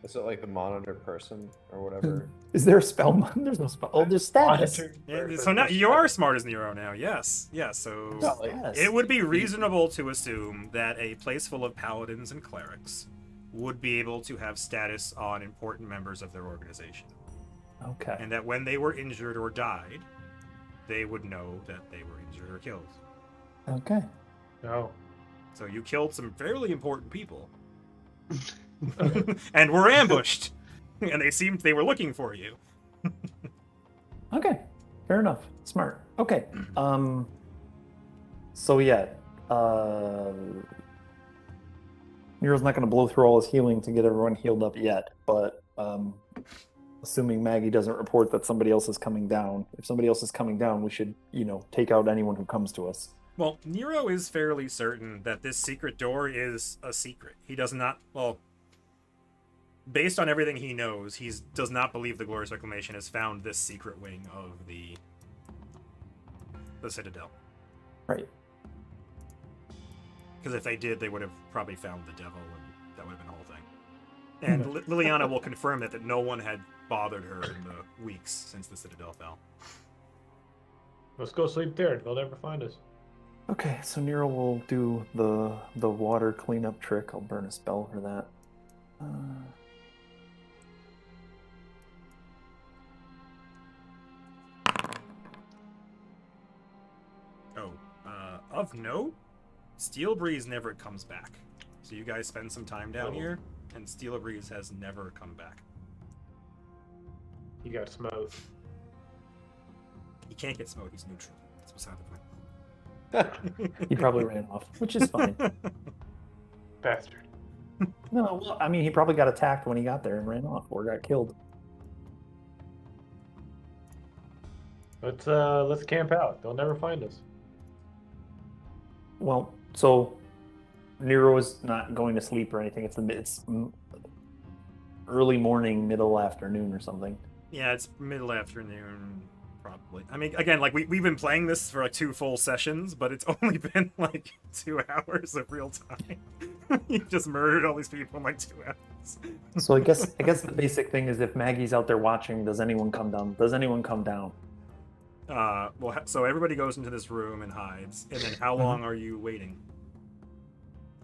Is it like the monitor person or whatever? Is there a spell? There's no spell. Oh, there's status. Yeah, so now you are smart as Nero now. Yes. So Oh, yes. it would be reasonable to assume that a place full of paladins and clerics would be able to have status on important members of their organization, Okay. and that when they were injured or died, they would know that they were injured or killed. Okay. No. So you killed some fairly important people. And were ambushed. And they were looking for you. Okay. Fair enough. Smart. Okay. So yeah, Nero's not going to blow through all his healing to get everyone healed up yet, but assuming Maggie doesn't report that somebody else is coming down, if somebody else is coming down, we should, take out anyone who comes to us. Well, Nero is fairly certain that this secret door is a secret. He does not, based on everything he knows, he does not believe the Glorious Reclamation has found this secret wing of the Citadel. Right. Because if they did, they would have probably found the devil, and that would have been the whole thing. And Liliana will confirm that no one had bothered her in the weeks since the Citadel fell. Let's go sleep there. They'll never find us. Okay, so Nero will do the water cleanup trick. I'll burn a spell for that. Of note, Steel Breeze never comes back. So you guys spend some time down here, and Steel Breeze has never come back. He got smote. He can't get smote, he's neutral. That's beside the point. He probably ran off, which is fine. Bastard. No, well, I mean, he probably got attacked when he got there and ran off or got killed. Let's camp out. They'll never find us. Well, so Nero is not going to sleep or anything. It's early morning, middle afternoon or something. Yeah, it's middle afternoon, probably. I mean, again, like we've been playing this for like 2 full sessions, but it's only been like 2 hours of real time. You just murdered all these people in like 2 hours. So I guess the basic thing is if Maggie's out there watching, does anyone come down? Does anyone come down? So everybody goes into this room and hides, and then how long are you waiting?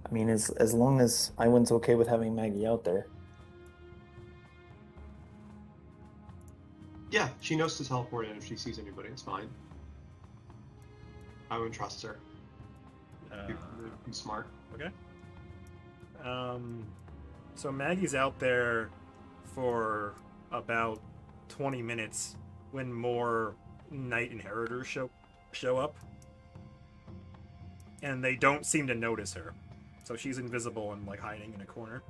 I mean, as long as Aywen's okay with having Maggie out there. Yeah, she knows to teleport in if she sees anybody. It's fine. Aywen trusts her. He's smart. Okay. So Maggie's out there for about 20 minutes when more Knight Inheritors show up, and they don't seem to notice her. So she's invisible and like hiding in a corner.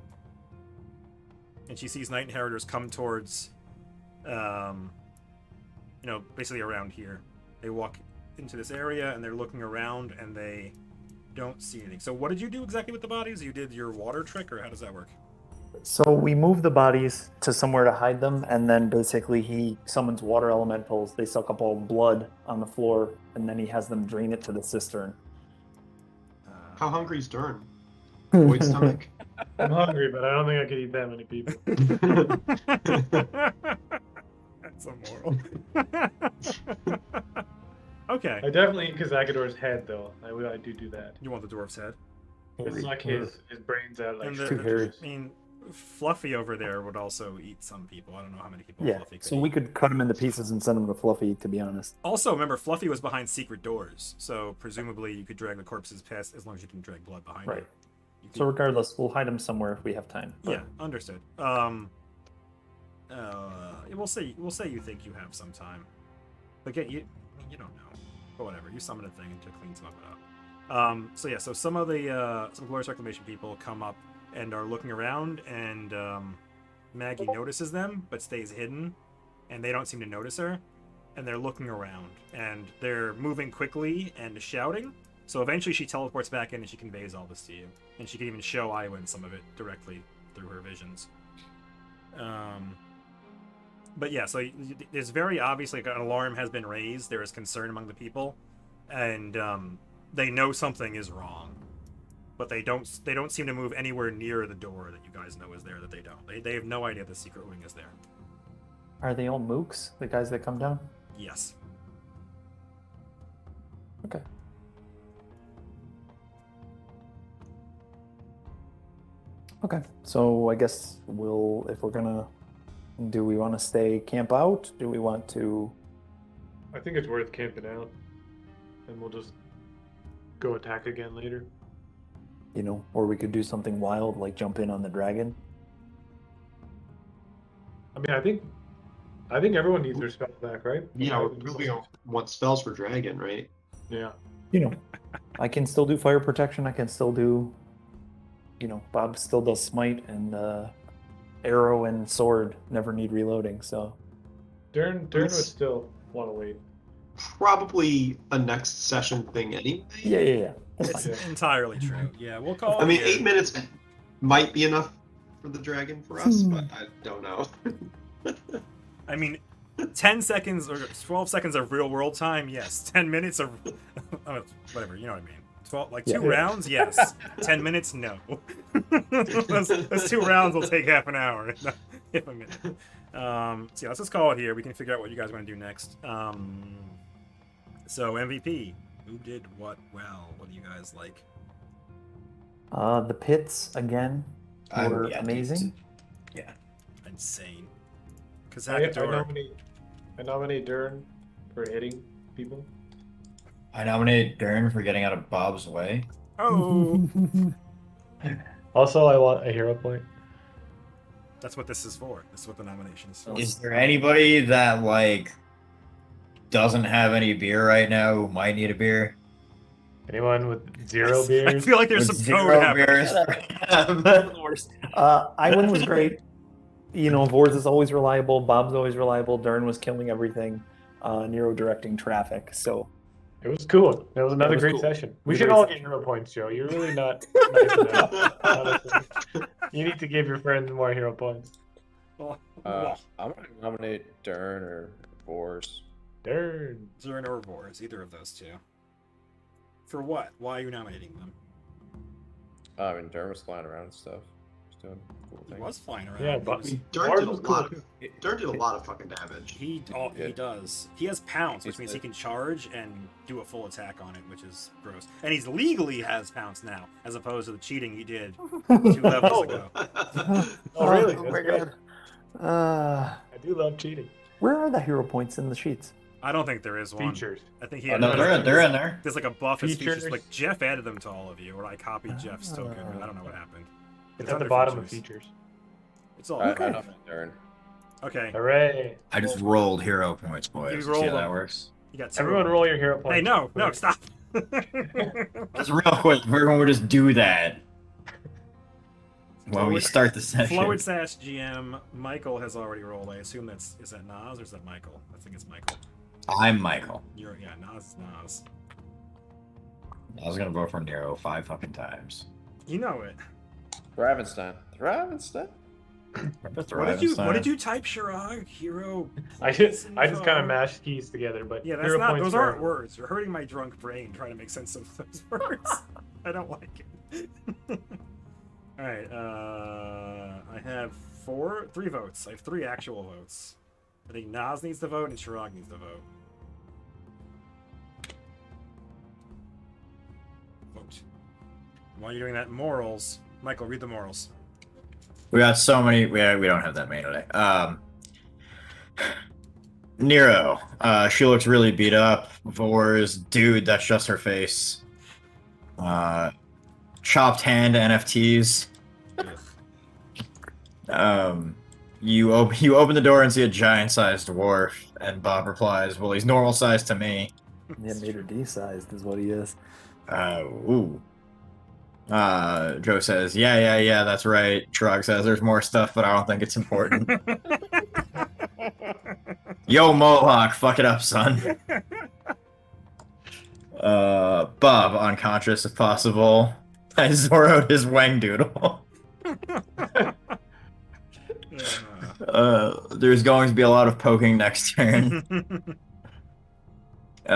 And she sees Knight Inheritors come towards, basically around here. They walk into this area and they're looking around and they don't see anything. So what did you do exactly with the bodies? You did your water trick, or how does that work? So we move the bodies to somewhere to hide them, and then basically he summons water elementals. They suck up all blood on the floor, and then he has them drain it to the cistern. How hungry is Durn? Void stomach. I'm hungry, but I don't think I could eat that many people. That's immoral. Okay. I definitely eat Kazakador's head, though. I do that. You want the dwarf's head? It's like his brains out like And Too hairy. I mean, Fluffy over there would also eat some people. I don't know how many people Yeah, Fluffy could so eat. we could cut them into pieces and send them to Fluffy, to be honest. Also, remember, Fluffy was behind secret doors, so presumably you could drag the corpses past as long as you didn't drag blood behind Right. you. So regardless, we'll hide them somewhere if we have time. But Yeah, understood. We'll say you think you have some time. But again, you don't know. But whatever, you summon a thing to clean some of it up. So some of the some Glorious Reclamation people come up and are looking around, and Maggie notices them but stays hidden, and they don't seem to notice her, and they're looking around, and they're moving quickly and shouting. So eventually she teleports back in and she conveys all this to you, and she can even show Aywen some of it directly through her visions. But yeah, so there's very obviously an alarm has been raised. There is concern among the people, and they know something is wrong, but they don't seem to move anywhere near the door that you guys know is there. That they don't. They have no idea the secret wing is there. are they all mooks, the guys that come down? Yes. Okay. Okay, so I guess if we're gonna, do we want to stay camp out? Do we want to? I think it's worth camping out, and we'll just go attack again later. Or we could do something wild like jump in on the dragon. I mean, I think everyone needs their spells back, right? Yeah, we really don't want spells for dragon, right? Yeah. I can still do fire protection. I can still do, Bob still does smite, and arrow and sword never need reloading. So Durn would still want to wait. Probably a next session thing anyway. yeah. That's It's fine. entirely true. Yeah, we'll call. I it mean, here. 8 minutes might be enough for the dragon for us, but I don't know. I mean, 10 seconds or 12 seconds of real world time, yes. 10 minutes of whatever, you know what I mean. 12, like Yeah. 2 rounds, yes. 10 minutes, no. those 2 rounds will take half an hour, if a minute. So yeah, let's just call it here. We can figure out what you guys want to do next. So MVP, who did what well? What do you guys like? The pits again were amazing. Yeah. Insane. I Kazakador. nominate Durn for hitting people. I nominate Durn for getting out of Bob's way. Oh, Also, I want a hero point. that's what this is for. This is what the nomination is for. Is there anybody that doesn't have any beer right now who might need a beer? Anyone with 0 I beers? feel like there's With some zero code happening. beers. Aywen was great. Vors is always reliable. Bob's always reliable. Durn was killing everything. Nero directing traffic. So It was cool. It was another was great cool. session. We It was should a all great get hero points, Joe. You're really not nice enough. Honestly. You need to give your friends more hero points. Well, I'm gonna nominate Durn or Vors. Durn. Durn or Vors, either of those two. For what? Why are you nominating them? I mean, Durn was flying around and stuff. Just doing cool He things. was flying around. Yeah, He but was- Durn Vors did a was lot cool, of Durn did a lot of fucking damage. he Yeah. does. He has pounce, which He's means the- he can charge and do a full attack on it, which is gross. And he's legally has pounce now, as opposed to the cheating he did 2 levels ago. Oh, really? Oh That's my great. god. I do love cheating. Where are the hero points in the sheets? I don't think there is one. Features. I think he Oh, had no, they're in there. There's like a buff as features. Features. Like Jeff added them to all of you, or I copied Jeff's token. I don't know what happened. It's It's at the under bottom of features. features. It's all I okay. nominate Durn. Okay. Hooray. I just rolled hero points, boys. You You rolled see how that them. works? You got 2. Everyone roll your hero points. Hey, no, Quick. stop. Just real quick, if everyone would just do that when we start the session. Floward Sash GM, Michael has already rolled. I assume is that Nas or is that Michael? I think it's Michael. I'm Michael. Nas is Nas. I was gonna vote for Nero 5 fucking times. You know it. Ravenstein. What did you type, Shirag? Hero. I just kind of mashed keys together, but Yeah, that's hero not. points Those for aren't everyone. words. You're hurting my drunk brain trying to make sense of those words. I don't like it. All right. I have 3 votes. I have 3 actual votes. I think Naz needs to vote and Shirag needs to vote. Vote. While you're doing that, morals. Michael, read the morals. We got so many. We don't have that many today. Nero. She looks really beat up. Vor's, dude, that's just her face. Chopped hand NFTs. You open the door and see a giant-sized dwarf, and Bob replies, "Well, he's normal size to me." Yeah, made her D-sized is what he is. Ooh. Joe says, yeah, that's right. Shrug says, "There's more stuff, but I don't think it's important." Yo, Mohawk, fuck it up, son. Bob, unconscious if possible. I zeroed his wang doodle. There's going to be a lot of poking next turn. 2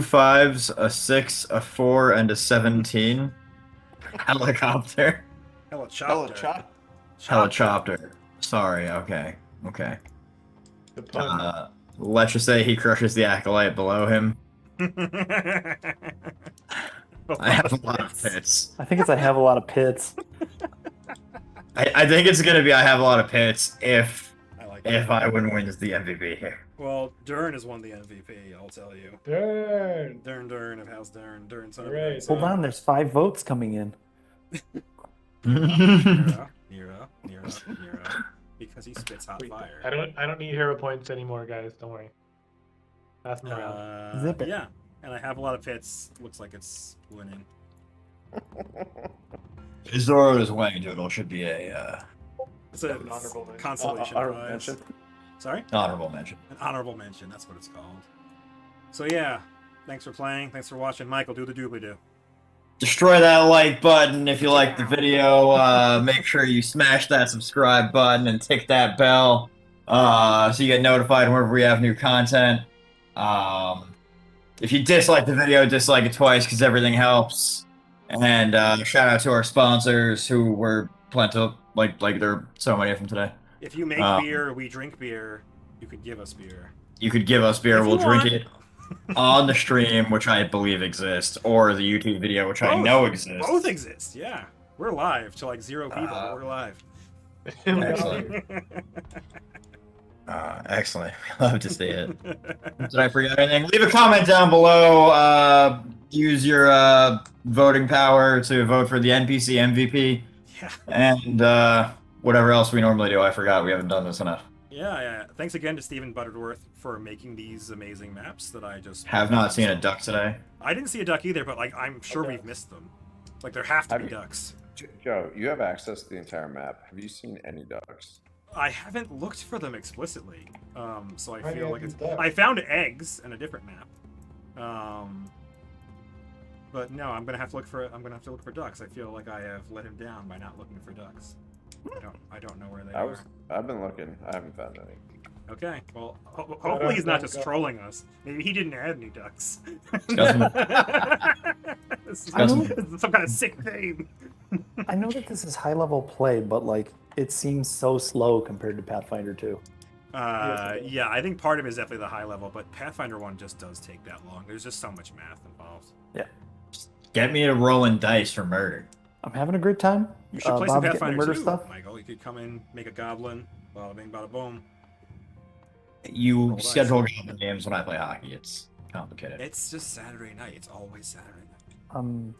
5s, a 6, a 4, and a 17. Helicopter. Helicopter. Sorry, okay. The pun. Let's just say he crushes the acolyte below him. I have a lot of pits. I think it's I have a lot of pits. I think it's gonna be I have a lot of pits if that. Aywen wins the MVP here. Well, Durn has won the MVP, I'll tell you. Durn of House Durn. Durn, son of a Right. great son. Hold on, there's 5 votes coming in. Nero. Because he spits hot fire. I don't need hero points anymore, guys. Don't worry. Pass them around. Zip it. Yeah, and I have a lot of pits. Looks like it's winning. Zoro's wang doodle should be a It's an honorable mention. consolation Honorable prize. mention. Sorry? honorable mention. An honorable mention, that's what it's called. So yeah, thanks for playing. Thanks for watching. Michael, do the doobly-doo. Destroy that like button if you like the video. Make sure you smash that subscribe button and tick that bell so you get notified whenever we have new content. If you dislike the video, dislike it twice because everything helps. And shout out to our sponsors who were plentiful. Like there are so many of them today. If you make beer, we drink beer. You could give us beer. You could give us beer. If We'll you drink want. it on the stream, which I believe exists, or the YouTube video, which I know exists. Both exist, yeah. We're live to like 0 people, but we're live. Excellent. Excellent. We love to see it. Did I forget anything? Leave a comment down below. Use your voting power to vote for the NPC MVP. Yeah. And whatever else we normally do. I forgot. We haven't done this enough. Yeah. Thanks again to Stephen Butterworth for making these amazing maps that I just Have not seen a duck today. I didn't see a duck either, but like I'm sure we've missed them. Like there have to be ducks. Joe, you have access to the entire map. Have you seen any ducks? I haven't looked for them explicitly, so I Why do feel you like have it's. these ducks? I found eggs in a different map, but no, I'm gonna have to look for ducks. I feel like I have let him down by not looking for ducks. I don't know where they are. I've been looking. I haven't found any. Okay, well, hopefully he's not just trolling us. Maybe he didn't add any ducks. This is some kind of sick thing. I know that this is high-level play, but like it seems so slow compared to Pathfinder 2. Yeah, I think part of it is definitely the high level, but Pathfinder 1 just does take that long. There's just so much math involved. Yeah. Get me to rolling dice for murder. I'm having a great time. You should play some Bob's getting the Pathfinder murder 2, stuff. Michael. You could come in, make a goblin, bada bing, bada boom. You Roll dice. schedule goblin games when I play hockey. It's complicated. It's just Saturday night. It's always Saturday night.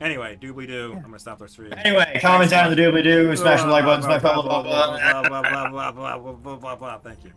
Anyway, doobly-doo. I'm gonna stop those 3. Anyway, comment down in the doobly-doo, smash the like button, smash the blah, blah, blah, blah. Blah, blah, blah. Thank you.